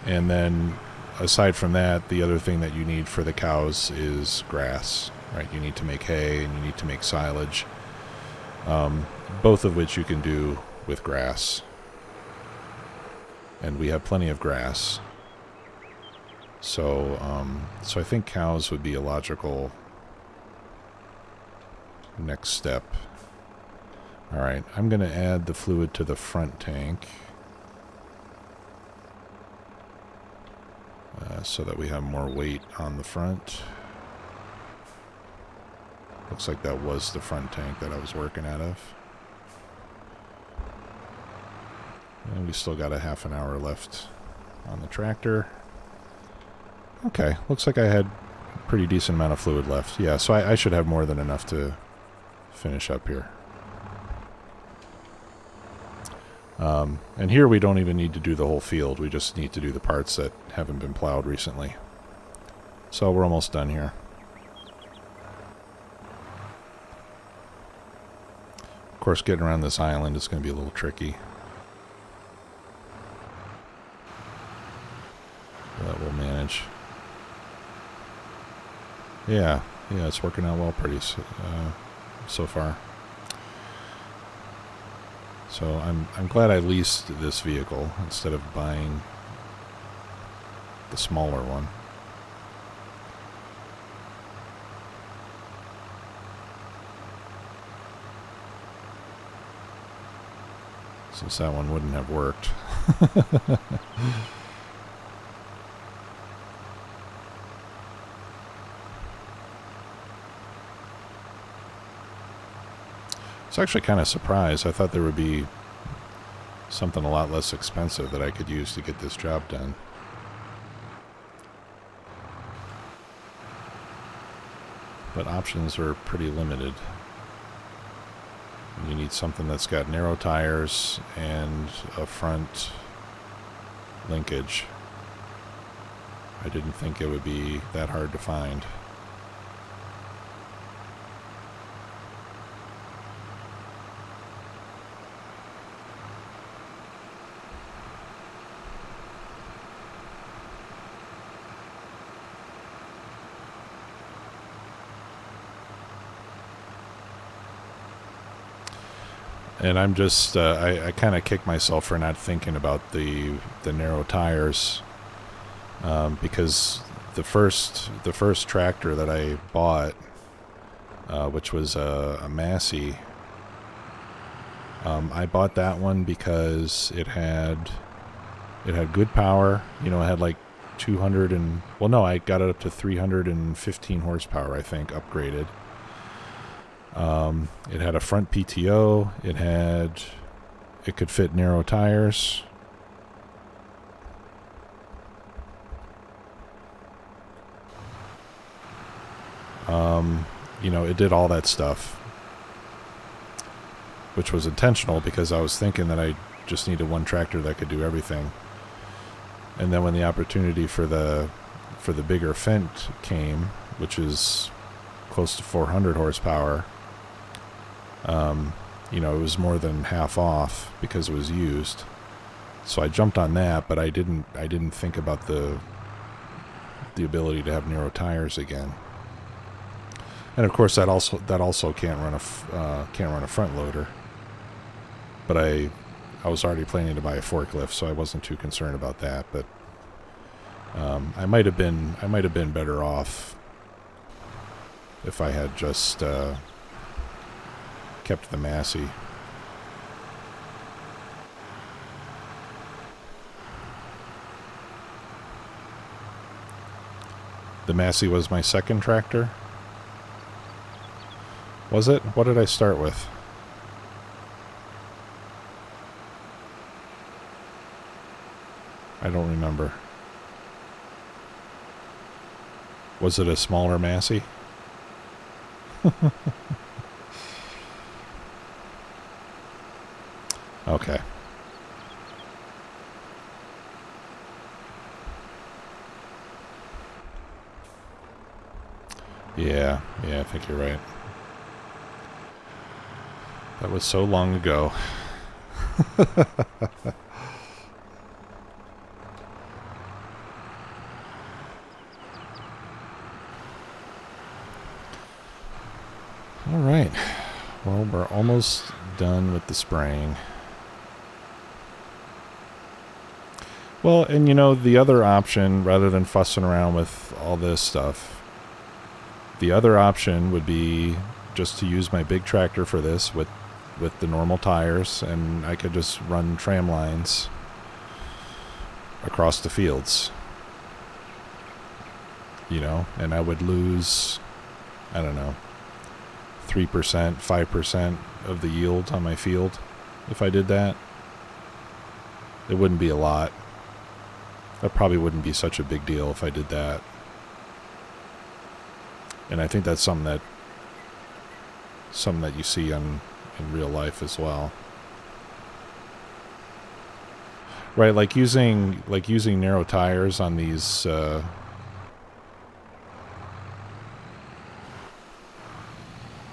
And then aside from that, the other thing that you need for the cows is grass, right? You need to make hay and you need to make silage, both of which you can do with grass. And we have plenty of grass. So I think cows would be a logical next step. All right, I'm going to add the fluid to the front tank. So that we have more weight on the front. Looks like that was the front tank that I was working out of. And we still got a half an hour left on the tractor. Okay, looks like I had a pretty decent amount of fluid left. Yeah, so I should have more than enough to finish up here. And here we don't even need to do the whole field. We just need to do the parts that haven't been plowed recently. So we're almost done here. Of course, getting around this island is going to be a little tricky. That we'll manage. Yeah, it's working out well pretty so far. So I'm glad I leased this vehicle instead of buying the smaller one. Since that one wouldn't have worked. I was actually kind of surprised. I thought there would be something a lot less expensive that I could use to get this job done. But options are pretty limited. You need something that's got narrow tires and a front linkage. I didn't think it would be that hard to find. And I'm just I kind of kick myself for not thinking about the narrow tires, because the first tractor that I bought, which was a Massey, I bought that one because it had good power. You know, it had like 200 and, well, no, I got it up to 315 horsepower, I think, upgraded. It had a front PTO. It could fit narrow tires. You know, it did all that stuff, which was intentional because I was thinking that I just needed one tractor that could do everything. And then when the opportunity for the bigger Fendt came, which is close to 400 horsepower, you know, it was more than half off because it was used. So I jumped on that, but I didn't think about the ability to have narrow tires again. And of course, that also can't run a front loader. But I was already planning to buy a forklift, so I wasn't too concerned about that. But I might have been better off if I had just kept the Massey. The Massey was my second tractor. Was it? What did I start with? I don't remember. Was it a smaller Massey? Okay. Yeah, I think you're right. That was so long ago. All right. Well, we're almost done with the spraying. Well, and you know, the other option, rather than fussing around with all this stuff, the other option would be just to use my big tractor for this with the normal tires, and I could just run tram lines across the fields. You know, and I would lose, I don't know, 3%, 5% of the yield on my field if I did that. It wouldn't be a lot. That probably wouldn't be such a big deal if I did that. And I think that's something that you see in real life as well. Right, like using narrow tires on these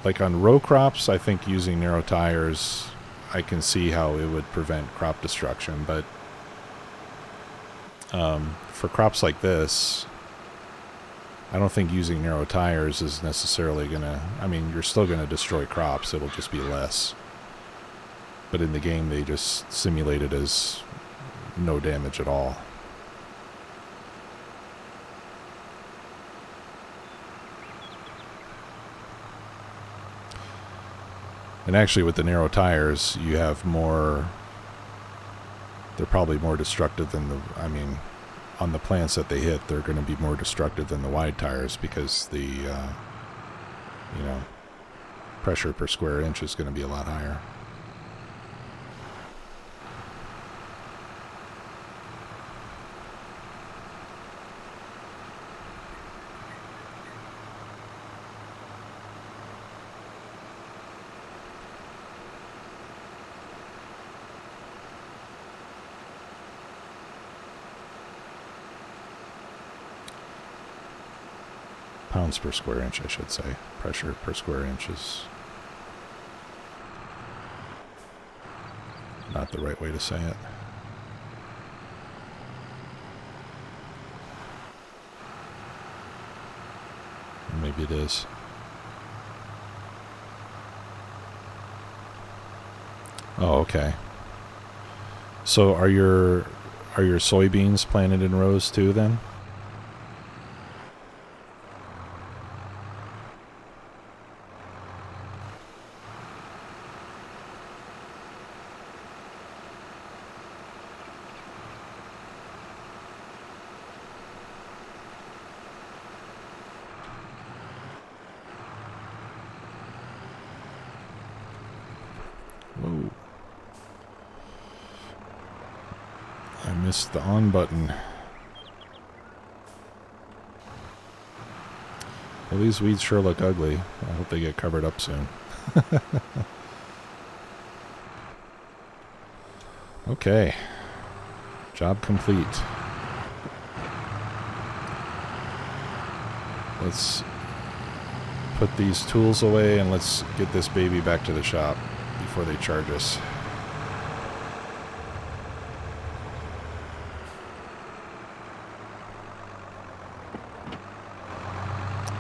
like on row crops, I think using narrow tires, I can see how it would prevent crop destruction, but for crops like this, I don't think using narrow tires is necessarily gonna, I mean, you're still gonna destroy crops, it'll just be less. But in the game, they just simulate it as no damage at all. And actually with the narrow tires, you have more, they're probably more destructive than the, I mean, on the plants that they hit, they're going to be more destructive than the wide tires because the, you know, pressure per square inch is going to be a lot higher. Pounds per square inch, I should say. Pressure per square inch is not the right way to say it. Maybe it is. Oh, okay. So are your soybeans planted in rows too then? Whoa. I missed the on button. Well, these weeds sure look ugly. I hope they get covered up soon. Okay. Job complete. Let's put these tools away and let's get this baby back to the shop before they charge us.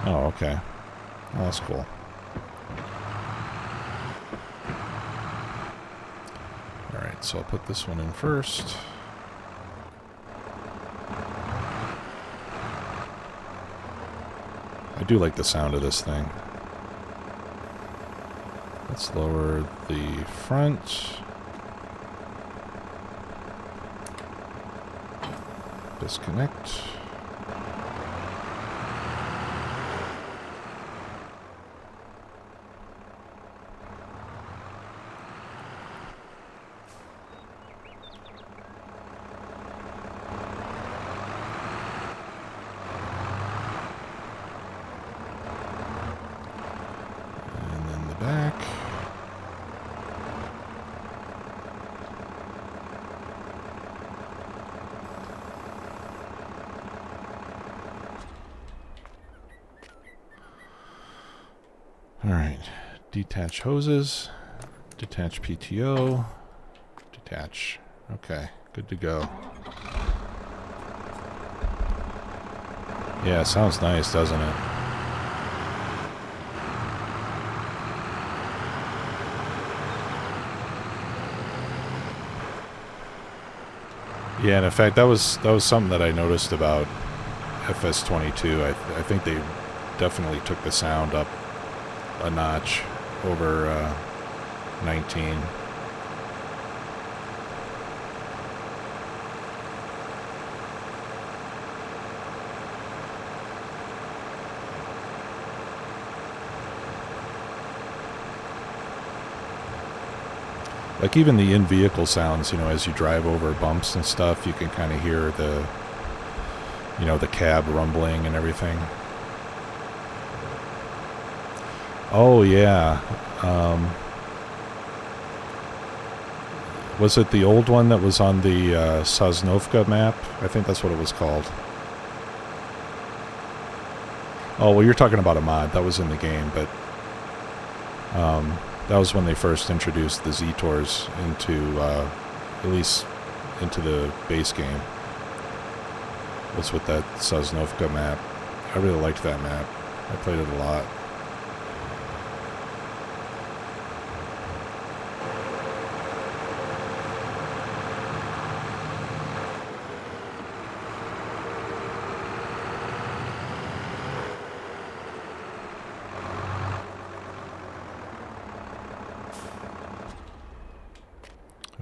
Oh, okay. Oh, that's cool. Alright, so I'll put this one in first. I do like the sound of this thing. Let's lower the front. Disconnect. Back. All right, detach hoses, detach PTO, detach. Okay, good to go. Yeah, sounds nice, doesn't it? Yeah, and in fact, that was something that I noticed about FS22. I think they definitely took the sound up a notch over 19. Like even the in-vehicle sounds, you know, as you drive over bumps and stuff, you can kind of hear the, you know, the cab rumbling and everything. Oh, yeah. Was it the old one that was on the Sosnovka map? I think that's what it was called. Oh, well, you're talking about a mod. That was in the game, but that was when they first introduced the Z-Tours into, at least into the base game. Was with that Sosnovka map. I really liked that map. I played it a lot.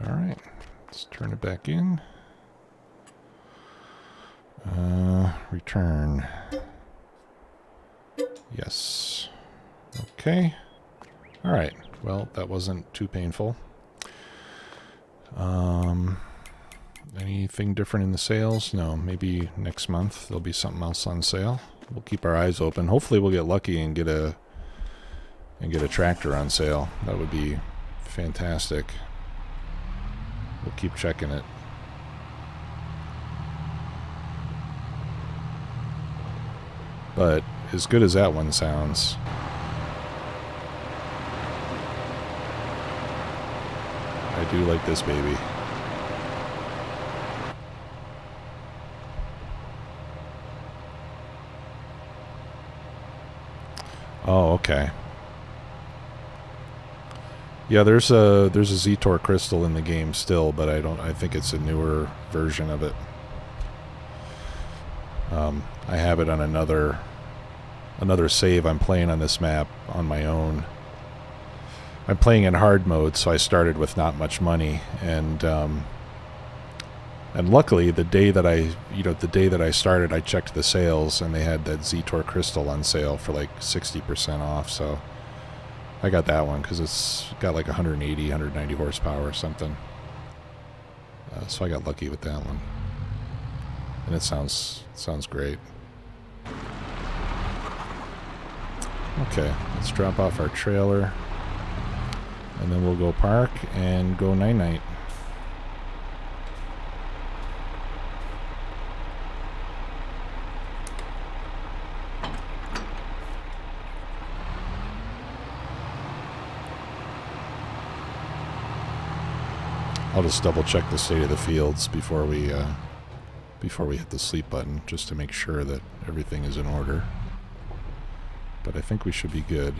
Alright, let's turn it back in. Return. Yes. Okay. Alright, well, that wasn't too painful. Anything different in the sales? No, maybe next month there'll be something else on sale. We'll keep our eyes open. Hopefully we'll get lucky and get a tractor on sale. That would be fantastic. We'll keep checking it. But as good as that one sounds, I do like this baby. Oh, okay. Yeah, there's a Zetor crystal in the game still, but I think it's a newer version of it. I have it on another save. I'm playing on this map on my own. I'm playing in hard mode, so I started with not much money, and luckily the day that I started, I checked the sales, and they had that Zetor crystal on sale for like 60% off. So I got that one because it's got like 180, 190 horsepower or something. So I got lucky with that one, and it sounds great. Okay, let's drop off our trailer, and then we'll go park and go night-night. I'll just double-check the state of the fields before we hit the sleep button, just to make sure that everything is in order. But I think we should be good.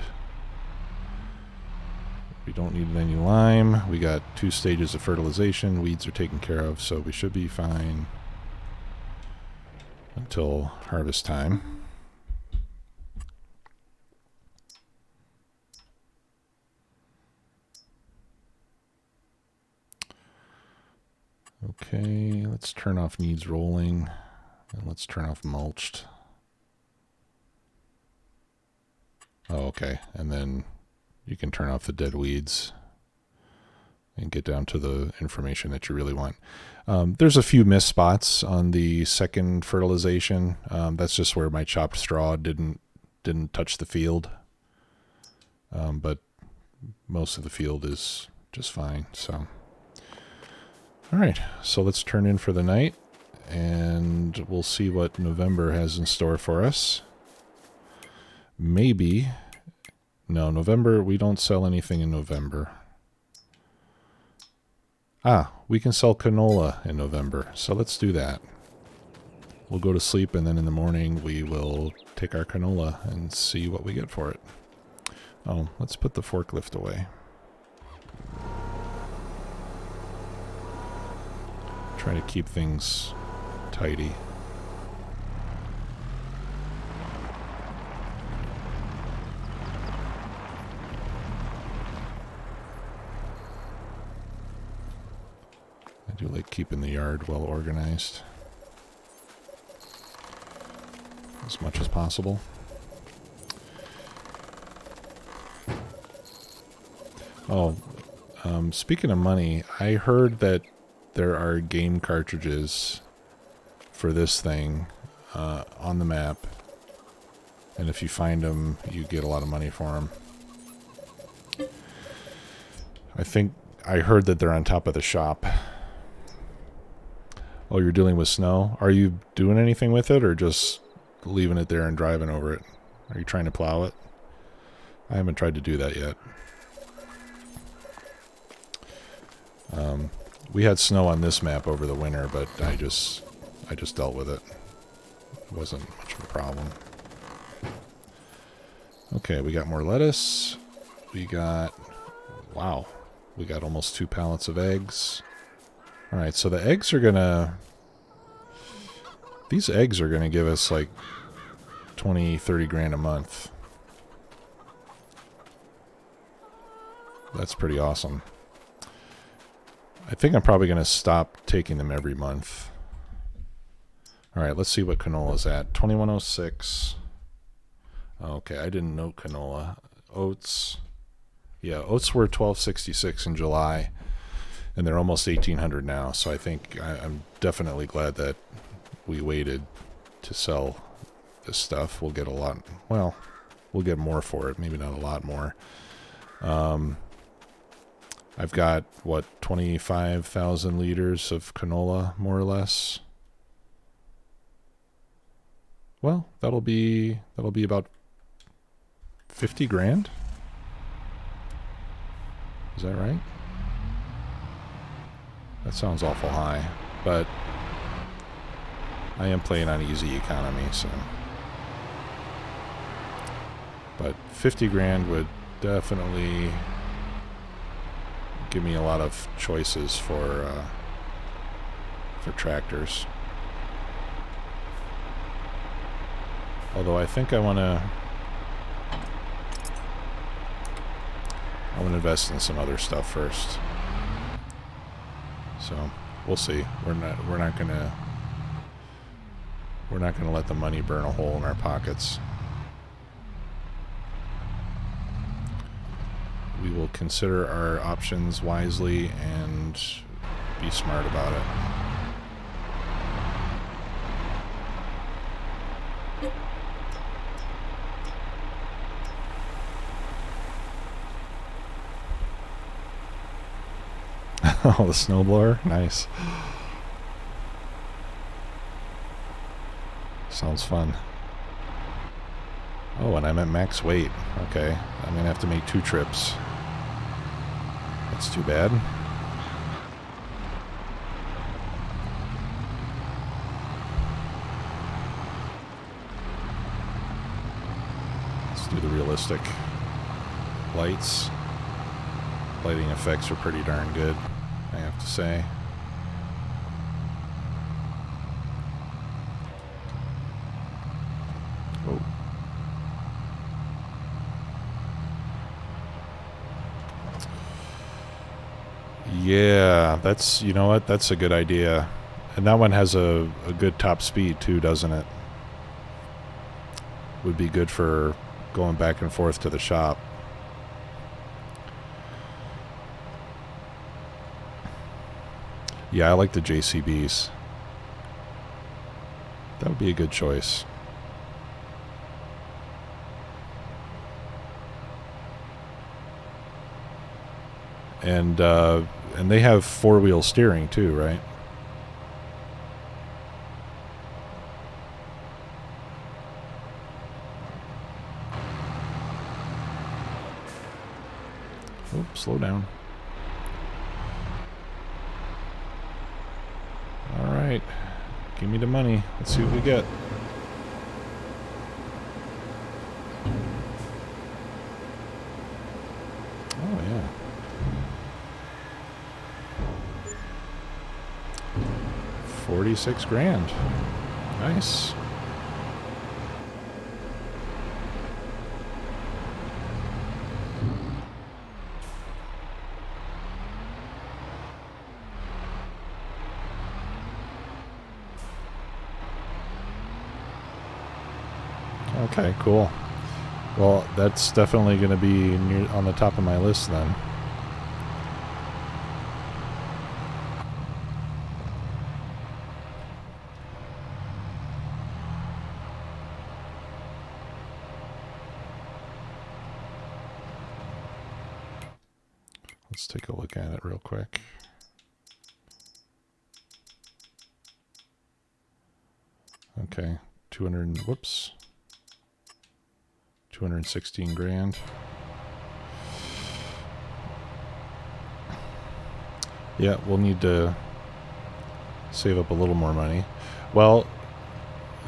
We don't need any lime. We got 2 stages of fertilization. Weeds are taken care of, so we should be fine until harvest time. Okay, let's turn off needs rolling, and let's turn off mulched. Oh, okay, and then you can turn off the dead weeds and get down to the information that you really want. There's a few missed spots on the second fertilization. That's just where my chopped straw didn't touch the field. But most of the field is just fine. So, all right, so let's turn in for the night, and we'll see what November has in store for us. Maybe. No, November, we don't sell anything in November. We can sell canola in November, so let's do that. We'll go to sleep, and then in the morning we will take our canola and see what we get for it. Oh, let's put the forklift away. Try to keep things tidy. I do like keeping the yard well organized as much as possible. Oh, speaking of money, I heard that there are game cartridges for this thing on the map, and if you find them, you get a lot of money for them. I heard that they're on top of the shop. Oh, you're dealing with snow? Are you doing anything with it, or just leaving it there and driving over it? Are you trying to plow it? I haven't tried to do that yet. We had snow on this map over the winter, but I just dealt with it. It wasn't much of a problem. Okay, we got more lettuce. We got almost 2 pallets of eggs. Alright, so the eggs are gonna... These eggs are gonna give us like 20, 30 grand a month. That's pretty awesome. I think I'm probably gonna stop taking them every month. Alright, let's see what canola's at. 2106. Okay, I didn't note canola. Oats. Yeah, oats were 1266 in July, and they're almost 1800 now, so I think I'm definitely glad that we waited to sell this stuff. We'll get a lot, well, we'll get more for it, maybe not a lot more. I've got, what, 25,000 liters of canola, more or less. Well, that'll be about 50 grand. Is that right? That sounds awful high, but I am playing on easy economy, so. But 50 grand would definitely give me a lot of choices for tractors. Although I think I want to invest in some other stuff first. So we'll see. We're not gonna let the money burn a hole in our pockets. We will consider our options wisely and be smart about it. Oh, the snowblower? Nice. Sounds fun. Oh, and I'm at max weight. Okay, I'm gonna have to make 2 trips. That's too bad. Let's do the realistic lights. Lighting effects are pretty darn good, I have to say. Oh. Yeah, that's, you know what, that's a good idea. And that one has a good top speed too, doesn't it? Would be good for going back and forth to the shop. Yeah, I like the JCBs. That would be a good choice. And they have 4-wheel steering too, right? Oh, slow down. All right, give me the money. Let's see what we get. Oh yeah. $46 grand. Nice. Okay, cool. Well, that's definitely going to be on the top of my list then. Let's take a look at it real quick. Okay, 216 grand. Yeah, we'll need to save up a little more money. Well,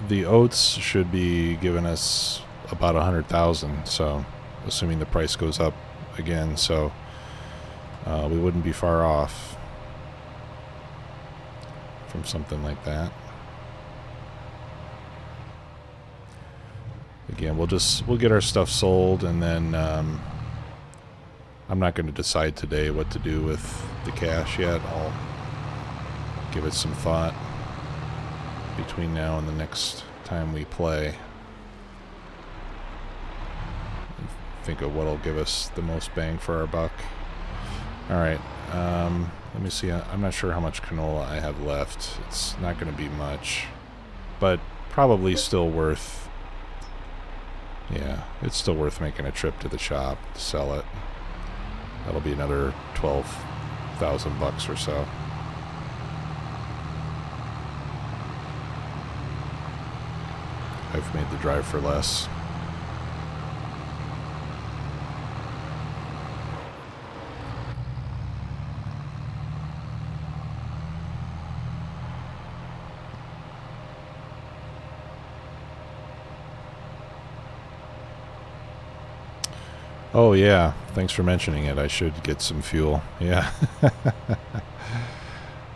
the oats should be giving us about 100,000, so assuming the price goes up again, so we wouldn't be far off from something like that. Again, we'll get our stuff sold, and then I'm not going to decide today what to do with the cash yet. I'll give it some thought between now and the next time we play. Think of what'll give us the most bang for our buck. All right, let me see. I'm not sure how much canola I have left. It's not going to be much, but probably still worth. Yeah, it's still worth making a trip to the shop to sell it. That'll be another 12,000 bucks or so. I've made the drive for less. Oh yeah, thanks for mentioning it. I should get some fuel. Yeah.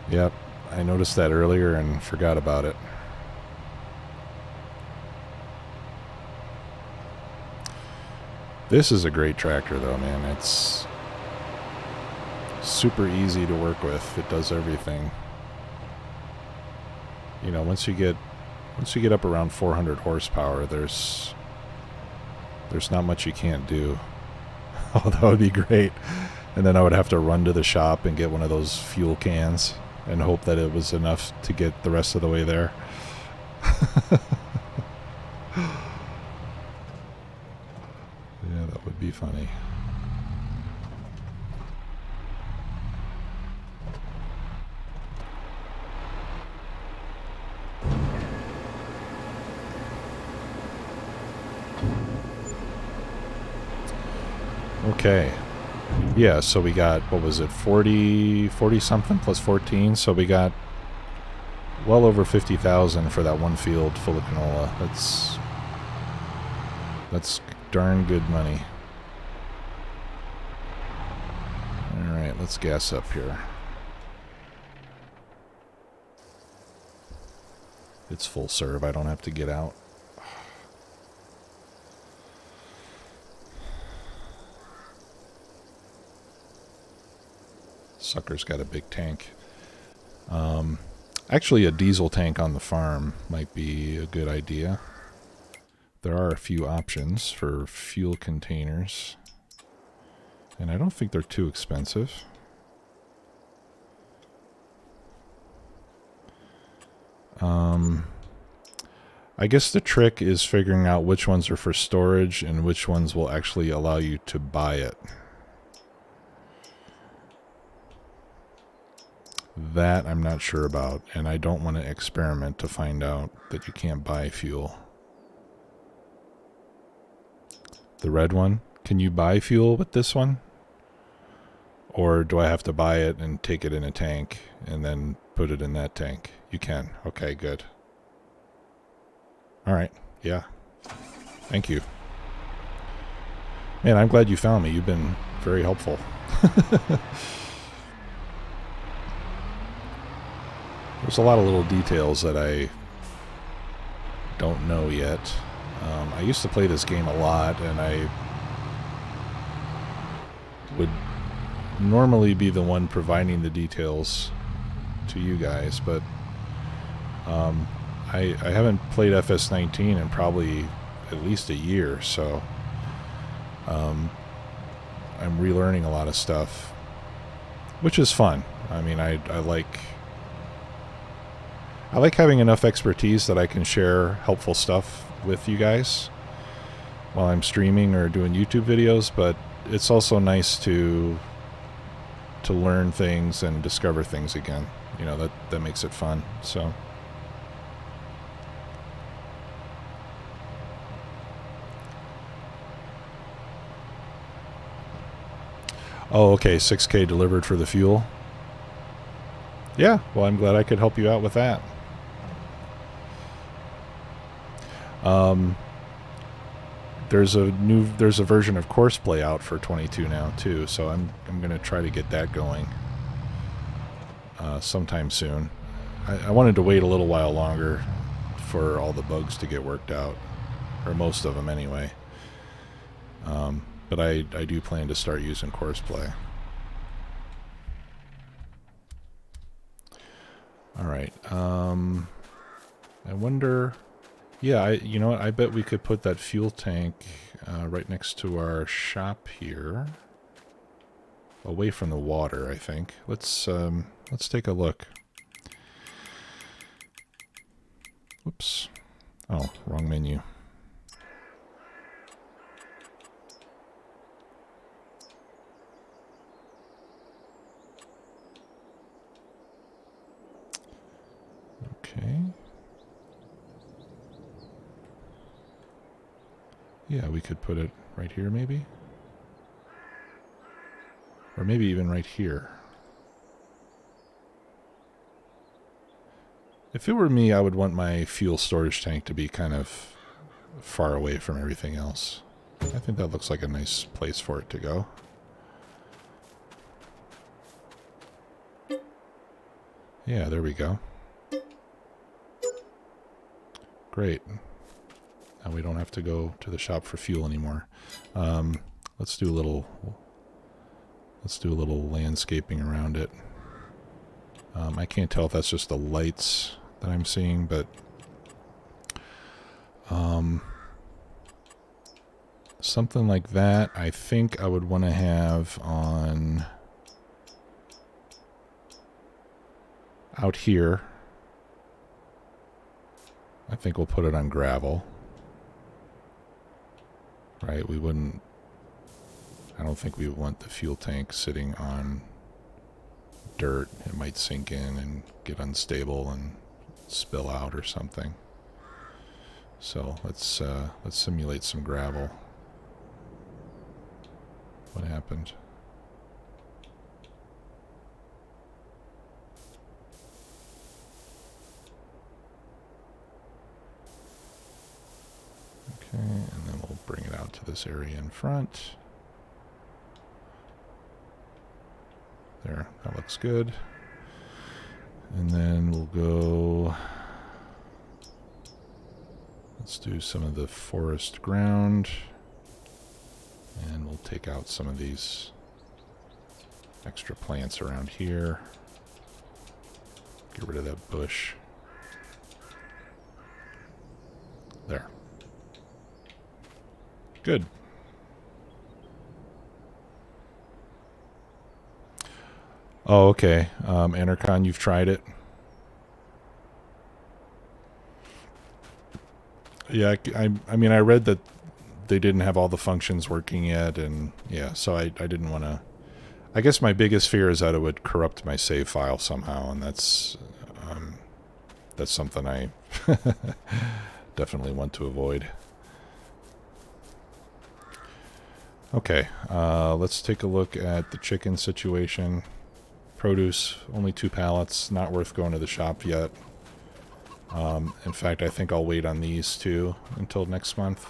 Yep, I noticed that earlier and forgot about it. This is a great tractor though, man. It's super easy to work with. It does everything. You know, once you get up around 400 horsepower, there's not much you can't do. Oh, that would be great. And then I would have to run to the shop and get one of those fuel cans and hope that it was enough to get the rest of the way there. Yeah, that would be funny. Okay. Yeah, so we got, what was it, 40 something plus 14, so we got well over 50,000 for that one field full of canola. That's darn good money. Alright, let's gas up here. It's full serve, I don't have to get out. Sucker's got a big tank. Actually, a diesel tank on the farm might be a good idea. There are a few options for fuel containers, and I don't think they're too expensive. I guess the trick is figuring out which ones are for storage and which ones will actually allow you to buy it. That I'm not sure about, and I don't want to experiment to find out that you can't buy fuel. The red one, can you buy fuel with this one? Or do I have to buy it and take it in a tank and then put it in that tank? You can. Okay, good. Alright, yeah. Thank you. Man, I'm glad you found me. You've been very helpful. There's a lot of little details that I don't know yet. I used to play this game a lot, and I would normally be the one providing the details to you guys, but I haven't played FS19 in probably at least a year, so I'm relearning a lot of stuff, which is fun. I mean, I like having enough expertise that I can share helpful stuff with you guys while I'm streaming or doing YouTube videos, but it's also nice to learn things and discover things again. You know, that makes it fun. So oh, okay, 6K delivered for the fuel. Yeah, well, I'm glad I could help you out with that. There's a version of Courseplay out for 22 now too, so I'm gonna try to get that going sometime soon. I wanted to wait a little while longer for all the bugs to get worked out, or most of them anyway. But I do plan to start using Courseplay. All right. I wonder. Yeah, you know what? I bet we could put that fuel tank right next to our shop here, away from the water. I think. Let's take a look. Whoops. Oh, wrong menu. Okay. Yeah, we could put it right here, maybe? Or maybe even right here. If it were me, I would want my fuel storage tank to be kind of far away from everything else. I think that looks like a nice place for it to go. Yeah, there we go. Great. Now we don't have to go to the shop for fuel anymore. Let's do a little landscaping around it. I can't tell if that's just the lights that I'm seeing, but something like that I think I would want to have on out here. I think we'll put it on gravel. Right, we wouldn't... I don't think we would want the fuel tank sitting on dirt. It might sink in and get unstable and spill out or something. So let's simulate some gravel. What happened? Okay, and then we'll bring it out to this area in front. There, that looks good. And then we'll go... Let's do some of the forest ground. And we'll take out some of these extra plants around here. Get rid of that bush. There. Good. Oh, okay. Enercon, you've tried it? Yeah, I mean, I read that they didn't have all the functions working yet, and yeah, so I didn't want to... I guess my biggest fear is that it would corrupt my save file somehow, and that's something I definitely want to avoid. Okay, let's take a look at the chicken situation. Produce, only 2 pallets, not worth going to the shop yet. In fact, I think I'll wait on these 2 until next month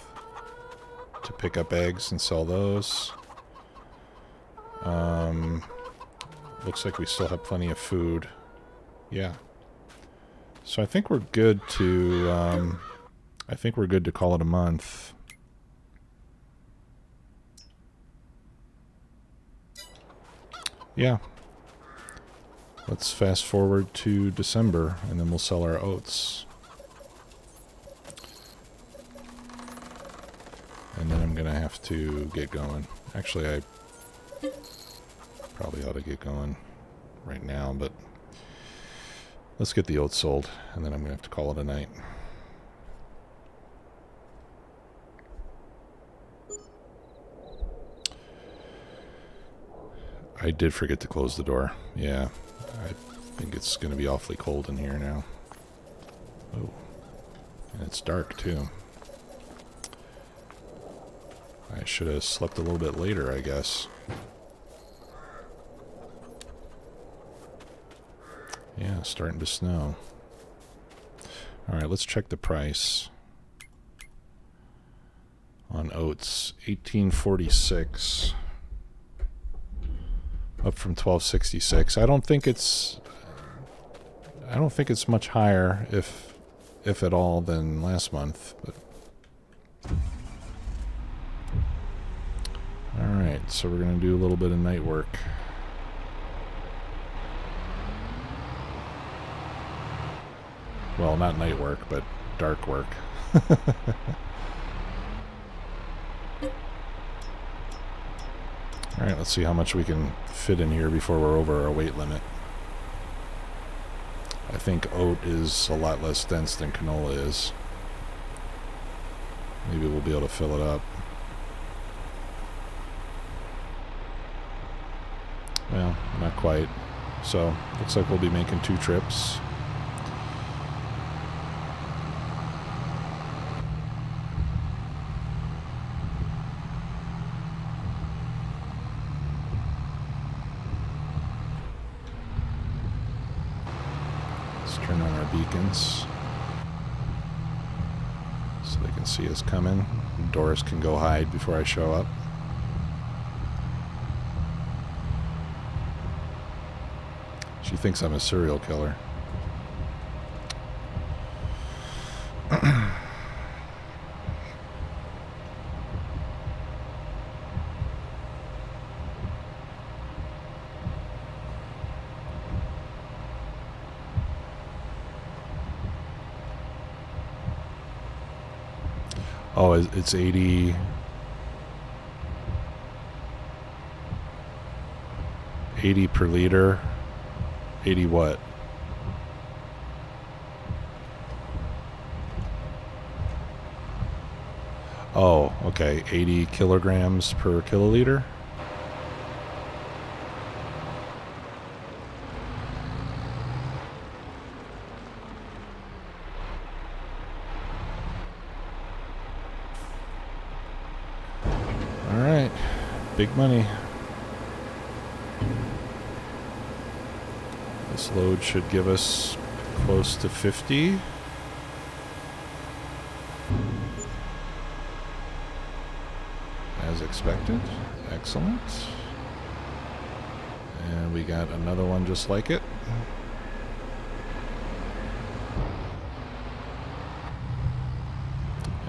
to pick up eggs and sell those. Looks like we still have plenty of food. Yeah. So I think we're good to, call it a month. Yeah. Let's fast forward to December, and then we'll sell our oats. And then I'm going to have to get going. Actually, I probably ought to get going right now, but let's get the oats sold, and then I'm going to have to call it a night. I did forget to close the door. Yeah. I think it's going to be awfully cold in here now. Oh. And it's dark, too. I should have slept a little bit later, I guess. Yeah, starting to snow. Alright, let's check the price. On oats, $18.46. Up from $12.66. I don't think it's much higher, if at all, than last month. But all right, so we're gonna do a little bit of night work. Well, not night work, but dark work. Alright, let's see how much we can fit in here before we're over our weight limit. I think oat is a lot less dense than canola is. Maybe we'll be able to fill it up. Well, not quite. So, looks like we'll be making 2 trips. Turn on our beacons so they can see us coming. Doris can go hide before I show up. She thinks I'm a serial killer. Oh, it's 80... 80 per liter. 80 what? Oh, okay. 80 kilograms per kiloliter? Alright. Big money. This load should give us close to 50. As expected. Excellent. And we got another one just like it.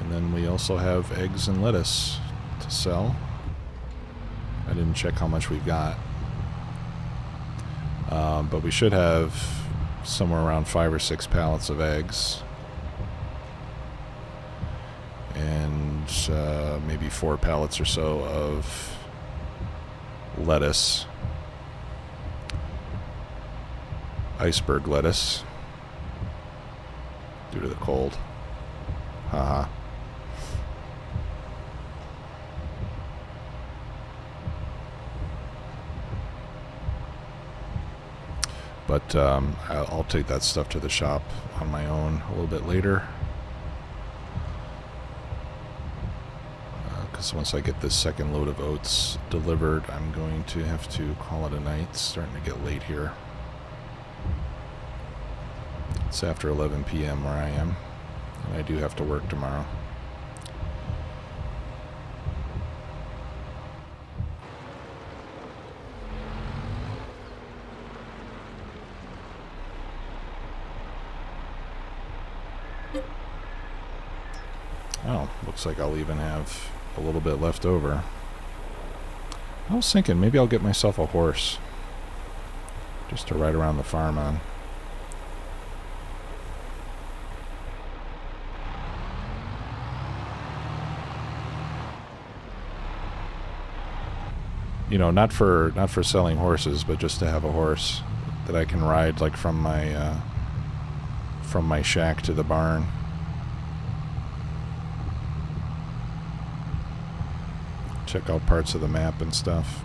And then we also have eggs and lettuce to sell. I didn't check how much we've got. But we should have somewhere around 5 or 6 pallets of eggs. And maybe 4 pallets or so of lettuce. Iceberg lettuce. Due to the cold. Haha. But I'll take that stuff to the shop on my own a little bit later. Because once I get this second load of oats delivered, I'm going to have to call it a night. It's starting to get late here. It's after 11 p.m. where I am, and I do have to work tomorrow. Oh, looks like I'll even have a little bit left over. I was thinking maybe I'll get myself a horse just to ride around the farm on. You know, not for selling horses, but just to have a horse that I can ride like from my shack to the barn. Check out parts of the map and stuff.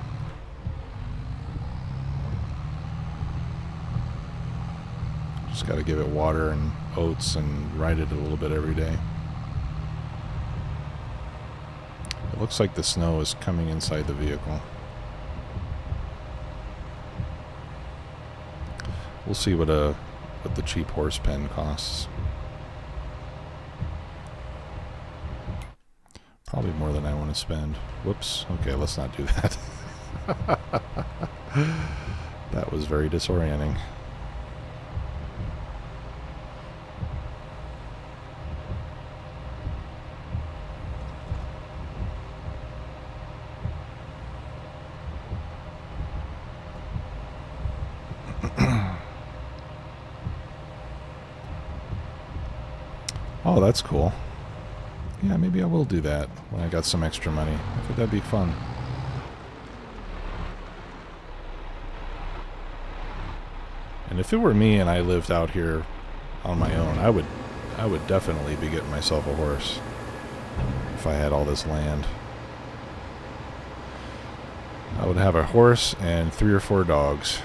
Just got to give it water and oats and ride it a little bit every day. It looks like the snow is coming inside the vehicle. We'll see what the cheap horse pen costs. Probably more than I want to spend. Whoops. Okay, let's not do that. That was very disorienting. Oh, that's cool. Yeah, maybe I will do that when I got some extra money. I think that'd be fun. And if it were me and I lived out here on my own, I would definitely be getting myself a horse if I had all this land. I would have a horse and 3 or 4 dogs.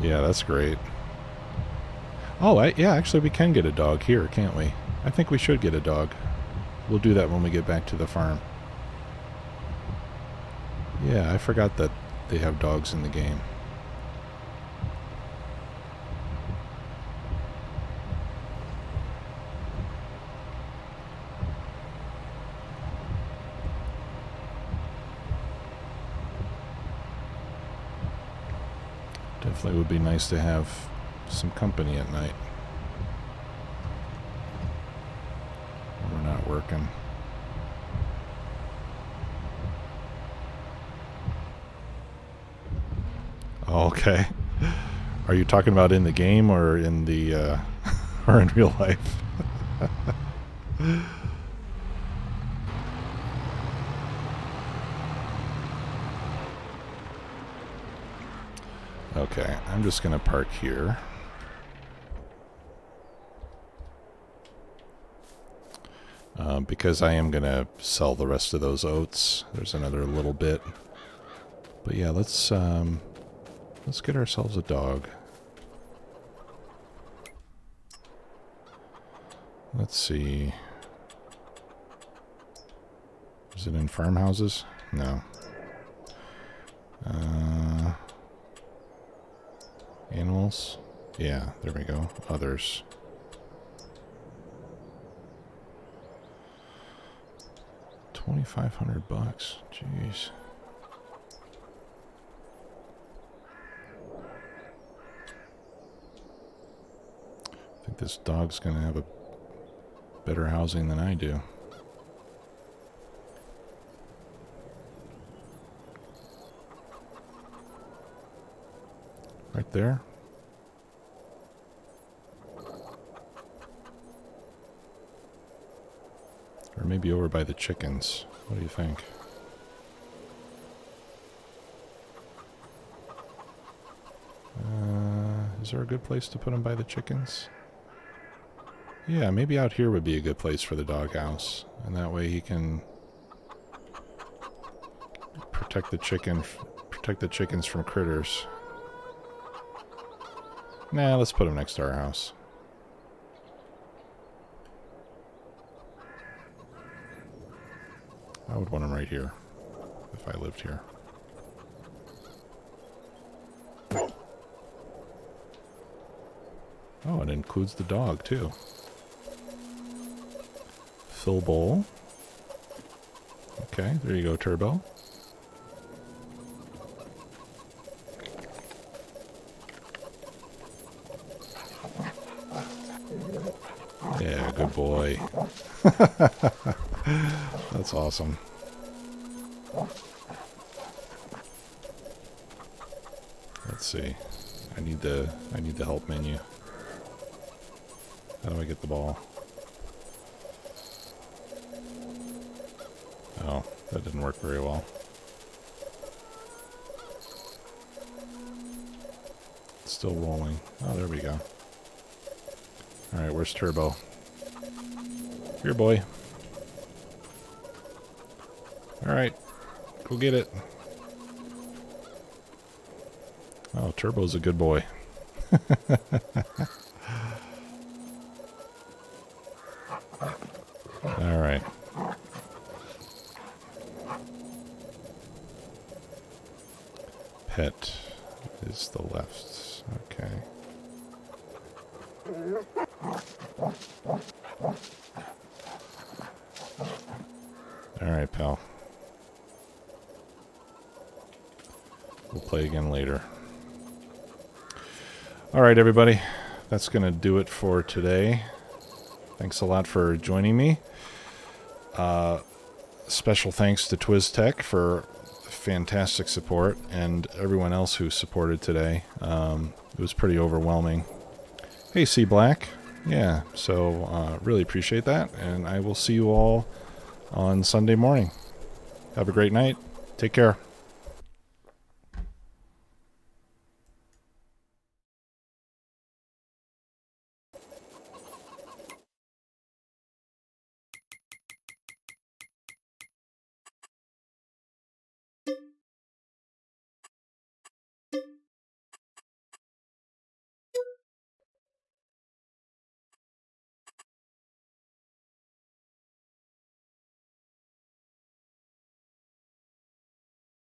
Yeah, that's great. Oh, yeah, actually we can get a dog here, can't we? I think we should get a dog. We'll do that when we get back to the farm. Yeah, I forgot that they have dogs in the game. Definitely would be nice to have some company at night. We're not working. Oh, okay. Are you talking about in the game or in the or in real life? Okay, I'm just gonna park here. Because I am gonna sell the rest of those oats. There's another little bit. But yeah, let's get ourselves a dog. Let's see. Is it in farmhouses? No. Animals? Yeah, there we go. Others. $2,500. Jeez. I think this dog's gonna have a better housing than I do. Right there. Or maybe over by the chickens. What do you think? Is there a good place to put him by the chickens? Yeah, maybe out here would be a good place for the doghouse. And that way he can protect the chickens from critters. Nah, let's put him next to our house. I would want him right here, if I lived here. Oh, it includes the dog, too. Fill bowl. Okay, there you go, Turbo. Yeah, good boy. That's awesome. Let's see. I need the help menu. How do I get the ball? Oh, that didn't work very well. It's still rolling. Oh, there we go. Alright, where's Turbo? Here, boy. Alright, go get it. Oh, Turbo's a good boy. Alright. Pet is the left. Okay. Alright, pal. We'll play again later. Alright, everybody. That's going to do it for today. Thanks a lot for joining me. Special thanks to TwizTech for fantastic support and everyone else who supported today. It was pretty overwhelming. Hey, C Black. Yeah, so really appreciate that, and I will see you all on Sunday morning. Have a great night. Take care.